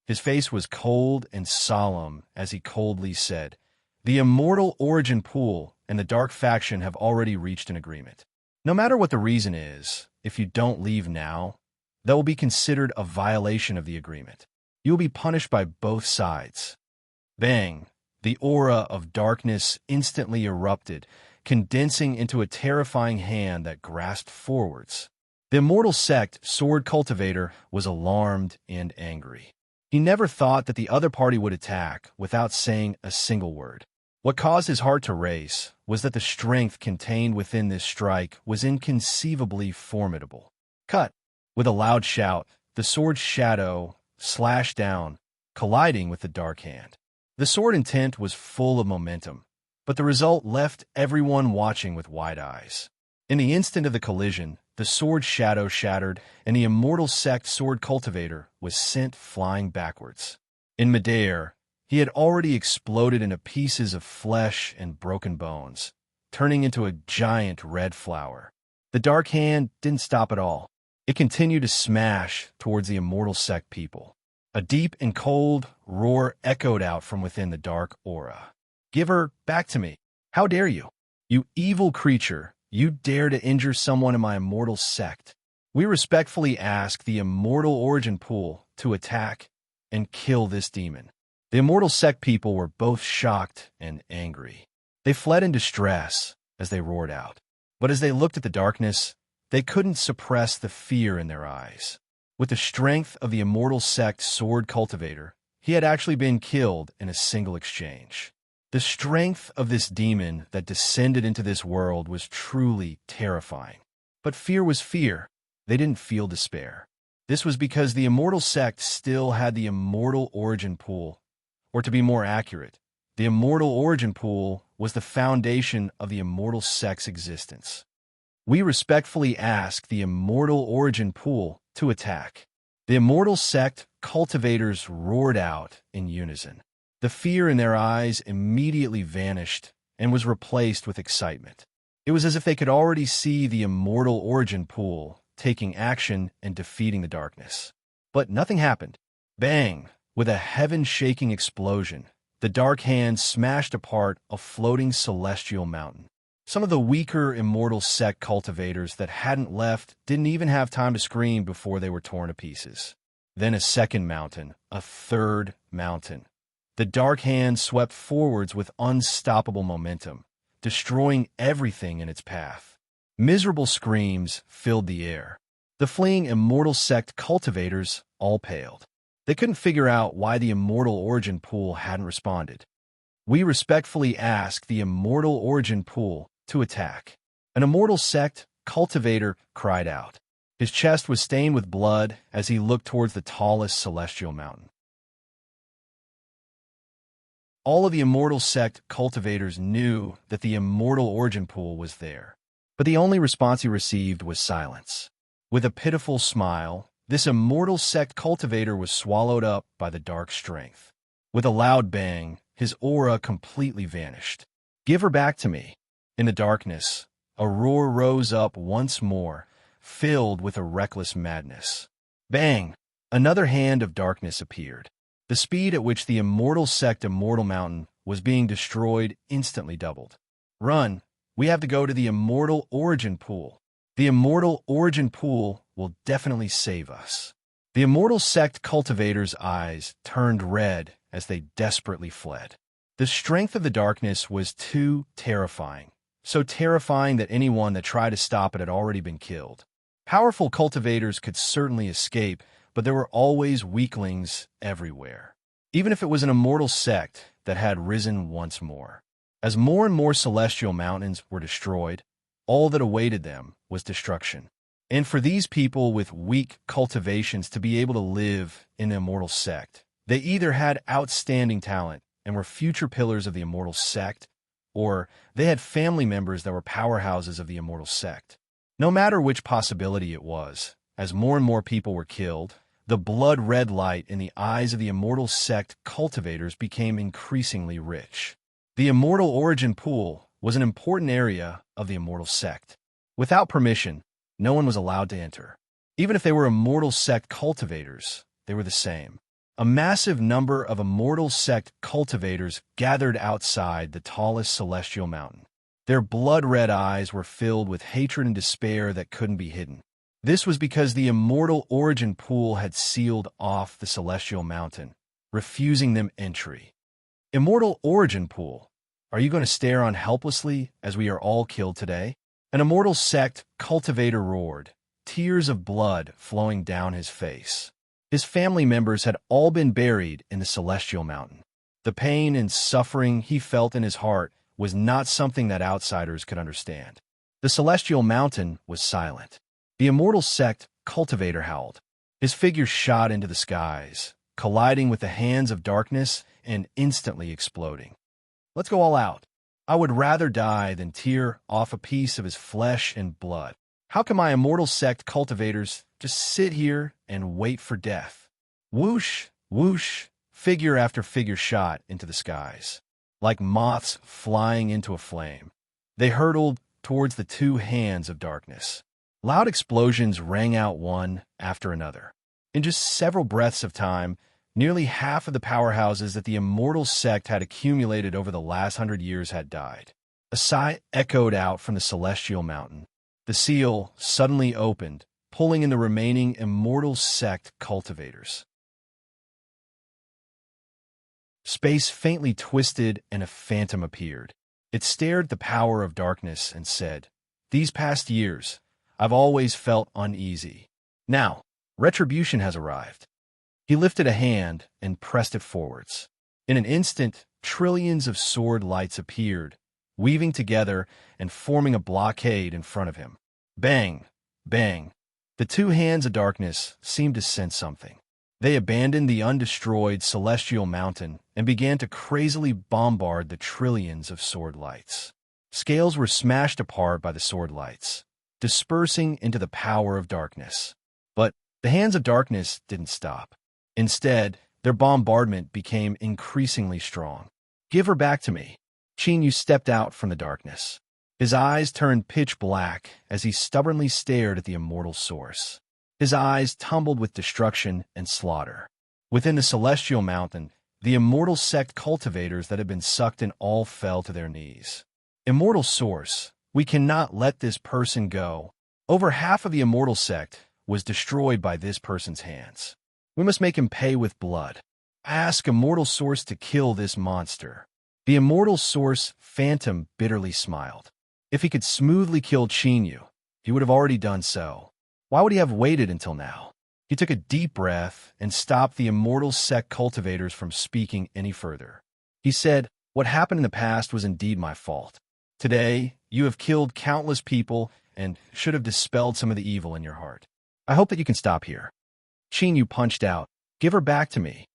His face was cold and solemn as he coldly said, "The immortal origin pool and the dark faction have already reached an agreement. No matter what the reason is, if you don't leave now, that will be considered a violation of the agreement. You will be punished by both sides." Bang! The aura of darkness instantly erupted, condensing into a terrifying hand that grasped forwards. The immortal sect sword cultivator was alarmed and angry. He never thought that the other party would attack without saying a single word. What caused his heart to race was that the strength contained within this strike was inconceivably formidable. Cut! With a loud shout, the sword's shadow slashed down, colliding with the dark hand. The sword intent was full of momentum, but the result left everyone watching with wide eyes. In the instant of the collision, the sword shadow shattered, and the immortal sect sword cultivator was sent flying backwards. In midair, he had already exploded into pieces of flesh and broken bones, turning into a giant red flower. The dark hand didn't stop at all. It continued to smash towards the immortal sect people. A deep and cold roar echoed out from within the dark aura. "Give her back to me. How dare you? You evil creature. You dare to injure someone in my immortal sect. We respectfully ask the immortal origin pool to attack and kill this demon." The immortal sect people were both shocked and angry. They fled in distress as they roared out. But as they looked at the darkness, they couldn't suppress the fear in their eyes. With the strength of the immortal sect sword cultivator, he had actually been killed in a single exchange. The strength of this demon that descended into this world was truly terrifying. But fear was fear. They didn't feel despair. This was because the immortal sect still had the immortal origin pool. Or to be more accurate, the immortal origin pool was the foundation of the immortal sect's existence. We respectfully ask the immortal origin pool to attack. The immortal sect cultivators roared out in unison. The fear in their eyes immediately vanished and was replaced with excitement. It was as if they could already see the immortal origin pool taking action and defeating the darkness. But nothing happened. Bang! With a heaven-shaking explosion, the dark hand smashed apart a floating celestial mountain. Some of the weaker immortal sect cultivators that hadn't left didn't even have time to scream before they were torn to pieces. Then a second mountain, a third mountain. The dark hand swept forwards with unstoppable momentum, destroying everything in its path. Miserable screams filled the air. The fleeing immortal sect cultivators all paled. They couldn't figure out why the immortal origin pool hadn't responded. We respectfully ask the immortal origin pool to attack. An immortal sect cultivator cried out. His chest was stained with blood as he looked towards the tallest celestial mountain. All of the immortal sect cultivators knew that the immortal origin pool was there, but the only response he received was silence. With a pitiful smile, this immortal sect cultivator was swallowed up by the dark strength. With a loud bang, his aura completely vanished. "Give her back to me." In the darkness, a roar rose up once more, filled with a reckless madness. Bang! Another hand of darkness appeared. The speed at which the immortal sect Immortal Mountain was being destroyed instantly doubled. Run! We have to go to the Immortal Origin Pool. The Immortal Origin Pool will definitely save us. The Immortal Sect cultivators' eyes turned red as they desperately fled. The strength of the darkness was too terrifying, so terrifying that anyone that tried to stop it had already been killed. Powerful cultivators could certainly escape, but there were always weaklings everywhere, even if it was an immortal sect that had risen once more. As more and more celestial mountains were destroyed, all that awaited them was destruction. And for these people with weak cultivations to be able to live in the immortal sect, they either had outstanding talent and were future pillars of the immortal sect, or they had family members that were powerhouses of the immortal sect. No matter which possibility it was, as more and more people were killed, the blood-red light in the eyes of the immortal sect cultivators became increasingly rich. The Immortal Origin Pool was an important area of the immortal sect. Without permission, no one was allowed to enter. Even if they were immortal sect cultivators, they were the same. A massive number of immortal sect cultivators gathered outside the tallest celestial mountain. Their blood-red eyes were filled with hatred and despair that couldn't be hidden. This was because the Immortal Origin Pool had sealed off the celestial mountain, refusing them entry. Immortal Origin Pool, are you going to stare on helplessly as we are all killed today? An immortal sect cultivator roared, tears of blood flowing down his face. His family members had all been buried in the celestial mountain. The pain and suffering he felt in his heart was not something that outsiders could understand. The celestial mountain was silent. The immortal sect cultivator howled. His figure shot into the skies, colliding with the hands of darkness and instantly exploding. Let's go all out. I would rather die than tear off a piece of his flesh and blood. How can my immortal sect cultivators just sit here and wait for death? Whoosh, whoosh, figure after figure shot into the skies. Like moths flying into a flame, they hurtled towards the two hands of darkness. Loud explosions rang out one after another. In just several breaths of time, nearly half of the powerhouses that the immortal sect had accumulated over the last 100 years had died. A sigh echoed out from the celestial mountain. The seal suddenly opened, pulling in the remaining immortal sect cultivators. Space faintly twisted and a phantom appeared. It stared at the power of darkness and said, "These past years, I've always felt uneasy. Now, retribution has arrived." He lifted a hand and pressed it forwards. In an instant, trillions of sword lights appeared, weaving together and forming a blockade in front of him. Bang! Bang! The two hands of darkness seemed to sense something. They abandoned the undestroyed celestial mountain and began to crazily bombard the trillions of sword lights. Scales were smashed apart by the sword lights, dispersing into the power of darkness. But the hands of darkness didn't stop. Instead, their bombardment became increasingly strong. "Give her back to me." Chinyu stepped out from the darkness. His eyes turned pitch black as he stubbornly stared at the immortal source. His eyes tumbled with destruction and slaughter. Within the celestial mountain, the immortal sect cultivators that had been sucked in all fell to their knees. "Immortal source, we cannot let this person go." Over half of the immortal sect was destroyed by this person's hands. "We must make him pay with blood. I ask immortal source to kill this monster." The immortal source phantom bitterly smiled. If he could smoothly kill Chinyu, he would have already done so. Why would he have waited until now? He took a deep breath and stopped the immortal sect cultivators from speaking any further. He said, "What happened in the past was indeed my fault. Today, you have killed countless people and should have dispelled some of the evil in your heart. I hope that you can stop here." Chinyu punched out, "Give her back to me."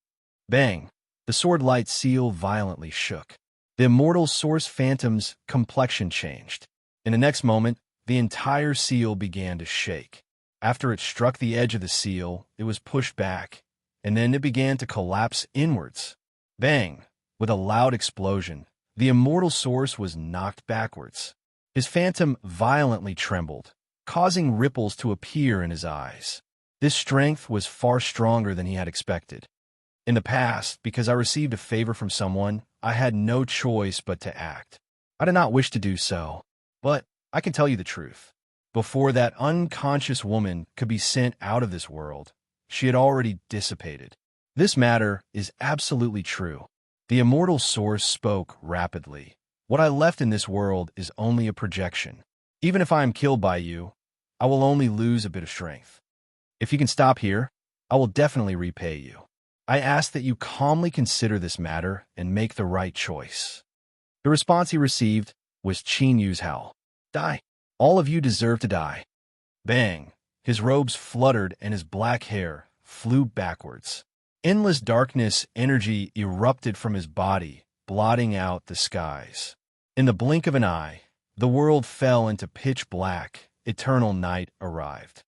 Bang! The sword light seal violently shook. The immortal source phantom's complexion changed. In the next moment, the entire seal began to shake. After it struck the edge of the seal, it was pushed back, and then it began to collapse inwards. Bang! With a loud explosion, the immortal source was knocked backwards. His phantom violently trembled, causing ripples to appear in his eyes. This strength was far stronger than he had expected. In the past, because I received a favor from someone, I had no choice but to act. I did not wish to do so, but I can tell you the truth. Before that unconscious woman could be sent out of this world, she had already dissipated. This matter is absolutely true. The immortal source spoke rapidly. What I left in this world is only a projection. Even if I am killed by you, I will only lose a bit of strength. If you can stop here, I will definitely repay you. I ask that you calmly consider this matter and make the right choice. The response he received was Qin Yu's howl. Die. All of you deserve to die. Bang. His robes fluttered and his black hair flew backwards. Endless darkness energy erupted from his body, blotting out the skies. In the blink of an eye, the world fell into pitch black. Eternal night arrived.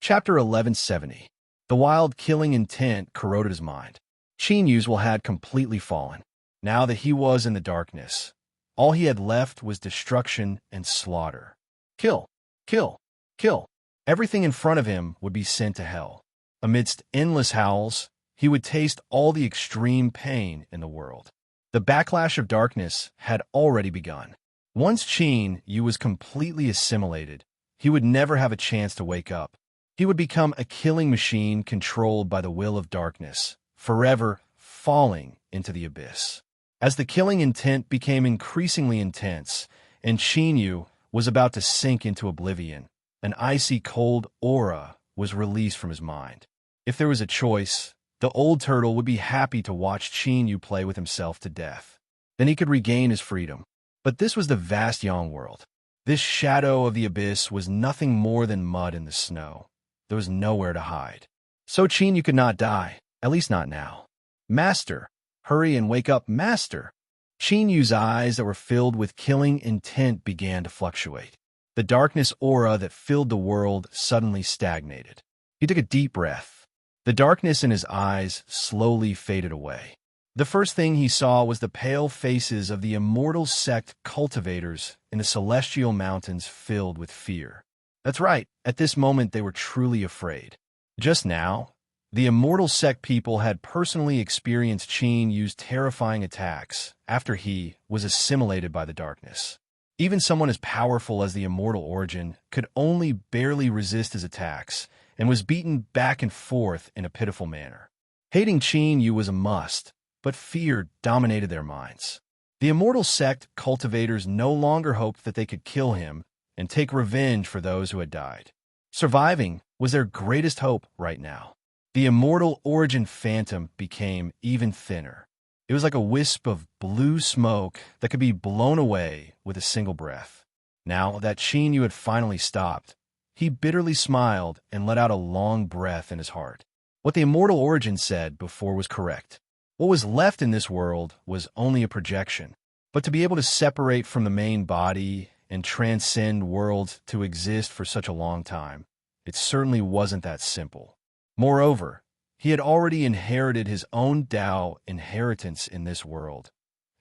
Chapter 1170. The wild killing intent corroded his mind. Qin Yu's will had completely fallen. Now that he was in the darkness, all he had left was destruction and slaughter. Kill, kill, kill. Everything in front of him would be sent to hell. Amidst endless howls, he would taste all the extreme pain in the world. The backlash of darkness had already begun. Once Qin Yu was completely assimilated, he would never have a chance to wake up. He would become a killing machine controlled by the will of darkness, forever falling into the abyss. As the killing intent became increasingly intense, and Qin Yu was about to sink into oblivion, an icy cold aura was released from his mind. If there was a choice, the old turtle would be happy to watch Qin Yu play with himself to death. Then he could regain his freedom. But this was the vast Yang world. This shadow of the abyss was nothing more than mud in the snow. There was nowhere to hide. So Qin Yu could not die, at least not now. Master, hurry and wake up, Master. Qin Yu's eyes that were filled with killing intent began to fluctuate. The darkness aura that filled the world suddenly stagnated. He took a deep breath. The darkness in his eyes slowly faded away. The first thing he saw was the pale faces of the immortal sect cultivators in the celestial mountains filled with fear. That's right, at this moment they were truly afraid. Just now, the immortal sect people had personally experienced Qin Yu's terrifying attacks after he was assimilated by the darkness. Even someone as powerful as the immortal origin could only barely resist his attacks and was beaten back and forth in a pitiful manner. Hating Qin Yu was a must, but fear dominated their minds. The immortal sect cultivators no longer hoped that they could kill him and take revenge for those who had died. Surviving was their greatest hope right now. The immortal origin phantom became even thinner. It was like a wisp of blue smoke that could be blown away with a single breath. Now that Qin Yu had finally stopped, he bitterly smiled and let out a long breath in his heart. What the immortal origin said before was correct. What was left in this world was only a projection. But to be able to separate from the main body and transcend worlds to exist for such a long time, it certainly wasn't that simple. Moreover, he had already inherited his own Tao inheritance in this world.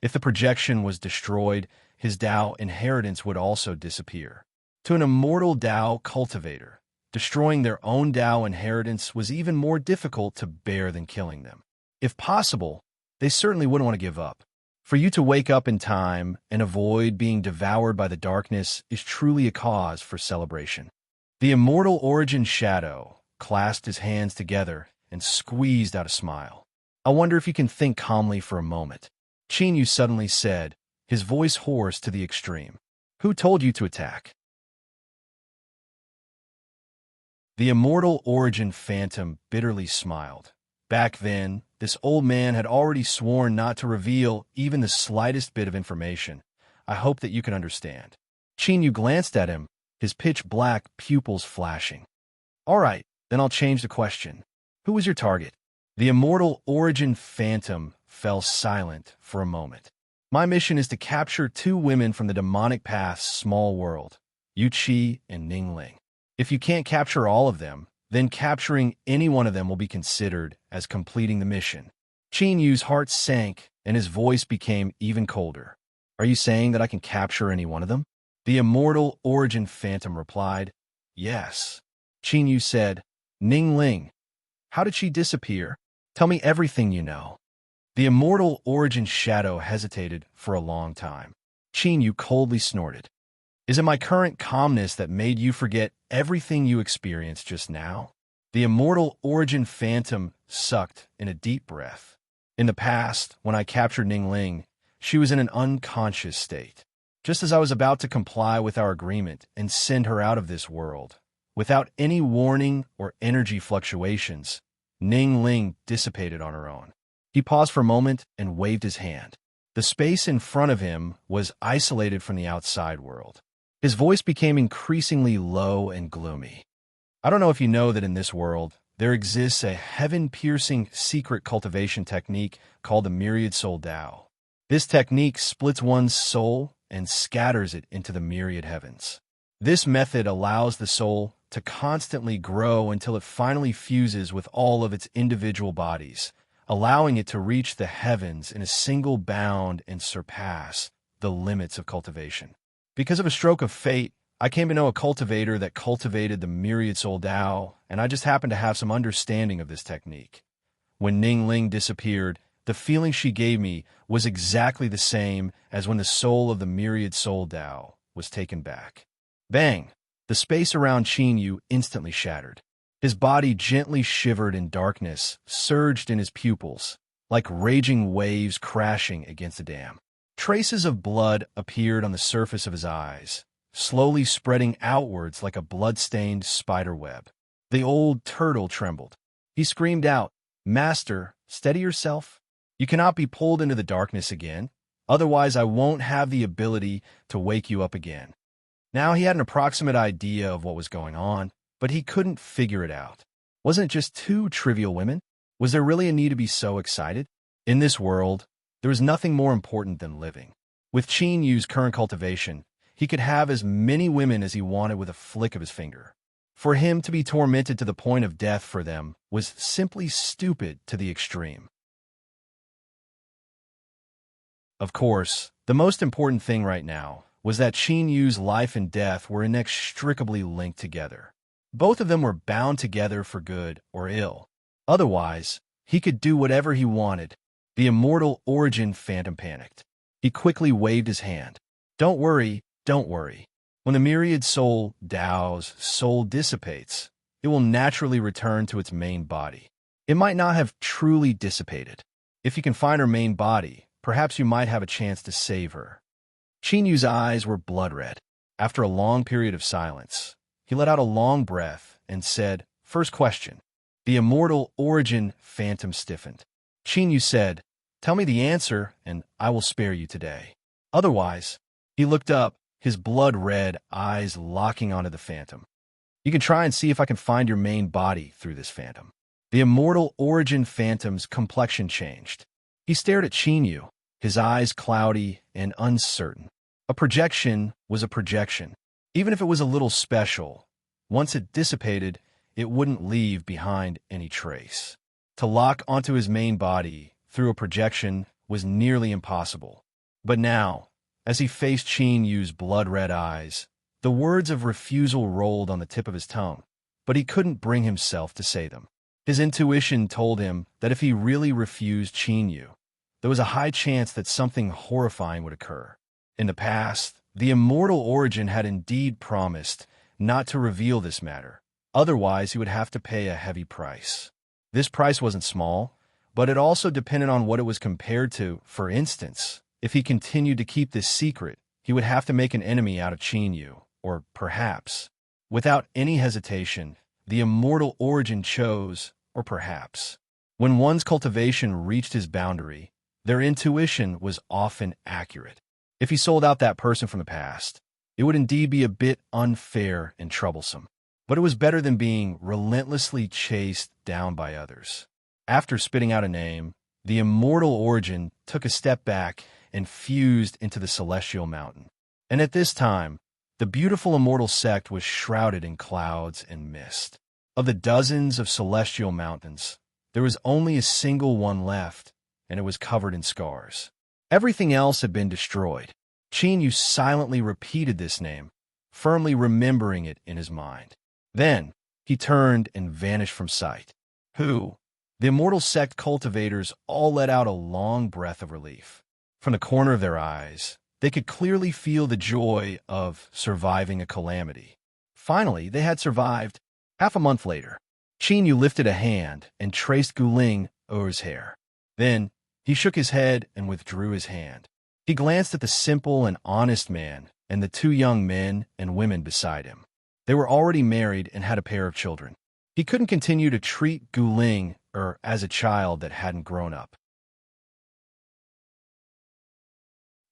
If the projection was destroyed, his Tao inheritance would also disappear. To an immortal Tao cultivator, destroying their own Tao inheritance was even more difficult to bear than killing them. If possible, they certainly wouldn't want to give up. For you to wake up in time and avoid being devoured by the darkness is truly a cause for celebration. The immortal origin shadow clasped his hands together and squeezed out a smile. I wonder if you can think calmly for a moment. Qin Yu suddenly said, his voice hoarse to the extreme. Who told you to attack? The immortal origin phantom bitterly smiled. Back then, this old man had already sworn not to reveal even the slightest bit of information. I hope that you can understand. Qin Yu glanced at him, his pitch-black pupils flashing. All right, then I'll change the question. Who was your target? The immortal origin phantom fell silent for a moment. My mission is to capture 2 women from the demonic path's small world, Yu Qi and Ning Ling. If you can't capture all of them, then capturing any one of them will be considered as completing the mission. Qin Yu's heart sank, and his voice became even colder. Are you saying that I can capture any one of them? The immortal origin phantom replied, Yes. Qin Yu said, Ning Ling, how did she disappear? Tell me everything you know. The immortal origin shadow hesitated for a long time. Qin Yu coldly snorted. Is it my current calmness that made you forget everything you experienced just now? The immortal origin phantom sucked in a deep breath. In the past, when I captured Ning Ling, she was in an unconscious state. Just as I was about to comply with our agreement and send her out of this world, without any warning or energy fluctuations, Ning Ling dissipated on her own. He paused for a moment and waved his hand. The space in front of him was isolated from the outside world. His voice became increasingly low and gloomy. I don't know if you know that in this world, there exists a heaven-piercing secret cultivation technique called the myriad soul Tao. This technique splits one's soul and scatters it into the myriad heavens. This method allows the soul to constantly grow until it finally fuses with all of its individual bodies, allowing it to reach the heavens in a single bound and surpass the limits of cultivation. Because of a stroke of fate, I came to know a cultivator that cultivated the myriad soul Tao, and I just happened to have some understanding of this technique. When Ning Ling disappeared, the feeling she gave me was exactly the same as when the soul of the myriad soul Tao was taken back. Bang! The space around Qin Yu instantly shattered. His body gently shivered and darkness surged in his pupils, like raging waves crashing against a dam. Traces of blood appeared on the surface of his eyes, slowly spreading outwards like a blood-stained spider web. The old turtle trembled. He screamed out, Master, steady yourself. You cannot be pulled into the darkness again, otherwise I won't have the ability to wake you up again. Now he had an approximate idea of what was going on, but he couldn't figure it out. Wasn't it just two trivial women? Was there really a need to be so excited? In this world, there was nothing more important than living. With Qin Yu's current cultivation, he could have as many women as he wanted with a flick of his finger. For him to be tormented to the point of death for them was simply stupid to the extreme. Of course, the most important thing right now was that Qin Yu's life and death were inextricably linked together. Both of them were bound together for good or ill. Otherwise, he could do whatever he wanted. The immortal origin phantom panicked. He quickly waved his hand. Don't worry, don't worry. When the myriad soul Tao's soul dissipates, it will naturally return to its main body. It might not have truly dissipated. If you can find her main body, perhaps you might have a chance to save her. Qin Yu's eyes were blood red. After a long period of silence, he let out a long breath and said, First question. The immortal origin phantom stiffened. Qin Yu said, Tell me the answer, and I will spare you today. Otherwise, he looked up, his blood-red eyes locking onto the phantom. You can try and see if I can find your main body through this phantom. The immortal origin phantom's complexion changed. He stared at Qin Yu, his eyes cloudy and uncertain. A projection was a projection. Even if it was a little special, once it dissipated, it wouldn't leave behind any trace. To lock onto his main body through a projection was nearly impossible. But now, as he faced Qin Yu's blood-red eyes, the words of refusal rolled on the tip of his tongue, but he couldn't bring himself to say them. His intuition told him that if he really refused Qin Yu, there was a high chance that something horrifying would occur. In the past, the immortal origin had indeed promised not to reveal this matter. Otherwise, he would have to pay a heavy price. This price wasn't small, but it also depended on what it was compared to. For instance, if he continued to keep this secret, he would have to make an enemy out of Qin Yu, or perhaps, without any hesitation, the immortal origin chose, or perhaps. When one's cultivation reached his boundary, their intuition was often accurate. If he sold out that person from the past, it would indeed be a bit unfair and troublesome. But it was better than being relentlessly chased down by others. After spitting out a name, the immortal origin took a step back and fused into the celestial mountain. And at this time, the beautiful immortal sect was shrouded in clouds and mist. Of the dozens of celestial mountains, there was only a single one left, and it was covered in scars. Everything else had been destroyed. Chinyu silently repeated this name, firmly remembering it in his mind. Then, he turned and vanished from sight. Who? The immortal sect cultivators all let out a long breath of relief. From the corner of their eyes, they could clearly feel the joy of surviving a calamity. Finally, they had survived. Half a month later, Chinyu lifted a hand and traced Guling Er's hair. Then, he shook his head and withdrew his hand. He glanced at the simple and honest man and the two young men and women beside him. They were already married and had a pair of children. He couldn't continue to treat Guling as a child that hadn't grown up.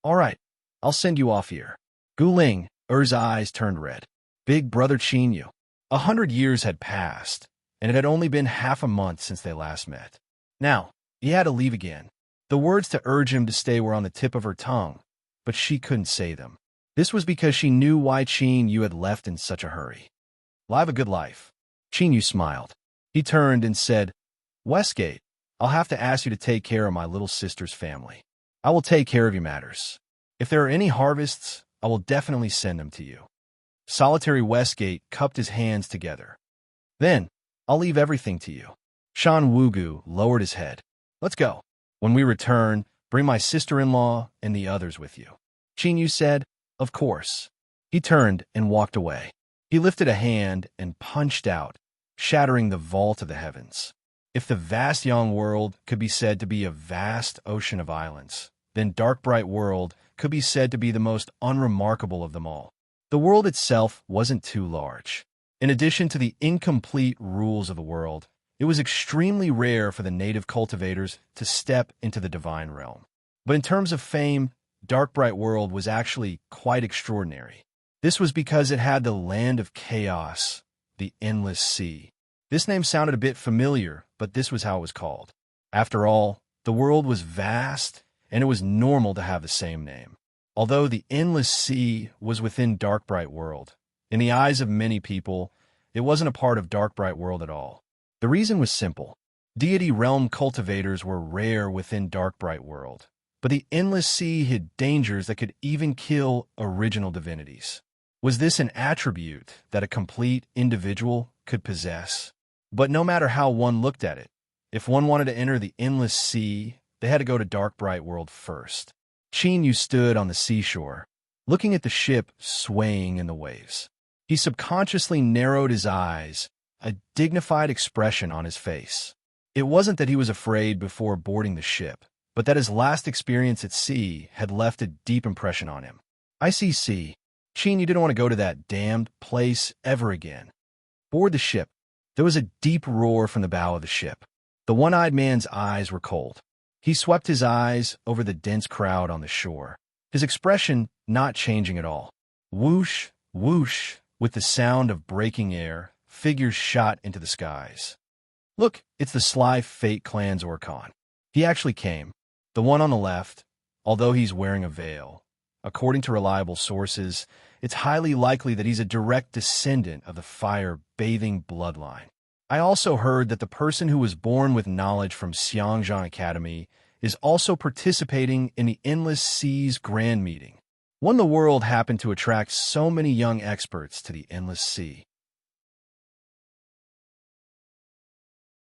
All right, I'll send you off here. Guling Er's eyes turned red. Big brother Chinyu. 100 years had passed, and it had only been half a month since they last met. Now, he had to leave again. The words to urge him to stay were on the tip of her tongue, but she couldn't say them. This was because she knew why Chinyu had left in such a hurry. Live a good life. Chinyu smiled. He turned and said, Westgate, I'll have to ask you to take care of my little sister's family. I will take care of your matters. If there are any harvests, I will definitely send them to you. Solitary Westgate cupped his hands together. Then, I'll leave everything to you. Shan Wugu lowered his head. Let's go. When we return, bring my sister-in-law and the others with you. Chinyu said, Of course. He turned and walked away. He lifted a hand and punched out, shattering the vault of the heavens. If the vast young world could be said to be a vast ocean of islands, then dark bright world could be said to be the most unremarkable of them all. The world itself wasn't too large. In addition to the incomplete rules of the world, it was extremely rare for the native cultivators to step into the divine realm. But in terms of fame, Dark Bright World was actually quite extraordinary. This was because it had the land of chaos, the endless sea. This name sounded a bit familiar, but this was how it was called. After all, the world was vast, and it was normal to have the same name. Although the endless sea was within Dark Bright World, in the eyes of many people, it wasn't a part of Dark Bright World at all. The reason was simple. Deity realm cultivators were rare within Dark Bright World, but the endless sea hid dangers that could even kill original divinities. Was this an attribute that a complete individual could possess? But no matter how one looked at it, if one wanted to enter the endless sea, they had to go to Dark Bright World first. Chinyu stood on the seashore, looking at the ship swaying in the waves. He subconsciously narrowed his eyes, a dignified expression on his face. It wasn't that he was afraid before boarding the ship, but that his last experience at sea had left a deep impression on him. I see sea. Chinyu didn't want to go to that damned place ever again. Board the ship. There was a deep roar from the bow of the ship. The one-eyed man's eyes were cold. He swept his eyes over the dense crowd on the shore, his expression not changing at all. Whoosh, whoosh, with the sound of breaking air, figures shot into the skies. Look, it's the Sly Fate Clan's Orcon. He actually came. The one on the left, although he's wearing a veil. According to reliable sources, it's highly likely that he's a direct descendant of the fire-bathing bloodline. I also heard that the person who was born with knowledge from Xiangzhan Academy is also participating in the Endless Seas Grand Meeting. When the world happened to attract so many young experts to the Endless Sea.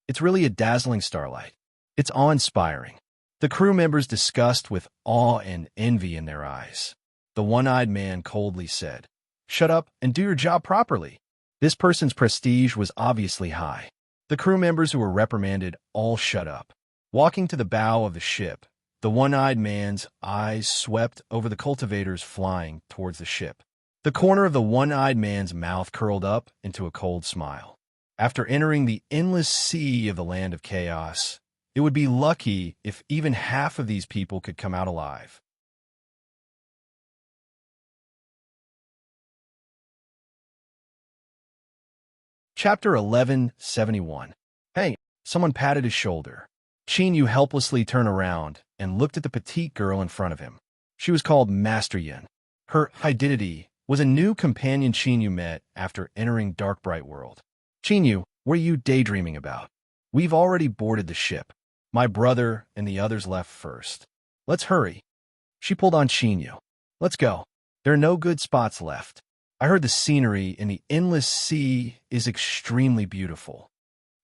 It's really a dazzling starlight. It's awe-inspiring. The crew members discussed with awe and envy in their eyes. The one-eyed man coldly said, "Shut up and do your job properly." This person's prestige was obviously high. The crew members who were reprimanded all shut up. Walking to the bow of the ship, the one-eyed man's eyes swept over the cultivators flying towards the ship. The corner of the one-eyed man's mouth curled up into a cold smile. After entering the endless sea of the land of chaos, it would be lucky if even half of these people could come out alive. Chapter 1171. Hey, someone patted his shoulder. Chinyu helplessly turned around and looked at the petite girl in front of him. She was called Master Yin. Her identity was a new companion Chinyu met after entering Dark Bright World. Chinyu, what are you daydreaming about? We've already boarded the ship. My brother and the others left first. Let's hurry. She pulled on Chinyu. Let's go. There are no good spots left. I heard the scenery in the endless sea is extremely beautiful.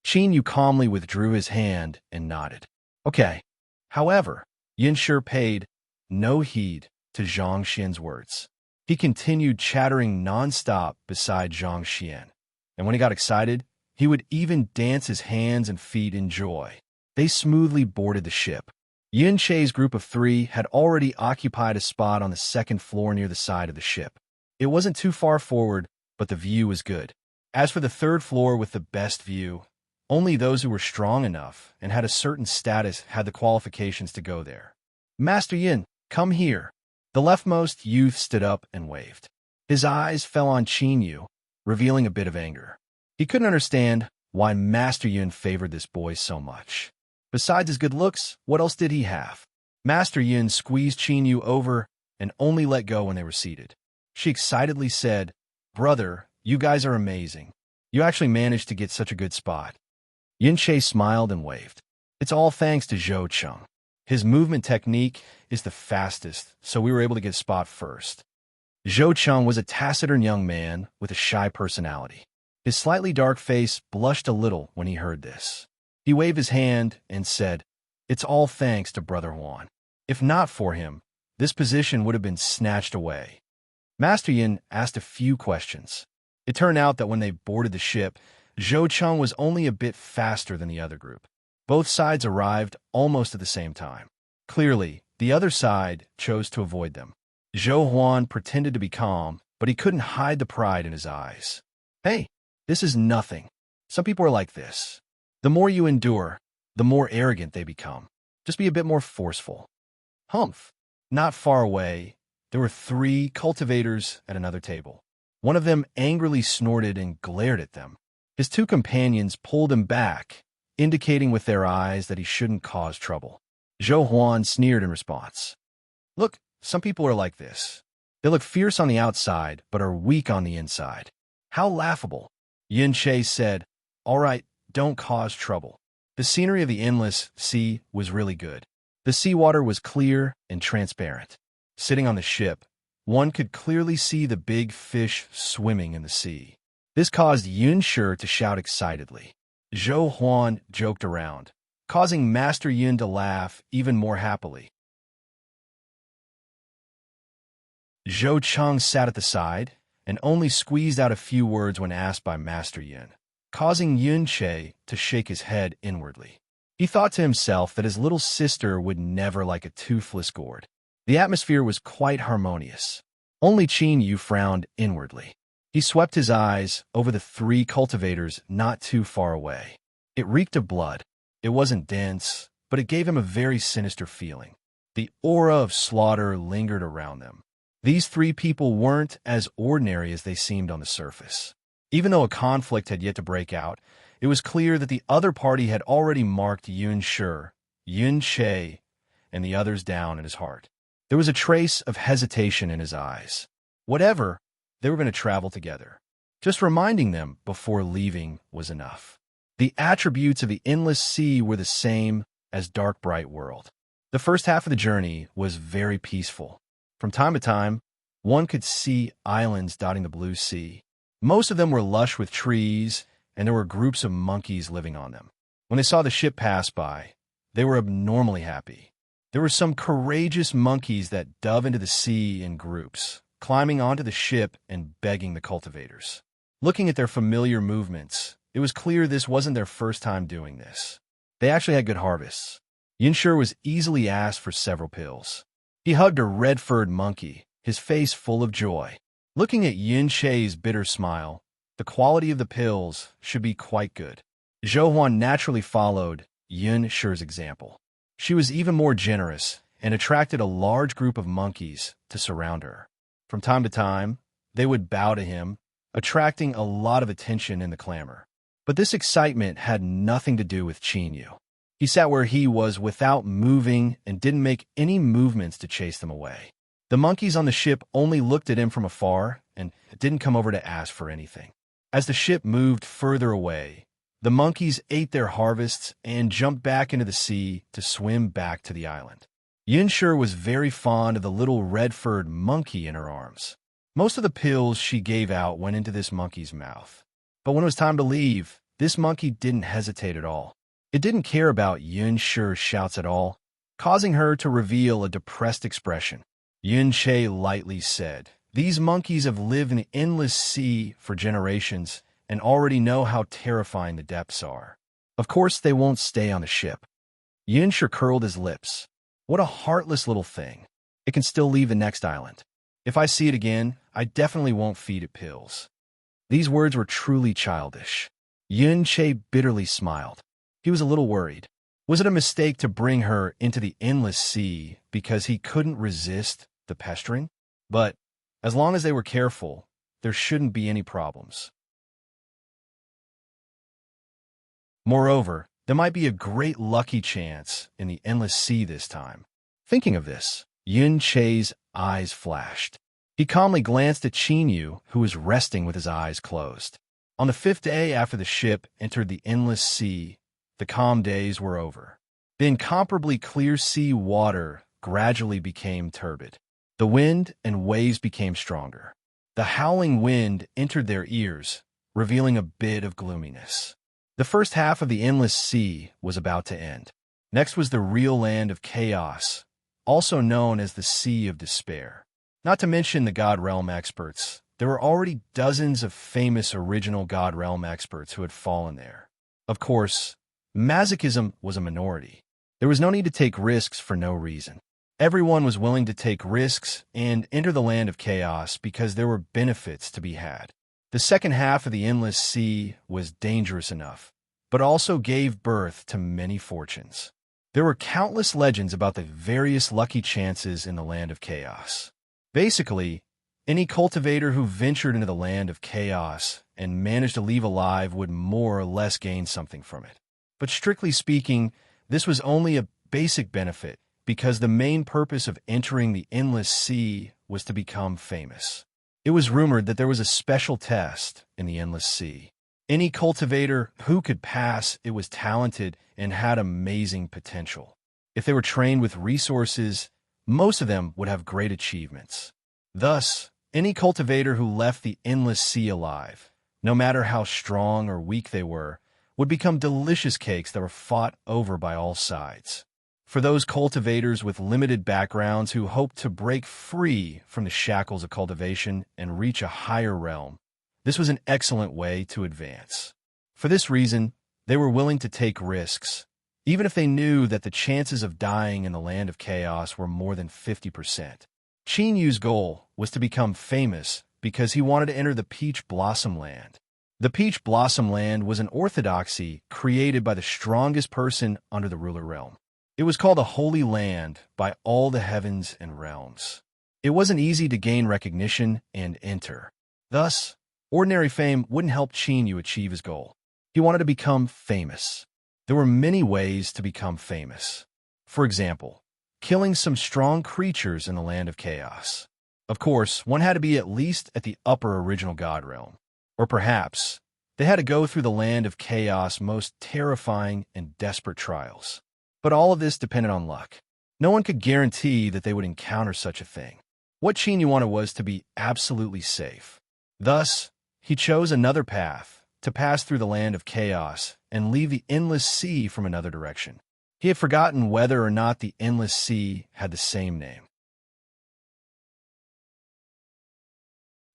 Chinyu calmly withdrew his hand and nodded. Okay. However, Yinshi paid no heed to Zhang Xian's words. He continued chattering nonstop beside Zhang Xian, and when he got excited, he would even dance his hands and feet in joy. They smoothly boarded the ship. Yinshi's group of 3 had already occupied a spot on the second floor near the side of the ship. It wasn't too far forward, but the view was good. As for the third floor with the best view, only those who were strong enough and had a certain status had the qualifications to go there. Master Yin, come here. The leftmost youth stood up and waved. His eyes fell on Chinyu, revealing a bit of anger. He couldn't understand why Master Yin favored this boy so much. Besides his good looks, what else did he have? Master Yin squeezed Chinyu over and only let go when they were seated. She excitedly said, "Brother, you guys are amazing. You actually managed to get such a good spot." Yinshi smiled and waved. It's all thanks to Zhou Cheng. His movement technique is the fastest, so we were able to get a spot first. Zhou Cheng was a taciturn young man with a shy personality. His slightly dark face blushed a little when he heard this. He waved his hand and said, "It's all thanks to Brother Huan. If not for him, this position would have been snatched away." Master Yin asked a few questions. It turned out that when they boarded the ship, Zhou Cheng was only a bit faster than the other group. Both sides arrived almost at the same time. Clearly, the other side chose to avoid them. Zhou Huan pretended to be calm, but he couldn't hide the pride in his eyes. Hey, this is nothing. Some people are like this. The more you endure, the more arrogant they become. Just be a bit more forceful. Humph. Not far away, there were 3 cultivators at another table. One of them angrily snorted and glared at them. His 2 companions pulled him back, indicating with their eyes that he shouldn't cause trouble. Zhou Huan sneered in response. Look, some people are like this. They look fierce on the outside, but are weak on the inside. How laughable. Yinshi said, "All right, don't cause trouble." The scenery of the endless sea was really good. The seawater was clear and transparent. Sitting on the ship, one could clearly see the big fish swimming in the sea. This caused Yunshi to shout excitedly. Zhou Huan joked around, causing Master Yin to laugh even more happily. Zhou Cheng sat at the side and only squeezed out a few words when asked by Master Yin, causing Yunshi to shake his head inwardly. He thought to himself that his little sister would never like a toothless gourd. The atmosphere was quite harmonious. Only Chinyu frowned inwardly. He swept his eyes over the 3 cultivators not too far away. It reeked of blood. It wasn't dense, but it gave him a very sinister feeling. The aura of slaughter lingered around them. These 3 people weren't as ordinary as they seemed on the surface. Even though a conflict had yet to break out, it was clear that the other party had already marked Yunshi, and the others down in his heart. There was a trace of hesitation in his eyes. Whatever, they were going to travel together. Just reminding them before leaving was enough. The attributes of the endless sea were the same as dark bright world. The first half of the journey was very peaceful. From time to time, one could see islands dotting the blue sea. Most of them were lush with trees, and there were groups of monkeys living on them. When they saw the ship pass by, they were abnormally happy. There were some courageous monkeys that dove into the sea in groups, climbing onto the ship and begging the cultivators. Looking at their familiar movements, it was clear this wasn't their first time doing this. They actually had good harvests. Yinshi was easily asked for several pills. He hugged a red-furred monkey, his face full of joy. Looking at Yinshi's bitter smile, the quality of the pills should be quite good. Zhou Huan naturally followed Yinshi's example. She was even more generous and attracted a large group of monkeys to surround her. From time to time, they would bow to him, attracting a lot of attention in the clamor. But this excitement had nothing to do with Chinyu. He sat where he was without moving and didn't make any movements to chase them away. The monkeys on the ship only looked at him from afar and didn't come over to ask for anything. As the ship moved further away, The monkeys ate their harvests and jumped back into the sea to swim back to the island. Yunshur was very fond of the little red-furred monkey in her arms. Most of the pills she gave out went into this monkey's mouth. But when it was time to leave, this monkey didn't hesitate at all. It didn't care about Yunshur's shouts at all, causing her to reveal a depressed expression. Yunshe lightly said, "These monkeys have lived in the endless sea for generations and already know how terrifying the depths are. Of course, they won't stay on the ship." Yunshe curled his lips. What a heartless little thing. It can still leave the next island. If I see it again, I definitely won't feed it pills. These words were truly childish. Yunshe bitterly smiled. He was a little worried. Was it a mistake to bring her into the endless sea because he couldn't resist the pestering? But as long as they were careful, there shouldn't be any problems. Moreover, there might be a great lucky chance in the endless sea this time. Thinking of this, Yunshe's eyes flashed. He calmly glanced at Qinyu, who was resting with his eyes closed. On the 5th day after the ship entered the endless sea, the calm days were over. The incomparably clear sea water gradually became turbid. The wind and waves became stronger. The howling wind entered their ears, revealing a bit of gloominess. The first half of the endless sea was about to end. Next was the real land of chaos, also known as the Sea of Despair. Not to mention the God Realm experts. There were already dozens of famous original God Realm experts who had fallen there. Of course, masochism was a minority. There was no need to take risks for no reason. Everyone was willing to take risks and enter the land of chaos because there were benefits to be had. The second half of the endless sea was dangerous enough, but also gave birth to many fortunes. There were countless legends about the various lucky chances in the land of chaos. Basically, any cultivator who ventured into the land of chaos and managed to leave alive would more or less gain something from it. But strictly speaking, this was only a basic benefit because the main purpose of entering the endless sea was to become famous. It was rumored that there was a special test in the endless sea. Any cultivator who could pass it was talented and had amazing potential. If they were trained with resources, most of them would have great achievements. Thus, any cultivator who left the endless sea alive, no matter how strong or weak they were, would become delicious cakes that were fought over by all sides. For those cultivators with limited backgrounds who hoped to break free from the shackles of cultivation and reach a higher realm, this was an excellent way to advance. For this reason, they were willing to take risks, even if they knew that the chances of dying in the land of chaos were more than 50%. Qinyu's goal was to become famous because he wanted to enter the Peach Blossom Land. The Peach Blossom Land was an orthodoxy created by the strongest person under the ruler realm. It was called a Holy Land by all the heavens and realms. It wasn't easy to gain recognition and enter. Thus, ordinary fame wouldn't help Qinyu achieve his goal. He wanted to become famous. There were many ways to become famous. For example, killing some strong creatures in the land of chaos. Of course, one had to be at least at the upper original god realm. Or perhaps, they had to go through the land of chaos' most terrifying and desperate trials. But all of this depended on luck. No one could guarantee that they would encounter such a thing. What Qinyu wanted was to be absolutely safe. Thus, he chose another path, to pass through the land of chaos and leave the endless sea from another direction. He had forgotten whether or not the endless sea had the same name.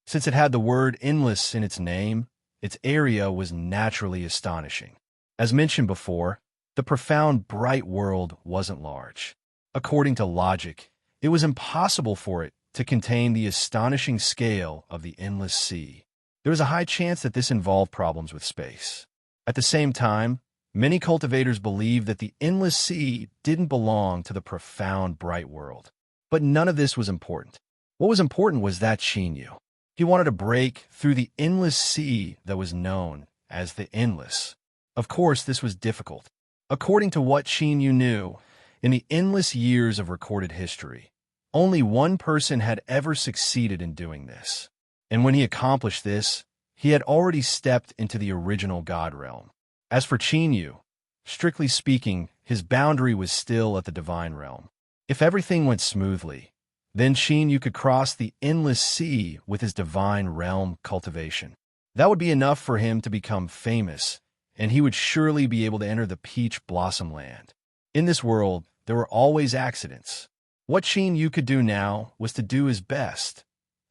Since it had the word endless in its name, its area was naturally astonishing. As mentioned before, the profound bright world wasn't large. According to logic, it was impossible for it to contain the astonishing scale of the endless sea. There was a high chance that this involved problems with space. At the same time, many cultivators believed that the endless sea didn't belong to the profound bright world. But none of this was important. What was important was that Qinyu. He wanted to break through the endless sea that was known as the Endless. Of course, this was difficult. According to what Qinyu knew, in the endless years of recorded history, only one person had ever succeeded in doing this. And when he accomplished this, he had already stepped into the original God realm. As for Qin Yu, strictly speaking, his boundary was still at the divine realm. If everything went smoothly, then Qin Yu could cross the endless sea with his divine realm cultivation. That would be enough for him to become famous, and he would surely be able to enter the peach blossom land. In this world, there were always accidents. What Qin Yu could do now was to do his best.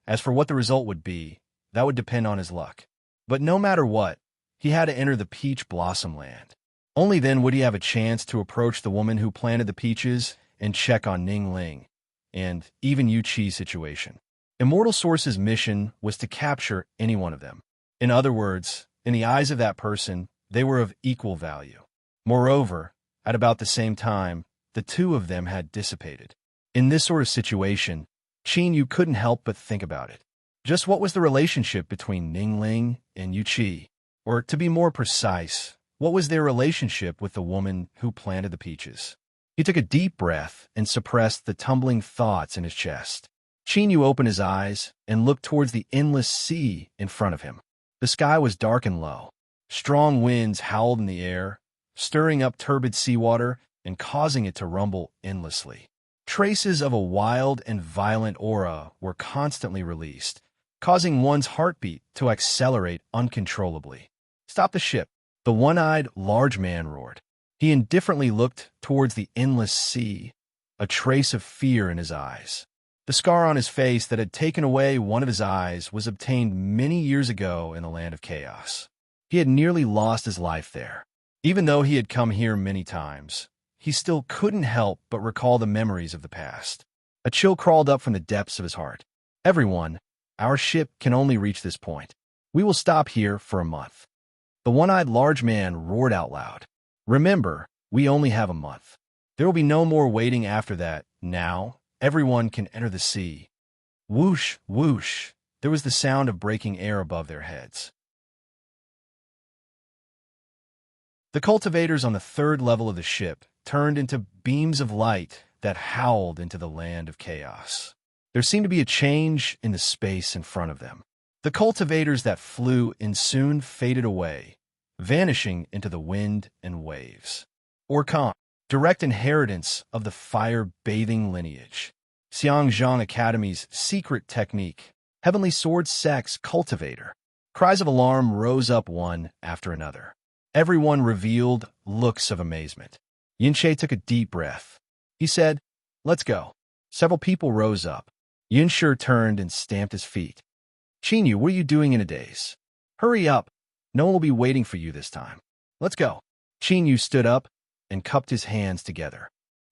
As for what the result would be, that would depend on his luck. But no matter what, he had to enter the peach blossom land. Only then would he have a chance to approach the woman who planted the peaches and check on Ning Ling, and even Yu Qi's situation. Immortal Source's mission was to capture any one of them. In other words, in the eyes of that person, they were of equal value. Moreover, at about the same time, the two of them had dissipated. In this sort of situation, Qin Yu couldn't help but think about it. Just what was the relationship between Ning Ling and Yu Qi? Or, to be more precise, what was their relationship with the woman who planted the peaches? He took a deep breath and suppressed the tumbling thoughts in his chest. Qin Yu opened his eyes and looked towards the endless sea in front of him. The sky was dark and low. Strong winds howled in the air, stirring up turbid seawater and causing it to rumble endlessly. Traces of a wild and violent aura were constantly released, causing one's heartbeat to accelerate uncontrollably. "Stop the ship," the one-eyed large man roared. He indifferently looked towards the endless sea, a trace of fear in his eyes. The scar on his face that had taken away one of his eyes was obtained many years ago in the land of chaos. He had nearly lost his life there. Even though he had come here many times, he still couldn't help but recall the memories of the past. A chill crawled up from the depths of his heart. "Everyone, our ship can only reach this point. We will stop here for a month." The one-eyed large man roared out loud. "Remember, we only have a month. There will be no more waiting after that. Now, everyone can enter the sea." Whoosh, whoosh, there was the sound of breaking air above their heads. The cultivators on the third level of the ship turned into beams of light that howled into the land of chaos. There seemed to be a change in the space in front of them. The cultivators that flew in soon faded away, vanishing into the wind and waves. Orkan, direct inheritance of the fire-bathing lineage. Xiangzhang Academy's secret technique. Heavenly Sword Sex Cultivator. Cries of alarm rose up one after another. Everyone revealed looks of amazement. Yinshe took a deep breath. He said, "Let's go." Several people rose up. Yinshe turned and stamped his feet. "Qin Yu, what are you doing in a daze? Hurry up. No one will be waiting for you this time. Let's go." Qin Yu stood up and cupped his hands together.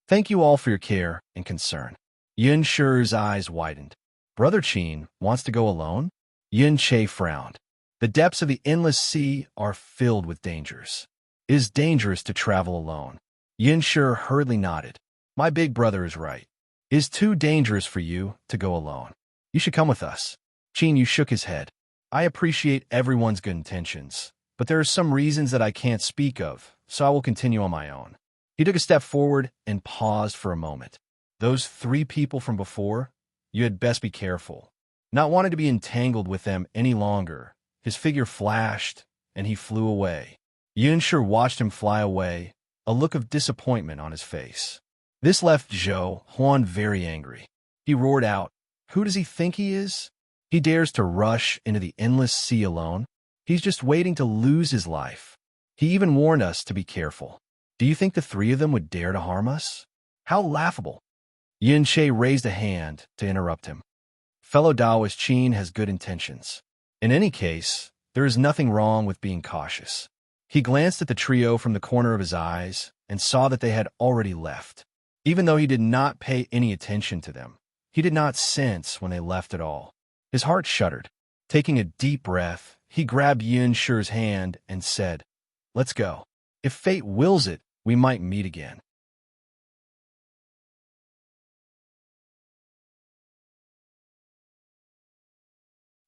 "Thank you all for your care and concern." Yinshe's eyes widened. "Brother Qin wants to go alone?" Yinshe frowned. "The depths of the endless sea are filled with dangers. It is dangerous to travel alone." Yinshe hurriedly nodded. "My big brother is right. It is too dangerous for you to go alone. You should come with us." Qin Yu shook his head. "I appreciate everyone's good intentions, but there are some reasons that I can't speak of, so I will continue on my own." He took a step forward and paused for a moment. "Those three people from before, you had best be careful." Not wanting to be entangled with them any longer, his figure flashed, and he flew away. Yinshe watched him fly away, a look of disappointment on his face. This left Zhou Huan very angry. He roared out, "Who does he think he is? He dares to rush into the endless sea alone? He's just waiting to lose his life. He even warned us to be careful. Do you think the three of them would dare to harm us? How laughable." Yinshe raised a hand to interrupt him. "Fellow Taoist Qin has good intentions. In any case, there is nothing wrong with being cautious." He glanced at the trio from the corner of his eyes and saw that they had already left. Even though he did not pay any attention to them, he did not sense when they left at all. His heart shuddered. Taking a deep breath, he grabbed Yinshe's hand and said, "Let's go. If fate wills it, we might meet again."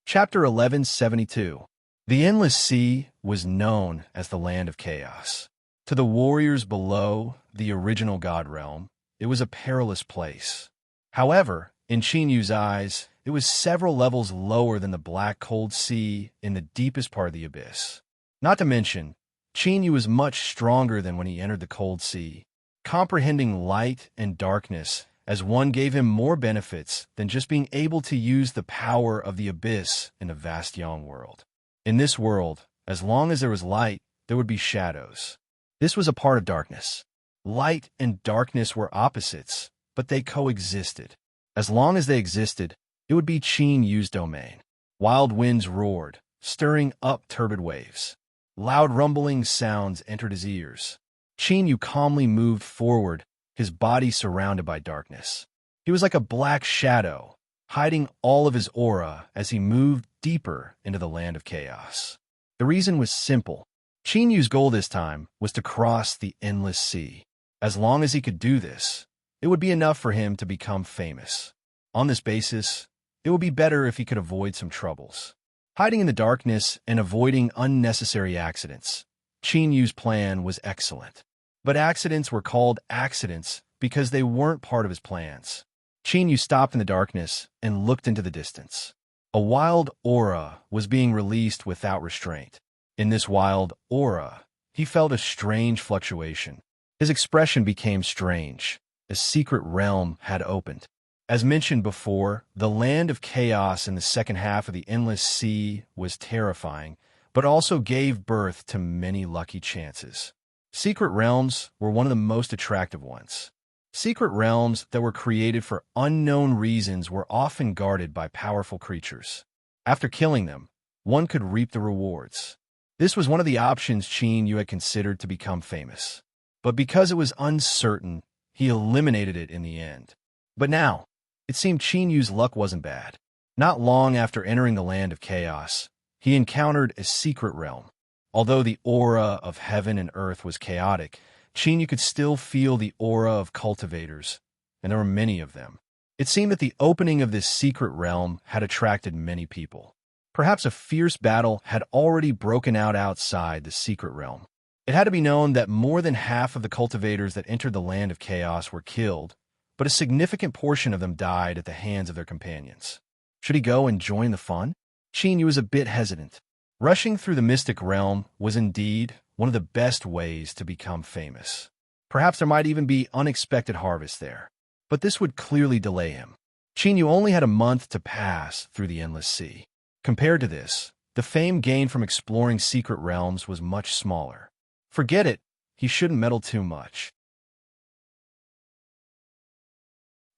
Chapter 1172. The Endless Sea was known as the Land of Chaos. To the warriors below the original God realm, it was a perilous place. However, in Qin Yu's eyes, it was several levels lower than the black cold sea in the deepest part of the abyss. Not to mention, Qin Yu was much stronger than when he entered the cold sea. Comprehending light and darkness as one gave him more benefits than just being able to use the power of the abyss in a vast young world. In this world, as long as there was light, there would be shadows. This was a part of darkness. Light and darkness were opposites, but they coexisted. As long as they existed, it would be Qin Yu's domain. Wild winds roared, stirring up turbid waves. Loud rumbling sounds entered his ears. Qin Yu calmly moved forward, his body surrounded by darkness. He was like a black shadow, hiding all of his aura as he moved deeper into the land of chaos. The reason was simple. Qin Yu's goal this time was to cross the endless sea. As long as he could do this, it would be enough for him to become famous. On this basis, it would be better if he could avoid some troubles. Hiding in the darkness and avoiding unnecessary accidents, Qin Yu's plan was excellent. But accidents were called accidents because they weren't part of his plans. Qin Yu stopped in the darkness and looked into the distance. A wild aura was being released without restraint. In this wild aura, he felt a strange fluctuation. His expression became strange. A secret realm had opened. As mentioned before, the land of chaos in the second half of the Endless Sea was terrifying, but also gave birth to many lucky chances. Secret realms were one of the most attractive ones. Secret realms that were created for unknown reasons were often guarded by powerful creatures. After killing them, one could reap the rewards. This was one of the options Qin Yu had considered to become famous. But because it was uncertain, he eliminated it in the end. But now, it seemed Qin Yu's luck wasn't bad. Not long after entering the land of chaos, he encountered a secret realm. Although the aura of heaven and earth was chaotic, Qin Yu could still feel the aura of cultivators, and there were many of them. It seemed that the opening of this secret realm had attracted many people. Perhaps a fierce battle had already broken out outside the secret realm. It had to be known that more than half of the cultivators that entered the land of chaos were killed, but a significant portion of them died at the hands of their companions. Should he go and join the fun? Qin Yu was a bit hesitant. Rushing through the mystic realm was indeed one of the best ways to become famous. Perhaps there might even be unexpected harvests there, but this would clearly delay him. Qin Yu only had a month to pass through the Endless Sea. Compared to this, the fame gained from exploring secret realms was much smaller. Forget it, he shouldn't meddle too much.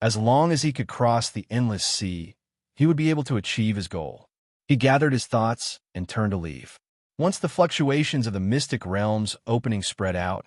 As long as he could cross the Endless Sea, he would be able to achieve his goal. He gathered his thoughts and turned to leave. Once the fluctuations of the mystic realm's opening spread out,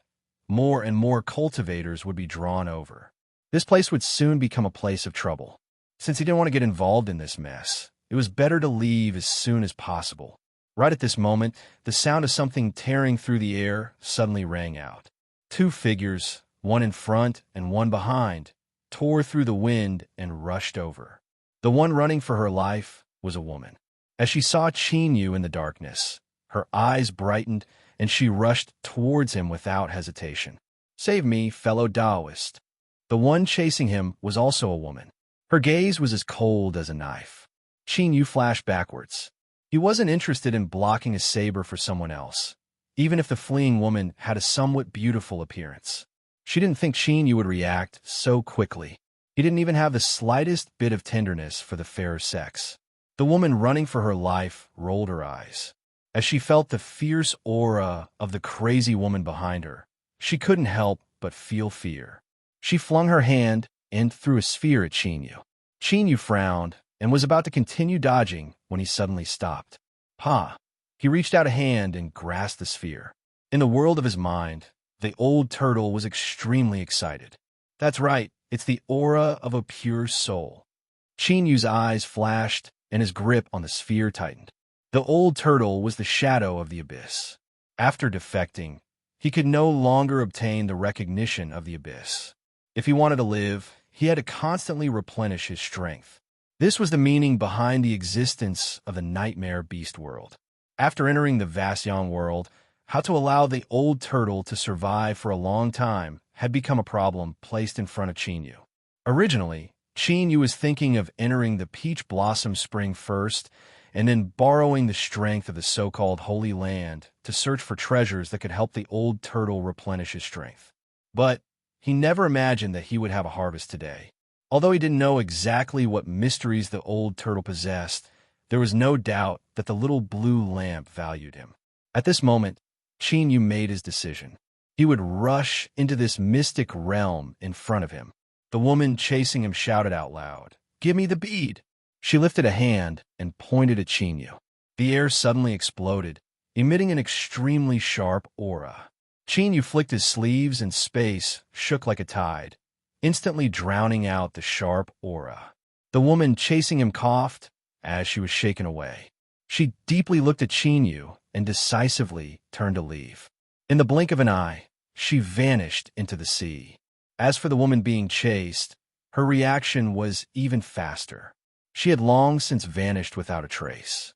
more and more cultivators would be drawn over. This place would soon become a place of trouble. Since he didn't want to get involved in this mess, it was better to leave as soon as possible. Right at this moment, the sound of something tearing through the air suddenly rang out. Two figures, one in front and one behind, tore through the wind and rushed over. The one running for her life was a woman. As she saw Qin Yu in the darkness, her eyes brightened and she rushed towards him without hesitation. "Save me, fellow Taoist." The one chasing him was also a woman. Her gaze was as cold as a knife. Qin Yu flashed backwards. He wasn't interested in blocking a saber for someone else, even if the fleeing woman had a somewhat beautiful appearance. She didn't think Qin Yu would react so quickly. He didn't even have the slightest bit of tenderness for the fairer sex. The woman running for her life rolled her eyes. As she felt the fierce aura of the crazy woman behind her, she couldn't help but feel fear. She flung her hand and threw a sphere at Qin Yu. Qin Yu frowned and was about to continue dodging when he suddenly stopped. Ha! He reached out a hand and grasped the sphere. In the world of his mind, the old turtle was extremely excited. That's right, it's the aura of a pure soul. Qin Yu's eyes flashed and his grip on the sphere tightened. The old turtle was the shadow of the abyss. After defecting, he could no longer obtain the recognition of the abyss. If he wanted to live, he had to constantly replenish his strength. This was the meaning behind the existence of the nightmare beast world. After entering the Vasyon world, how to allow the old turtle to survive for a long time had become a problem placed in front of Qin Yu. Originally, Qin Yu was thinking of entering the Peach Blossom Spring first and then borrowing the strength of the so-called Holy Land to search for treasures that could help the old turtle replenish his strength. But he never imagined that he would have a harvest today. Although he didn't know exactly what mysteries the old turtle possessed, there was no doubt that the little blue lamp valued him. At this moment, Chinyu made his decision. He would rush into this mystic realm in front of him. The woman chasing him shouted out loud, "Give me the bead!" She lifted a hand and pointed at Chinyu. The air suddenly exploded, emitting an extremely sharp aura. Chinyu flicked his sleeves and space shook like a tide, instantly drowning out the sharp aura. The woman chasing him coughed as she was shaken away. She deeply looked at Chinyu and decisively turned to leave. In the blink of an eye, she vanished into the sea. As for the woman being chased, her reaction was even faster. She had long since vanished without a trace.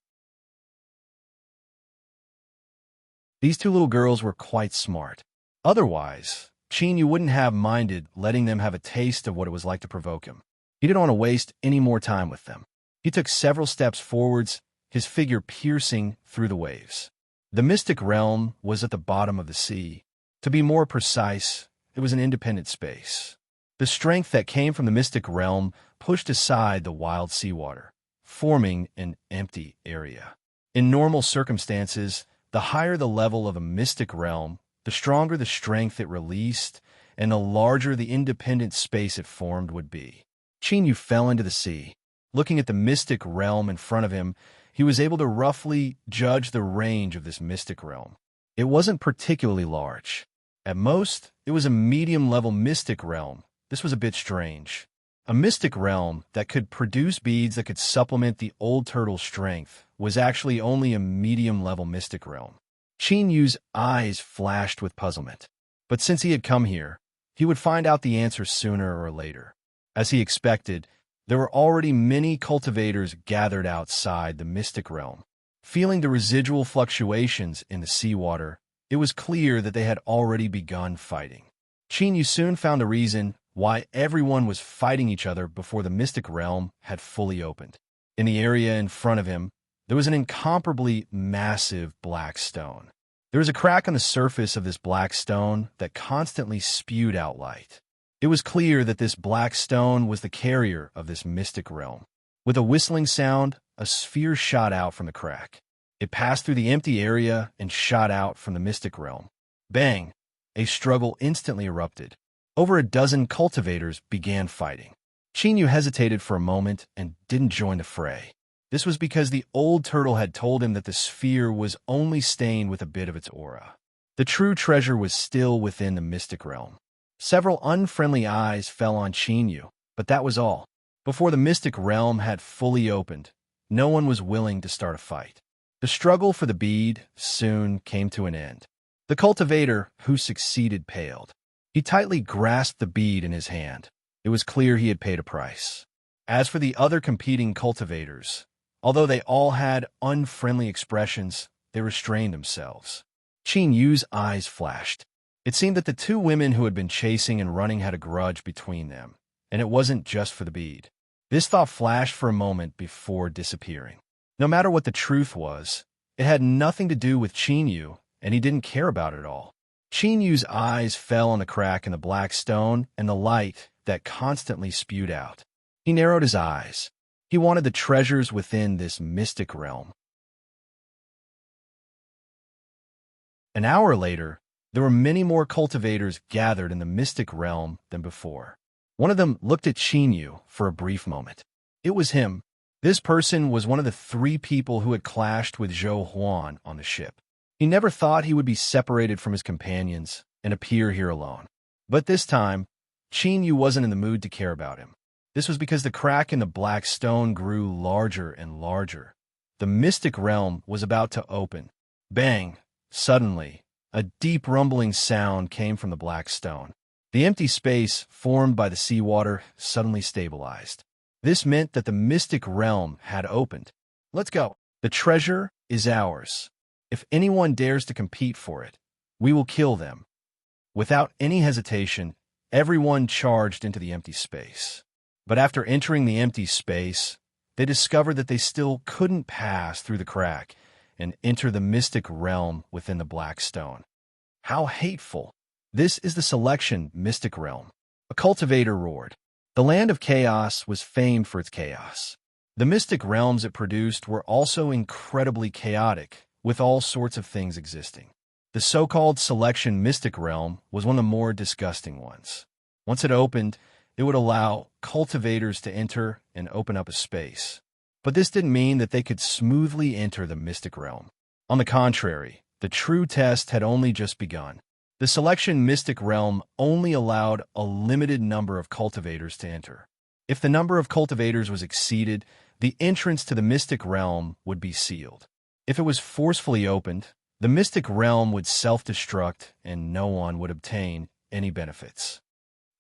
These two little girls were quite smart. Otherwise, Chinyu wouldn't have minded letting them have a taste of what it was like to provoke him. He didn't want to waste any more time with them. He took several steps forwards, his figure piercing through the waves. The mystic realm was at the bottom of the sea. To be more precise, it was an independent space. The strength that came from the mystic realm pushed aside the wild seawater, forming an empty area. In normal circumstances, the higher the level of a mystic realm, the stronger the strength it released, and the larger the independent space it formed would be. Chinyu fell into the sea. Looking at the mystic realm in front of him, he was able to roughly judge the range of this mystic realm. It wasn't particularly large. At most, it was a medium-level mystic realm. This was a bit strange. A mystic realm that could produce beads that could supplement the old turtle's strength was actually only a medium-level mystic realm. Chinyu's eyes flashed with puzzlement. But since he had come here, he would find out the answer sooner or later. As he expected, there were already many cultivators gathered outside the mystic realm. Feeling the residual fluctuations in the seawater, it was clear that they had already begun fighting. Chinyu soon found a reason why everyone was fighting each other before the mystic realm had fully opened. In the area in front of him, there was an incomparably massive black stone. There was a crack on the surface of this black stone that constantly spewed out light. It was clear that this black stone was the carrier of this mystic realm. With a whistling sound, a sphere shot out from the crack. It passed through the empty area and shot out from the mystic realm. Bang! A struggle instantly erupted. Over a dozen cultivators began fighting. Chinyu hesitated for a moment and didn't join the fray. This was because the old turtle had told him that the sphere was only stained with a bit of its aura. The true treasure was still within the mystic realm. Several unfriendly eyes fell on Chinyu, but that was all. Before the mystic realm had fully opened, no one was willing to start a fight. The struggle for the bead soon came to an end. The cultivator who succeeded paled. He tightly grasped the bead in his hand. It was clear he had paid a price. As for the other competing cultivators, although they all had unfriendly expressions, they restrained themselves. Chinyu's eyes flashed. It seemed that the two women who had been chasing and running had a grudge between them, and it wasn't just for the bead. This thought flashed for a moment before disappearing. No matter what the truth was, it had nothing to do with Chinyu, and he didn't care about it at all. Chinyu's eyes fell on the crack in the black stone and the light that constantly spewed out. He narrowed his eyes. He wanted the treasures within this mystic realm. An hour later, there were many more cultivators gathered in the mystic realm than before. One of them looked at Chinyu for a brief moment. It was him. This person was one of the 3 people who had clashed with Zhou Huan on the ship. He never thought he would be separated from his companions and appear here alone. But this time, Chinyu wasn't in the mood to care about him. This was because the crack in the black stone grew larger and larger. The mystic realm was about to open. Bang! Suddenly, a deep rumbling sound came from the black stone. The empty space formed by the seawater suddenly stabilized. This meant that the mystic realm had opened. Let's go. The treasure is ours. If anyone dares to compete for it, we will kill them. Without any hesitation, everyone charged into the empty space. But after entering the empty space, they discovered that they still couldn't pass through the crack and enter the mystic realm within the black stone. How hateful! This is the selection mystic realm. A cultivator roared. The land of chaos was famed for its chaos. The mystic realms it produced were also incredibly chaotic, with all sorts of things existing. The so-called selection mystic realm was one of the more disgusting ones. Once it opened, it would allow cultivators to enter and open up a space. But this didn't mean that they could smoothly enter the mystic realm. On the contrary, the true test had only just begun. The selection mystic realm only allowed a limited number of cultivators to enter. If the number of cultivators was exceeded, the entrance to the mystic realm would be sealed. If it was forcefully opened, the mystic realm would self-destruct and no one would obtain any benefits.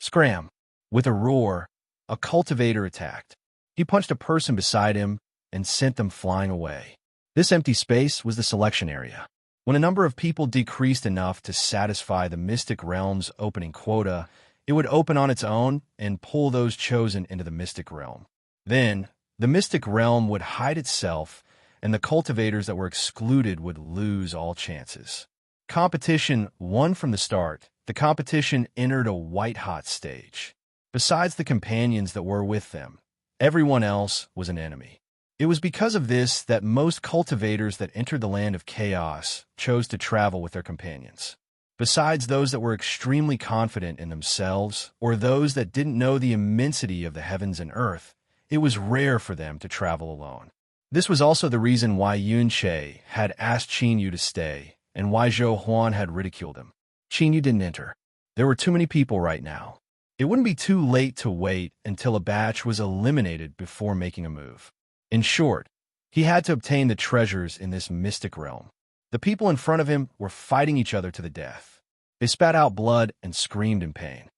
Scram! With a roar, a cultivator attacked. He punched a person beside him and sent them flying away. This empty space was the selection area. When a number of people decreased enough to satisfy the mystic realm's opening quota, it would open on its own and pull those chosen into the mystic realm. Then, the mystic realm would hide itself, and the cultivators that were excluded would lose all chances. Competition won from the start. The competition entered a white-hot stage. Besides the companions that were with them, everyone else was an enemy. It was because of this that most cultivators that entered the land of chaos chose to travel with their companions. Besides those that were extremely confident in themselves, or those that didn't know the immensity of the heavens and earth, it was rare for them to travel alone. This was also the reason why Yunche had asked Qin Yu to stay, and why Zhou Huan had ridiculed him. Qin Yu didn't enter. There were too many people right now. It wouldn't be too late to wait until a batch was eliminated before making a move. In short, he had to obtain the treasures in this mystic realm. The people in front of him were fighting each other to the death. They spat out blood and screamed in pain.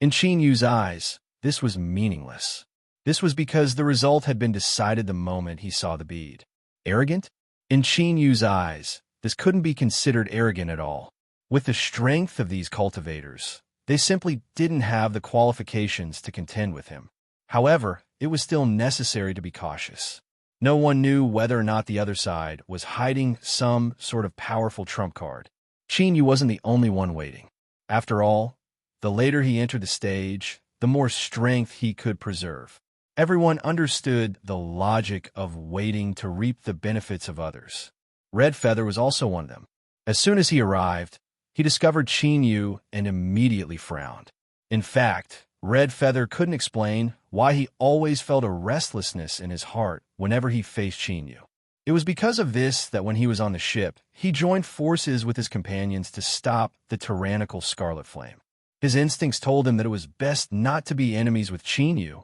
In Qin Yu's eyes, this was meaningless. This was because the result had been decided the moment he saw the bead. Arrogant? In Qin Yu's eyes, this couldn't be considered arrogant at all. With the strength of these cultivators, they simply didn't have the qualifications to contend with him. However, it was still necessary to be cautious. No one knew whether or not the other side was hiding some sort of powerful trump card. Qin Yu wasn't the only one waiting. After all, the later he entered the stage, the more strength he could preserve. Everyone understood the logic of waiting to reap the benefits of others. Red Feather was also one of them. As soon as he arrived, he discovered Qin Yu and immediately frowned. In fact, Red Feather couldn't explain why he always felt a restlessness in his heart whenever he faced Qin Yu. It was because of this that when he was on the ship, he joined forces with his companions to stop the tyrannical Scarlet Flame. His instincts told him that it was best not to be enemies with Qin Yu,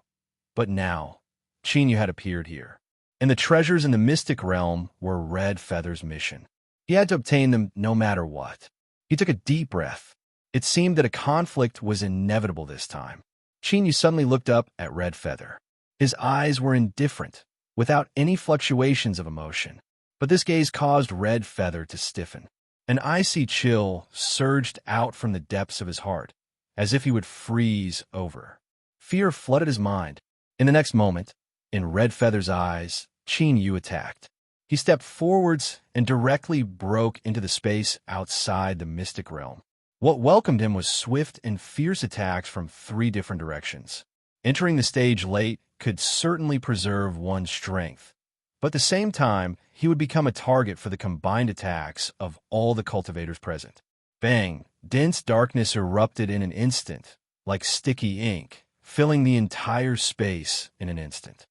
but now, Qin Yu had appeared here, and the treasures in the mystic realm were Red Feather's mission. He had to obtain them no matter what. He took a deep breath. It seemed that a conflict was inevitable this time. Qin Yu suddenly looked up at Red Feather. His eyes were indifferent, without any fluctuations of emotion. But this gaze caused Red Feather to stiffen. An icy chill surged out from the depths of his heart, as if he would freeze over. Fear flooded his mind. In the next moment, in Red Feather's eyes, Qin Yu attacked. He stepped forwards and directly broke into the space outside the mystic realm. What welcomed him was swift and fierce attacks from 3 different directions. Entering the stage late could certainly preserve one's strength, but at the same time, he would become a target for the combined attacks of all the cultivators present. Bang! Dense darkness erupted in an instant, like sticky ink, filling the entire space in an instant.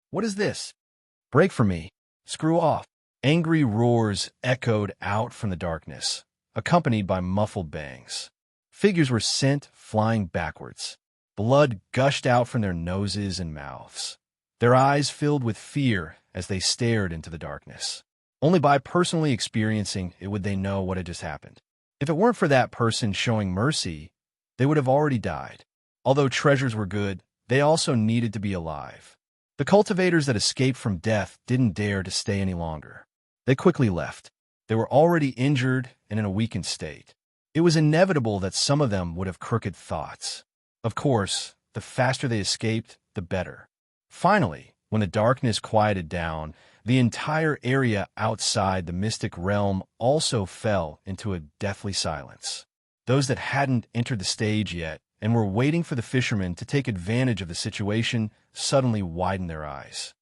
What is this? Break for me. Screw off. Angry roars echoed out from the darkness, accompanied by muffled bangs. Figures were sent flying backwards. Blood gushed out from their noses and mouths. Their eyes filled with fear as they stared into the darkness. Only by personally experiencing it would they know what had just happened. If it weren't for that person showing mercy, they would have already died. Although treasures were good, they also needed to be alive. The cultivators that escaped from death didn't dare to stay any longer. They quickly left. They were already injured and in a weakened state. It was inevitable that some of them would have crooked thoughts. Of course, the faster they escaped, the better. Finally, when the darkness quieted down, the entire area outside the mystic realm also fell into a deathly silence. Those that hadn't entered the stage yet and were waiting for the fishermen to take advantage of the situation suddenly widened their eyes.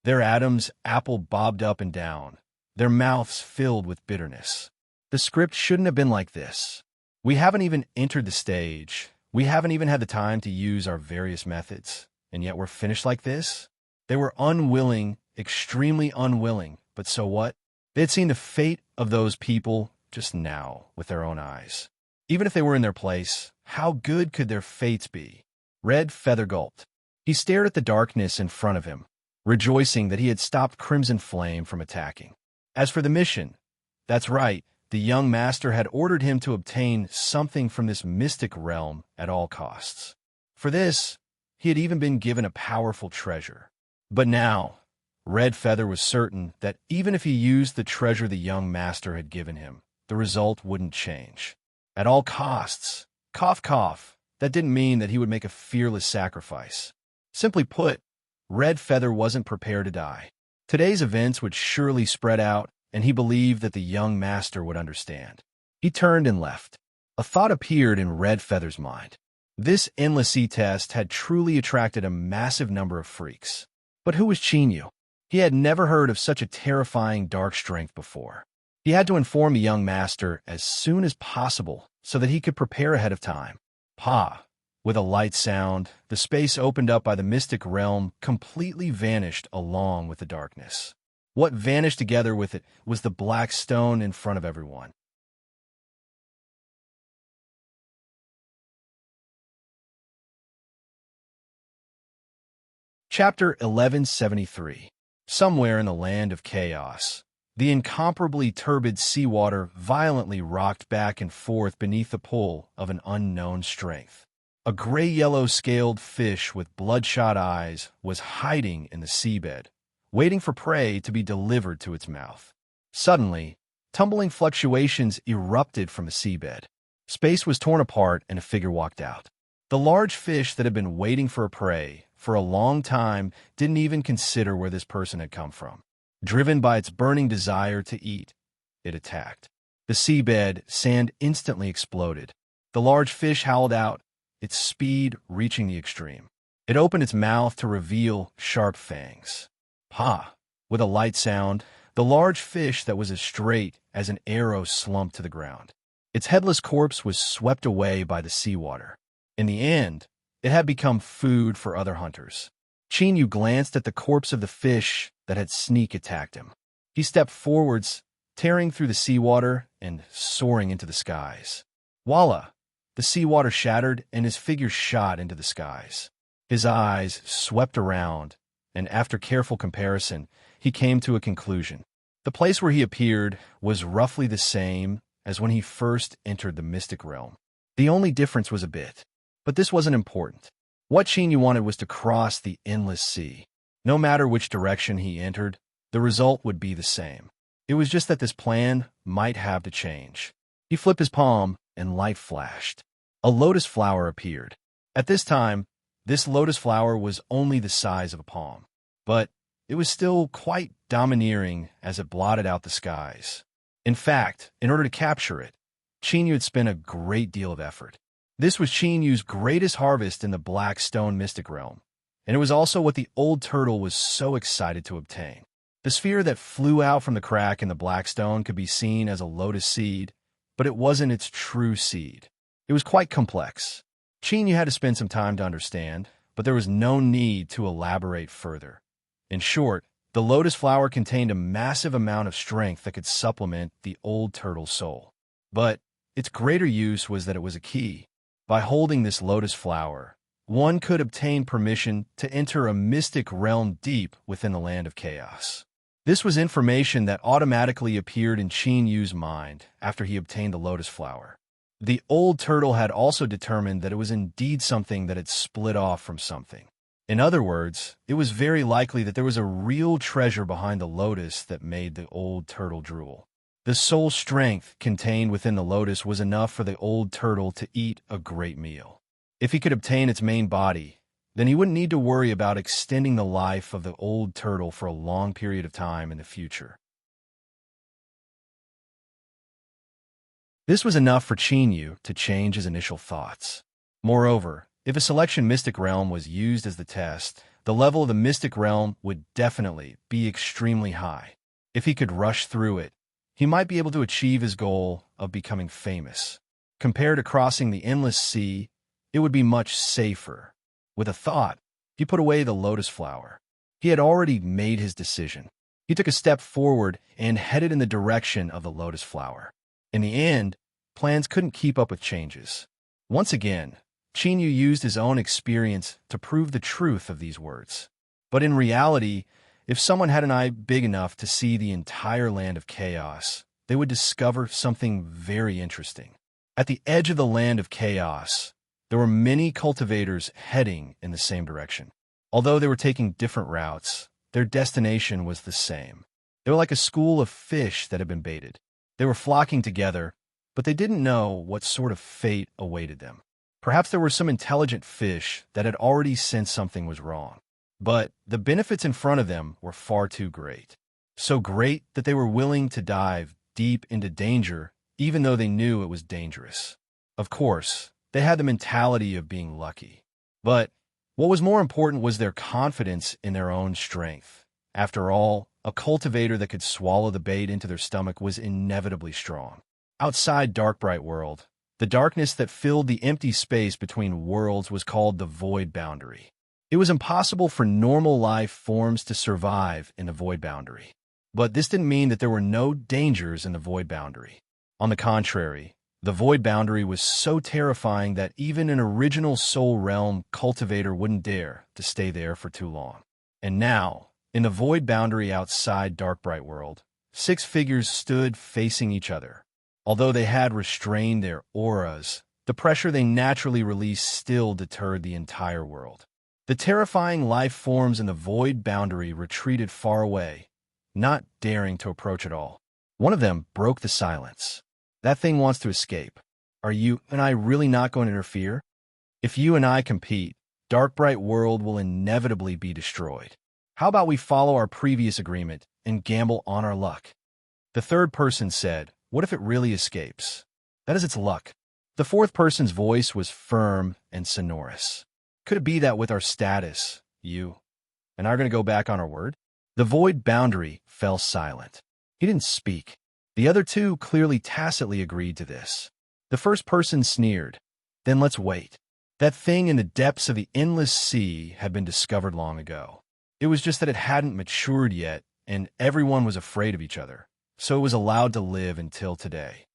Their Adam's apple bobbed up and down, their mouths filled with bitterness. The script shouldn't have been like this. We haven't even entered the stage. We haven't even had the time to use our various methods, and yet we're finished like this? They were unwilling, extremely unwilling, but so what? They had seen the fate of those people just now with their own eyes. Even if they were in their place, how good could their fates be? Red Feather gulped. He stared at the darkness in front of him, rejoicing that he had stopped Crimson Flame from attacking. As for the mission, that's right, the young master had ordered him to obtain something from this mystic realm at all costs. For this, he had even been given a powerful treasure. But now, Red Feather was certain that even if he used the treasure the young master had given him, the result wouldn't change. At all costs, cough cough, that didn't mean that he would make a fearless sacrifice. Simply put, Red Feather wasn't prepared to die. Today's events would surely spread out, and he believed that the young master would understand. He turned and left. A thought appeared in Red Feather's mind. This endless sea test had truly attracted a massive number of freaks. But who was Chinyu? He had never heard of such a terrifying dark strength before. He had to inform the young master as soon as possible so that he could prepare ahead of time. Pa! With a light sound, the space opened up by the mystic realm completely vanished along with the darkness. What vanished together with it was the black stone in front of everyone. Chapter 1173. Somewhere in the land of chaos, the incomparably turbid seawater violently rocked back and forth beneath the pull of an unknown strength. A gray-yellow scaled fish with bloodshot eyes was hiding in the seabed, waiting for prey to be delivered to its mouth. Suddenly, tumbling fluctuations erupted from the seabed. Space was torn apart and a figure walked out. The large fish that had been waiting for a prey for a long time didn't even consider where this person had come from. Driven by its burning desire to eat, it attacked. The seabed sand instantly exploded. The large fish howled out, its speed reaching the extreme. It opened its mouth to reveal sharp fangs. Ha! With a light sound, the large fish that was as straight as an arrow slumped to the ground. Its headless corpse was swept away by the seawater. In the end, it had become food for other hunters. Chinyu glanced at the corpse of the fish that had sneak attacked him. He stepped forwards, tearing through the seawater and soaring into the skies. Voila! The seawater shattered and his figure shot into the skies. His eyes swept around, and after careful comparison, he came to a conclusion. The place where he appeared was roughly the same as when he first entered the mystic realm. The only difference was a bit. But this wasn't important. What Chinyu wanted was to cross the endless sea. No matter which direction he entered, the result would be the same. It was just that this plan might have to change. He flipped his palm, and light flashed. A lotus flower appeared. At this time, this lotus flower was only the size of a palm. But it was still quite domineering as it blotted out the skies. In fact, in order to capture it, Chinyu had spent a great deal of effort. This was Chinyu's greatest harvest in the Black Stone Mystic Realm, and it was also what the old turtle was so excited to obtain. The sphere that flew out from the crack in the black stone could be seen as a lotus seed, but it wasn't its true seed. It was quite complex. Chinyu had to spend some time to understand, but there was no need to elaborate further. In short, the lotus flower contained a massive amount of strength that could supplement the old turtle's soul. But its greater use was that it was a key. By holding this lotus flower, one could obtain permission to enter a mystic realm deep within the land of chaos. This was information that automatically appeared in Chinyu's mind after he obtained the lotus flower. The old turtle had also determined that it was indeed something that had split off from something. In other words, it was very likely that there was a real treasure behind the lotus that made the old turtle drool. The soul strength contained within the lotus was enough for the old turtle to eat a great meal. If he could obtain its main body, then he wouldn't need to worry about extending the life of the old turtle for a long period of time in the future. This was enough for Chinyu to change his initial thoughts. Moreover, if a selection mystic realm was used as the test, the level of the mystic realm would definitely be extremely high. If he could rush through it, he might be able to achieve his goal of becoming famous. Compared to crossing the endless sea, it would be much safer. With a thought, he put away the lotus flower. He had already made his decision. He took a step forward and headed in the direction of the lotus flower. In the end, plans couldn't keep up with changes. Once again, Chinyu used his own experience to prove the truth of these words. But in reality, if someone had an eye big enough to see the entire land of chaos, they would discover something very interesting. At the edge of the land of chaos, there were many cultivators heading in the same direction. Although they were taking different routes, their destination was the same. They were like a school of fish that had been baited. They were flocking together, but they didn't know what sort of fate awaited them. Perhaps there were some intelligent fish that had already sensed something was wrong. But the benefits in front of them were far too great. So great that they were willing to dive deep into danger, even though they knew it was dangerous. Of course, they had the mentality of being lucky. But what was more important was their confidence in their own strength. After all, a cultivator that could swallow the bait into their stomach was inevitably strong. Outside Dark Bright World, the darkness that filled the empty space between worlds was called the void boundary. It was impossible for normal life forms to survive in the void boundary. But this didn't mean that there were no dangers in the void boundary. On the contrary, the void boundary was so terrifying that even an original soul realm cultivator wouldn't dare to stay there for too long. And now, in the void boundary outside Dark Bright World, 6 figures stood facing each other. Although they had restrained their auras, the pressure they naturally released still deterred the entire world. The terrifying life forms in the void boundary retreated far away, not daring to approach at all. One of them broke the silence. That thing wants to escape. Are you and I really not going to interfere? If you and I compete, Dark Bright World will inevitably be destroyed. How about we follow our previous agreement and gamble on our luck? The third person said, what if it really escapes? That is its luck. The fourth person's voice was firm and sonorous. Could it be that with our status, you and I are going to go back on our word? The void boundary fell silent. He didn't speak. The other two clearly tacitly agreed to this. The first person sneered. Then let's wait. That thing in the depths of the endless sea had been discovered long ago. It was just that it hadn't matured yet, and everyone was afraid of each other, so it was allowed to live until today.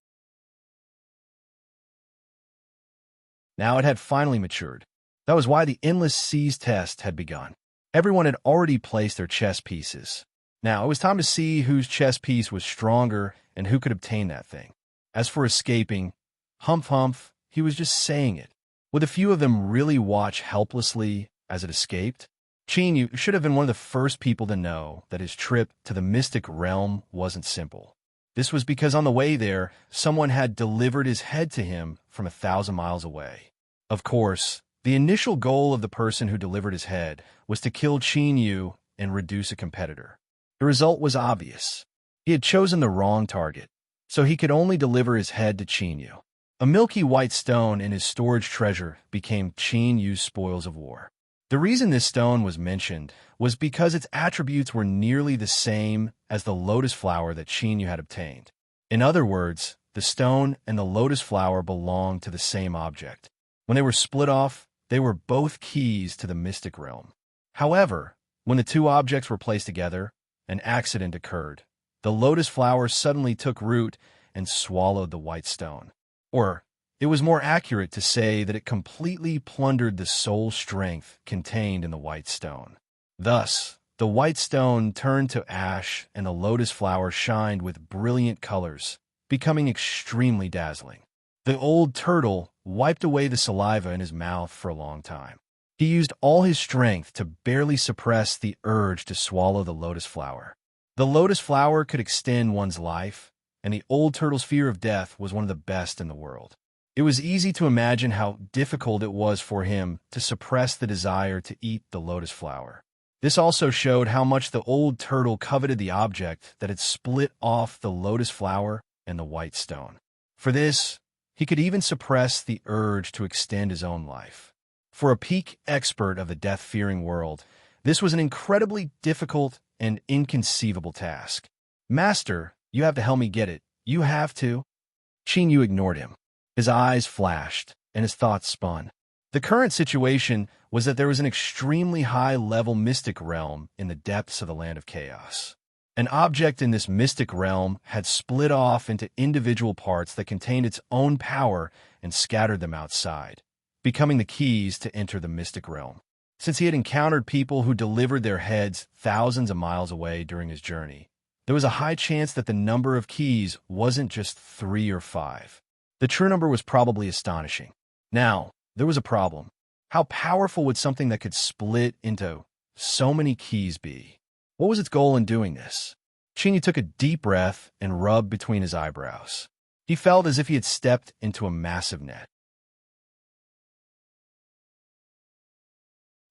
Now it had finally matured. That was why the endless seas test had begun. Everyone had already placed their chess pieces. Now it was time to see whose chess piece was stronger and who could obtain that thing. As for escaping, humph, he was just saying it. Would a few of them really watch helplessly as it escaped? Chinyu should have been one of the first people to know that his trip to the mystic realm wasn't simple. This was because on the way there, someone had delivered his head to him from 1,000 miles away. Of course, the initial goal of the person who delivered his head was to kill Chinyu and reduce a competitor. The result was obvious. He had chosen the wrong target, so he could only deliver his head to Chinyu. A milky white stone in his storage treasure became Chinyu's spoils of war. The reason this stone was mentioned was because its attributes were nearly the same as the lotus flower that Chinyu had obtained. In other words, the stone and the lotus flower belonged to the same object. When they were split off, they were both keys to the mystic realm. However, when the two objects were placed together, an accident occurred. The lotus flower suddenly took root and swallowed the white stone. Or, it was more accurate to say that it completely plundered the soul strength contained in the white stone. Thus, the white stone turned to ash and the lotus flower shined with brilliant colors, becoming extremely dazzling. The old turtle wiped away the saliva in his mouth for a long time. He used all his strength to barely suppress the urge to swallow the lotus flower. The lotus flower could extend one's life, and the old turtle's fear of death was one of the best in the world. It was easy to imagine how difficult it was for him to suppress the desire to eat the lotus flower. This also showed how much the old turtle coveted the object that had split off the lotus flower and the white stone. For this, he could even suppress the urge to extend his own life. For a peak expert of the death-fearing world, this was an incredibly difficult and inconceivable task. "Master, you have to help me get it. You have to." Qin Yu ignored him. His eyes flashed, and his thoughts spun. The current situation was that there was an extremely high-level mystic realm in the depths of the Land of Chaos. An object in this mystic realm had split off into individual parts that contained its own power and scattered them outside, becoming the keys to enter the mystic realm. Since he had encountered people who delivered their heads thousands of miles away during his journey, there was a high chance that the number of keys wasn't just 3 or 5. The true number was probably astonishing. Now, there was a problem. How powerful would something that could split into so many keys be? What was its goal in doing this? Qin Yu took a deep breath and rubbed between his eyebrows. He felt as if he had stepped into a massive net.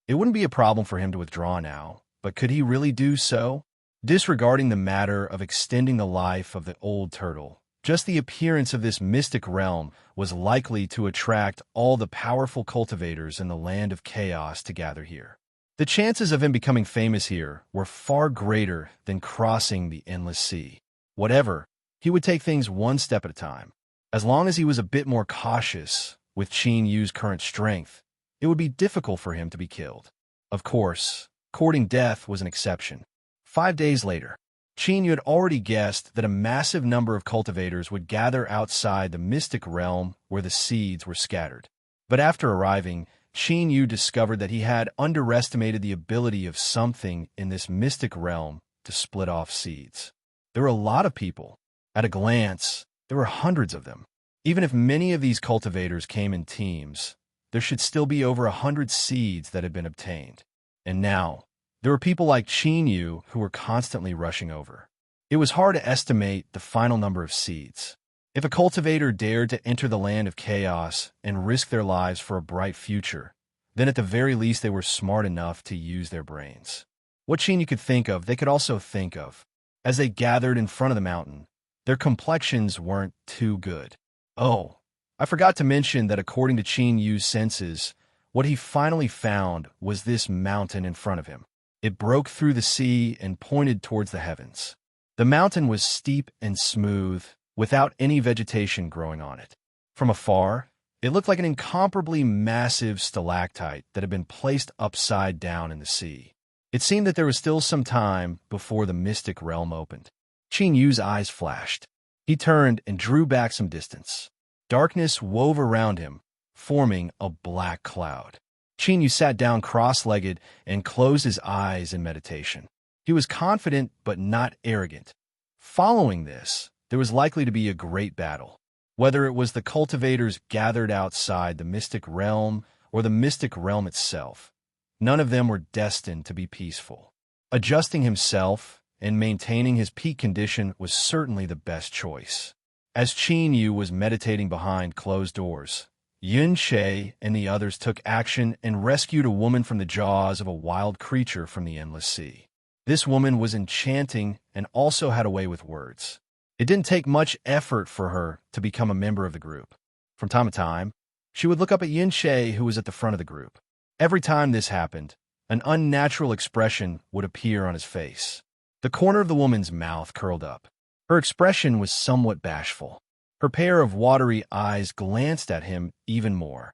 It wouldn't be a problem for him to withdraw now, but could he really do so? Disregarding the matter of extending the life of the old turtle, just the appearance of this mystic realm was likely to attract all the powerful cultivators in the Land of Chaos to gather here. The chances of him becoming famous here were far greater than crossing the endless sea. Whatever, he would take things one step at a time. As long as he was a bit more cautious with Qin Yu's current strength, it would be difficult for him to be killed. Of course, courting death was an exception. 5 days later, Qin Yu had already guessed that a massive number of cultivators would gather outside the mystic realm where the seeds were scattered. But after arriving, Qin Yu discovered that he had underestimated the ability of something in this mystic realm to split off seeds. There were a lot of people. At a glance, there were hundreds of them. Even if many of these cultivators came in teams, there should still be over 100 seeds that had been obtained. And now, there were people like Qin Yu who were constantly rushing over. It was hard to estimate the final number of seeds. If a cultivator dared to enter the Land of Chaos and risk their lives for a bright future, then at the very least they were smart enough to use their brains. What Qin Yu could think of, they could also think of. As they gathered in front of the mountain, their complexions weren't too good. Oh, I forgot to mention that according to Qin Yu's senses, what he finally found was this mountain in front of him. It broke through the sea and pointed towards the heavens. The mountain was steep and smooth, without any vegetation growing on it. From afar, it looked like an incomparably massive stalactite that had been placed upside down in the sea. It seemed that there was still some time before the mystic realm opened. Qin Yu's eyes flashed. He turned and drew back some distance. Darkness wove around him, forming a black cloud. Qin Yu sat down cross-legged and closed his eyes in meditation. He was confident but not arrogant. Following this, there was likely to be a great battle. Whether it was the cultivators gathered outside the mystic realm or the mystic realm itself, none of them were destined to be peaceful. Adjusting himself and maintaining his peak condition was certainly the best choice. As Qin Yu was meditating behind closed doors, Yun Shay and the others took action and rescued a woman from the jaws of a wild creature from the endless sea. This woman was enchanting and also had a way with words. It didn't take much effort for her to become a member of the group. From time to time, she would look up at Yin Shay, who was at the front of the group. Every time this happened, an unnatural expression would appear on his face. The corner of the woman's mouth curled up. Her expression was somewhat bashful. Her pair of watery eyes glanced at him even more.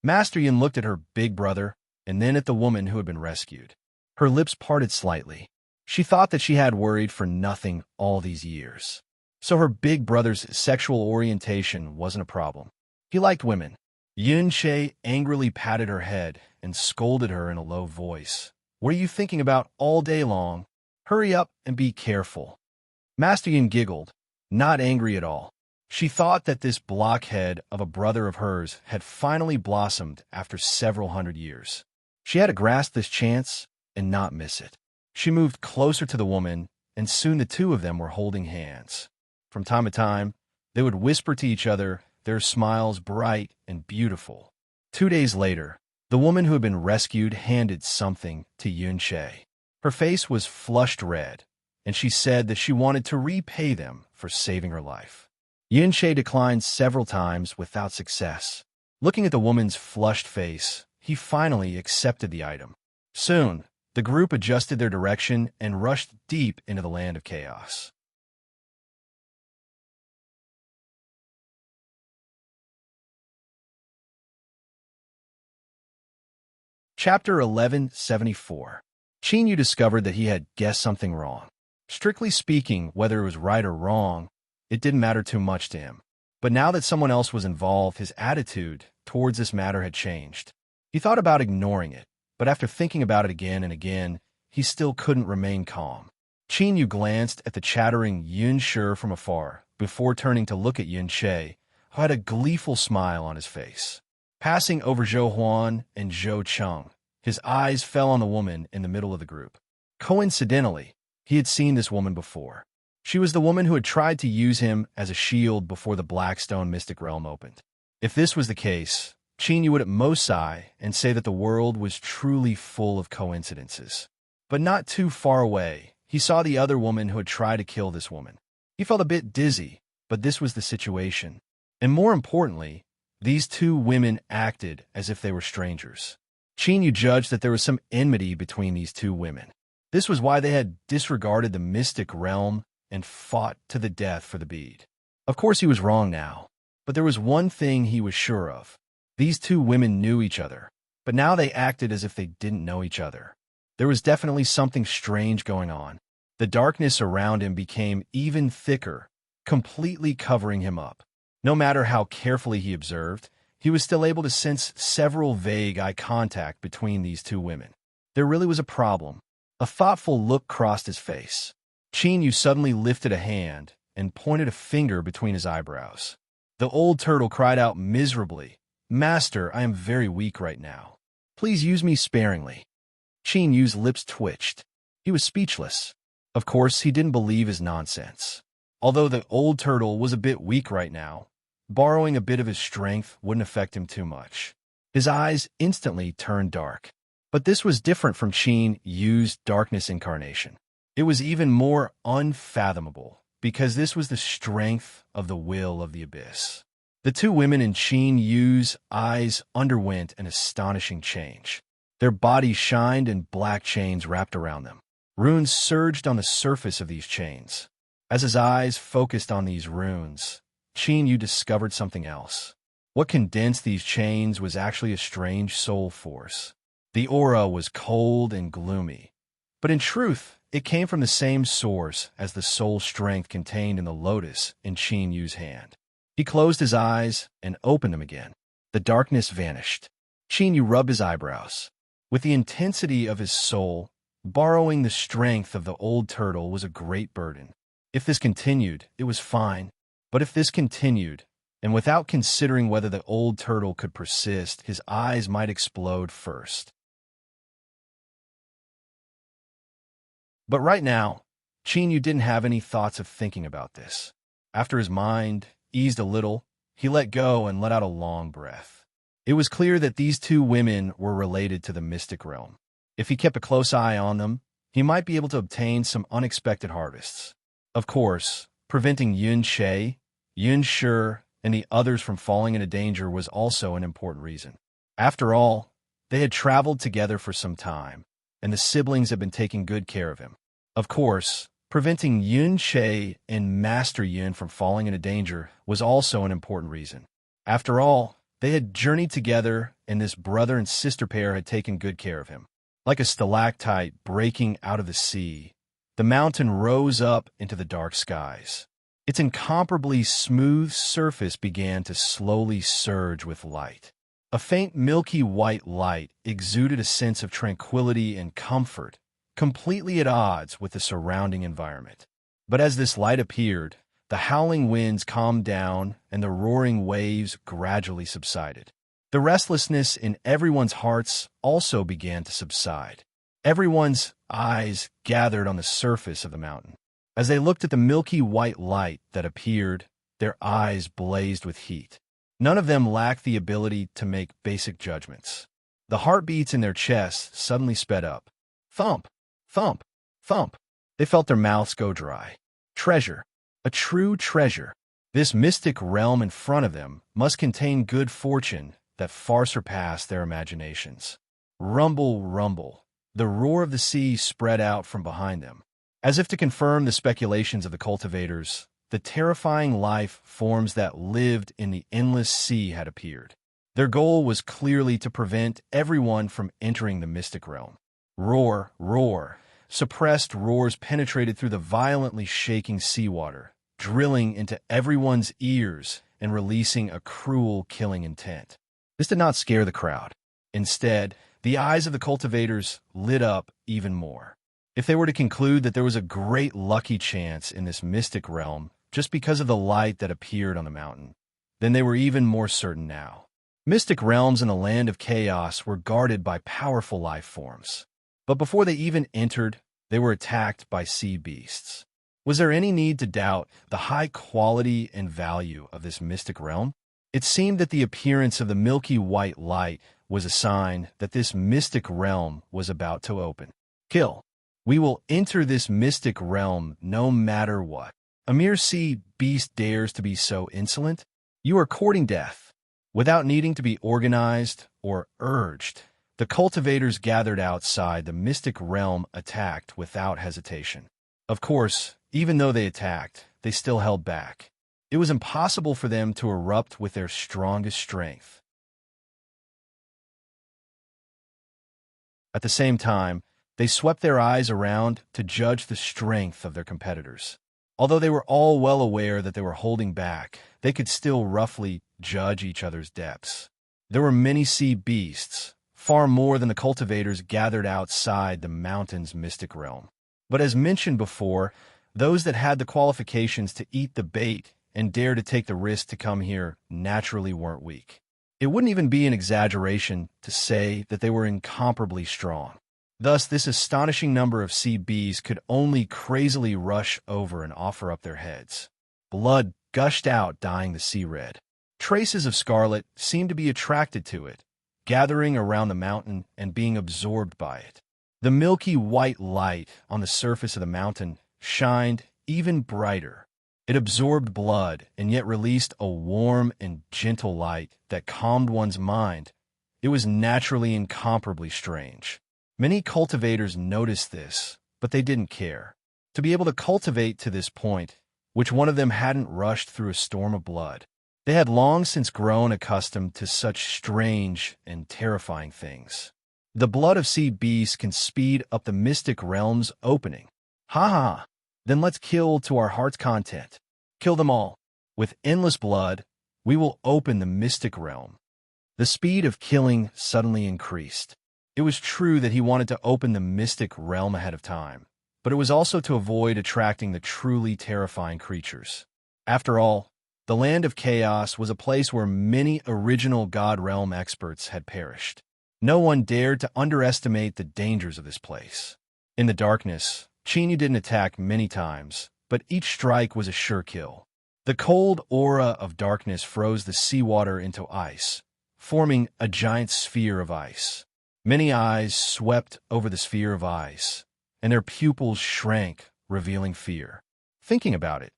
Master Yin looked at her big brother and then at the woman who had been rescued. Her lips parted slightly. She thought that she had worried for nothing all these years. So her big brother's sexual orientation wasn't a problem. He liked women. Yun Shay angrily patted her head and scolded her in a low voice. "What are you thinking about all day long? Hurry up and be careful." Master Yin giggled, not angry at all. She thought that this blockhead of a brother of hers had finally blossomed after several hundred years. She had to grasp this chance and not miss it. She moved closer to the woman, and soon the two of them were holding hands. From time to time, they would whisper to each other, their smiles bright and beautiful. 2 days later, the woman who had been rescued handed something to Yun-Che. Her face was flushed red, and she said that she wanted to repay them for saving her life. Yun-Che declined several times without success. Looking at the woman's flushed face, he finally accepted the item. Soon, the group adjusted their direction and rushed deep into the land of chaos. Chapter 1174. Chin-Yu discovered that he had guessed something wrong. Strictly speaking, whether it was right or wrong, it didn't matter too much to him. But now that someone else was involved, his attitude towards this matter had changed. He thought about ignoring it, but after thinking about it again and again, he still couldn't remain calm. Chin-Yu glanced at the chattering Yun-Shi from afar before turning to look at Yun-Che, who had a gleeful smile on his face. Passing over Zhou Huan and Zhou Cheng, his eyes fell on the woman in the middle of the group. Coincidentally, he had seen this woman before. She was the woman who had tried to use him as a shield before the Blackstone Mystic Realm opened. If this was the case, Chin-Yu would at most sigh and say that the world was truly full of coincidences. But not too far away, he saw the other woman who had tried to kill this woman. He felt a bit dizzy, but this was the situation. And more importantly, these two women acted as if they were strangers. Chin-Yu judged that there was some enmity between these two women. This was why they had disregarded the mystic realm and fought to the death for the bead. Of course he was wrong now, but there was one thing he was sure of. These two women knew each other, but now they acted as if they didn't know each other. There was definitely something strange going on. The darkness around him became even thicker, completely covering him up. No matter how carefully he observed, he was still able to sense several vague eye contact between these two women. There really was a problem. A thoughtful look crossed his face. Chin-Yu suddenly lifted a hand and pointed a finger between his eyebrows. The old turtle cried out miserably, "Master, I am very weak right now. Please use me sparingly." Chin-Yu's lips twitched. He was speechless. Of course, he didn't believe his nonsense. Although the old turtle was a bit weak right now, borrowing a bit of his strength wouldn't affect him too much. His eyes instantly turned dark. But this was different from Chin-Yu's darkness incarnation. It was even more unfathomable, because this was the strength of the will of the abyss. The two women in Chin-Yu's eyes underwent an astonishing change. Their bodies shined and black chains wrapped around them. Runes surged on the surface of these chains. As his eyes focused on these runes, Chin-Yu discovered something else. What condensed these chains was actually a strange soul force. The aura was cold and gloomy, but in truth, it came from the same source as the soul strength contained in the lotus in Chin-Yu's hand. He closed his eyes and opened them again. The darkness vanished. Chin-Yu rubbed his eyebrows. With the intensity of his soul, borrowing the strength of the old turtle was a great burden. If this continued, it was fine. But if this continued, and without considering whether the old turtle could persist, his eyes might explode first. But right now, Chin-Yu didn't have any thoughts of thinking about this. After his mind eased a little, he let go and let out a long breath. It was clear that these two women were related to the mystic realm. If he kept a close eye on them, he might be able to obtain some unexpected harvests. Of course, preventing Yun-Che, Yun-Shi, and the others from falling into danger was also an important reason. After all, they had traveled together for some time, and the siblings had been taking good care of him. Of course, preventing Yun-Che and Master Yun from falling into danger was also an important reason. After all, they had journeyed together, and this brother and sister pair had taken good care of him. Like a stalactite breaking out of the sea, the mountain rose up into the dark skies. Its incomparably smooth surface began to slowly surge with light. A faint milky white light exuded a sense of tranquility and comfort, completely at odds with the surrounding environment. But as this light appeared, the howling winds calmed down and the roaring waves gradually subsided. The restlessness in everyone's hearts also began to subside. Everyone's eyes gathered on the surface of the mountain. As they looked at the milky white light that appeared, their eyes blazed with heat. None of them lacked the ability to make basic judgments. The heartbeats in their chests suddenly sped up. Thump, thump, thump. They felt their mouths go dry. Treasure. A true treasure. This mystic realm in front of them must contain good fortune that far surpassed their imaginations. Rumble, rumble. The roar of the sea spread out from behind them. As if to confirm the speculations of the cultivators, the terrifying life forms that lived in the endless sea had appeared. Their goal was clearly to prevent everyone from entering the mystic realm. Roar, roar. Suppressed roars penetrated through the violently shaking seawater, drilling into everyone's ears and releasing a cruel, killing intent. This did not scare the crowd. Instead, the eyes of the cultivators lit up even more. If they were to conclude that there was a great lucky chance in this mystic realm just because of the light that appeared on the mountain, then they were even more certain now. Mystic realms in the land of chaos were guarded by powerful life forms. But before they even entered, they were attacked by sea beasts. Was there any need to doubt the high quality and value of this mystic realm? It seemed that the appearance of the milky white light was a sign that this mystic realm was about to open. Kill. We will enter this mystic realm no matter what. A mere sea beast dares to be so insolent? You are courting death. Without needing to be organized or urged, the cultivators gathered outside the mystic realm attacked without hesitation. Of course, even though they attacked, they still held back. It was impossible for them to erupt with their strongest strength. At the same time, they swept their eyes around to judge the strength of their competitors. Although they were all well aware that they were holding back, they could still roughly judge each other's depths. There were many sea beasts, far more than the cultivators gathered outside the mountain's mystic realm. But as mentioned before, those that had the qualifications to eat the bait and dare to take the risk to come here naturally weren't weak. It wouldn't even be an exaggeration to say that they were incomparably strong. Thus, this astonishing number of sea bees could only crazily rush over and offer up their heads. Blood gushed out, dyeing the sea red. Traces of scarlet seemed to be attracted to it, gathering around the mountain and being absorbed by it. The milky white light on the surface of the mountain shined even brighter. It absorbed blood and yet released a warm and gentle light that calmed one's mind. It was naturally incomparably strange. Many cultivators noticed this, but they didn't care. To be able to cultivate to this point, which one of them hadn't rushed through a storm of blood. They had long since grown accustomed to such strange and terrifying things. The blood of sea beasts can speed up the mystic realm's opening. Ha ha! Then let's kill to our heart's content. Kill them all. With endless blood, we will open the mystic realm. The speed of killing suddenly increased. It was true that he wanted to open the mystic realm ahead of time, but it was also to avoid attracting the truly terrifying creatures. After all, the land of chaos was a place where many original God realm experts had perished. No one dared to underestimate the dangers of this place. In the darkness, Chinyu didn't attack many times, but each strike was a sure kill. The cold aura of darkness froze the seawater into ice, forming a giant sphere of ice. Many eyes swept over the sphere of ice, and their pupils shrank, revealing fear. Thinking about it,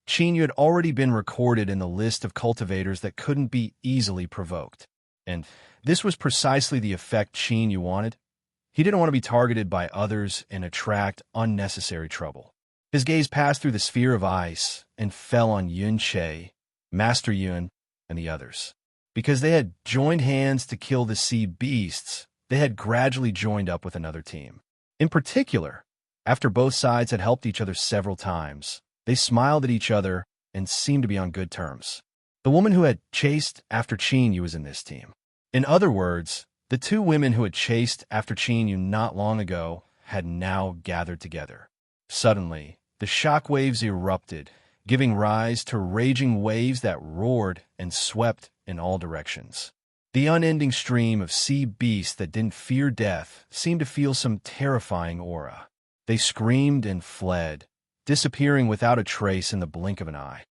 Chinyu had already been recorded in the list of cultivators that couldn't be easily provoked. And this was precisely the effect Chinyu wanted. He didn't want to be targeted by others and attract unnecessary trouble. His gaze passed through the sphere of ice and fell on Yun Che, Master Yun, and the others. Because they had joined hands to kill the sea beasts, they had gradually joined up with another team. In particular, after both sides had helped each other several times, they smiled at each other and seemed to be on good terms. The woman who had chased after Chinyu was in this team. In other words, the two women who had chased after Chinyu not long ago had now gathered together. Suddenly, the shock waves erupted, giving rise to raging waves that roared and swept in all directions. The unending stream of sea beasts that didn't fear death seemed to feel some terrifying aura. They screamed and fled, disappearing without a trace in the blink of an eye.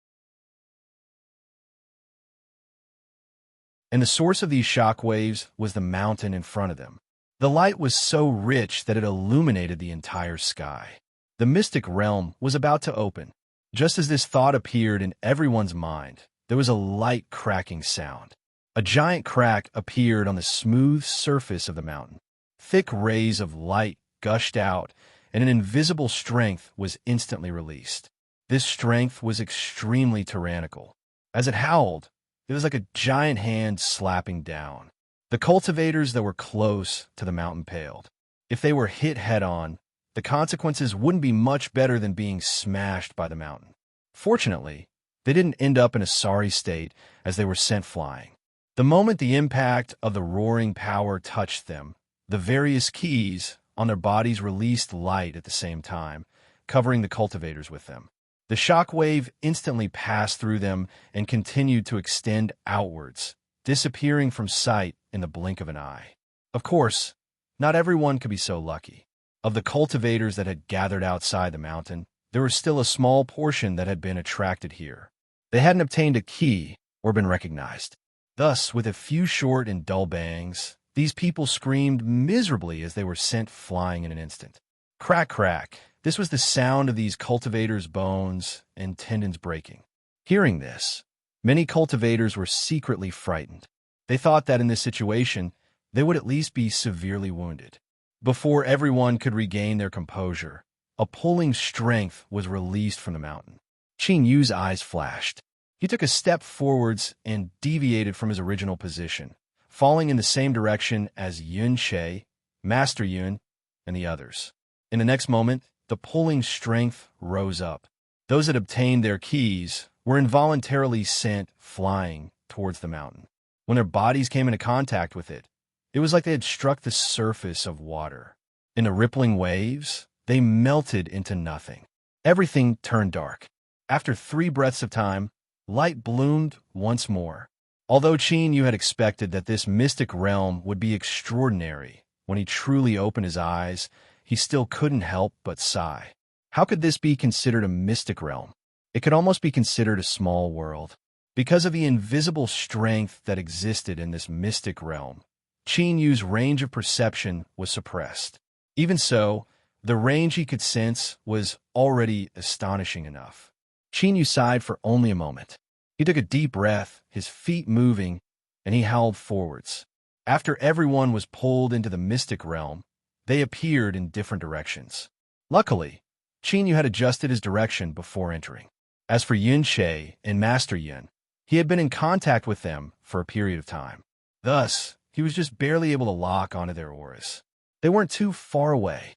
And the source of these shock waves was the mountain in front of them. The light was so rich that it illuminated the entire sky. The mystic realm was about to open. Just as this thought appeared in everyone's mind, there was a light cracking sound. A giant crack appeared on the smooth surface of the mountain. Thick rays of light gushed out, and an invisible strength was instantly released. This strength was extremely tyrannical. As it howled, it was like a giant hand slapping down. The cultivators that were close to the mountain paled. If they were hit head-on, the consequences wouldn't be much better than being smashed by the mountain. Fortunately, they didn't end up in a sorry state as they were sent flying. The moment the impact of the roaring power touched them, the various keys on their bodies released light at the same time, covering the cultivators with them. The shock wave instantly passed through them and continued to extend outwards, disappearing from sight in the blink of an eye. Of course, not everyone could be so lucky. Of the cultivators that had gathered outside the mountain, there was still a small portion that had been attracted here. They hadn't obtained a key or been recognized. Thus, with a few short and dull bangs, these people screamed miserably as they were sent flying in an instant. Crack, crack. This was the sound of these cultivators' bones and tendons breaking. Hearing this, many cultivators were secretly frightened. They thought that in this situation, they would at least be severely wounded. Before everyone could regain their composure, a pulling strength was released from the mountain. Qin Yu's eyes flashed. He took a step forwards and deviated from his original position, falling in the same direction as Yun Che, Master Yun, and the others. In the next moment, the pulling strength rose up. Those that obtained their keys were involuntarily sent flying towards the mountain. When their bodies came into contact with it, it was like they had struck the surface of water. In the rippling waves, they melted into nothing. Everything turned dark. After 3 breaths of time, light bloomed once more. Although Qin Yu had expected that this mystic realm would be extraordinary, when he truly opened his eyes, he still couldn't help but sigh. How could this be considered a mystic realm? It could almost be considered a small world. Because of the invisible strength that existed in this mystic realm, Qin Yu's range of perception was suppressed. Even so, the range he could sense was already astonishing enough. Qin Yu sighed for only a moment. He took a deep breath, his feet moving, and he howled forwards. After everyone was pulled into the mystic realm, they appeared in different directions. Luckily, Qin Yu had adjusted his direction before entering. As for Yun Che and Master Yun, he had been in contact with them for a period of time. Thus, he was just barely able to lock onto their auras. They weren't too far away.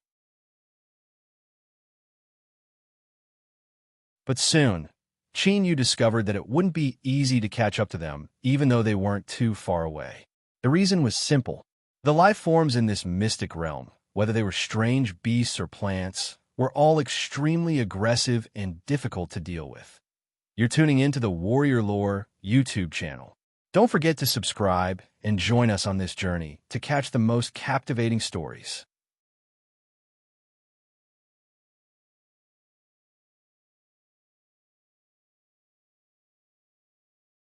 But soon, Qin Yu discovered that it wouldn't be easy to catch up to them, even though they weren't too far away. The reason was simple. The life forms in this mystic realm, whether they were strange beasts or plants, were all extremely aggressive and difficult to deal with. You're tuning into the Warrior Lore YouTube channel. Don't forget to subscribe and join us on this journey to catch the most captivating stories.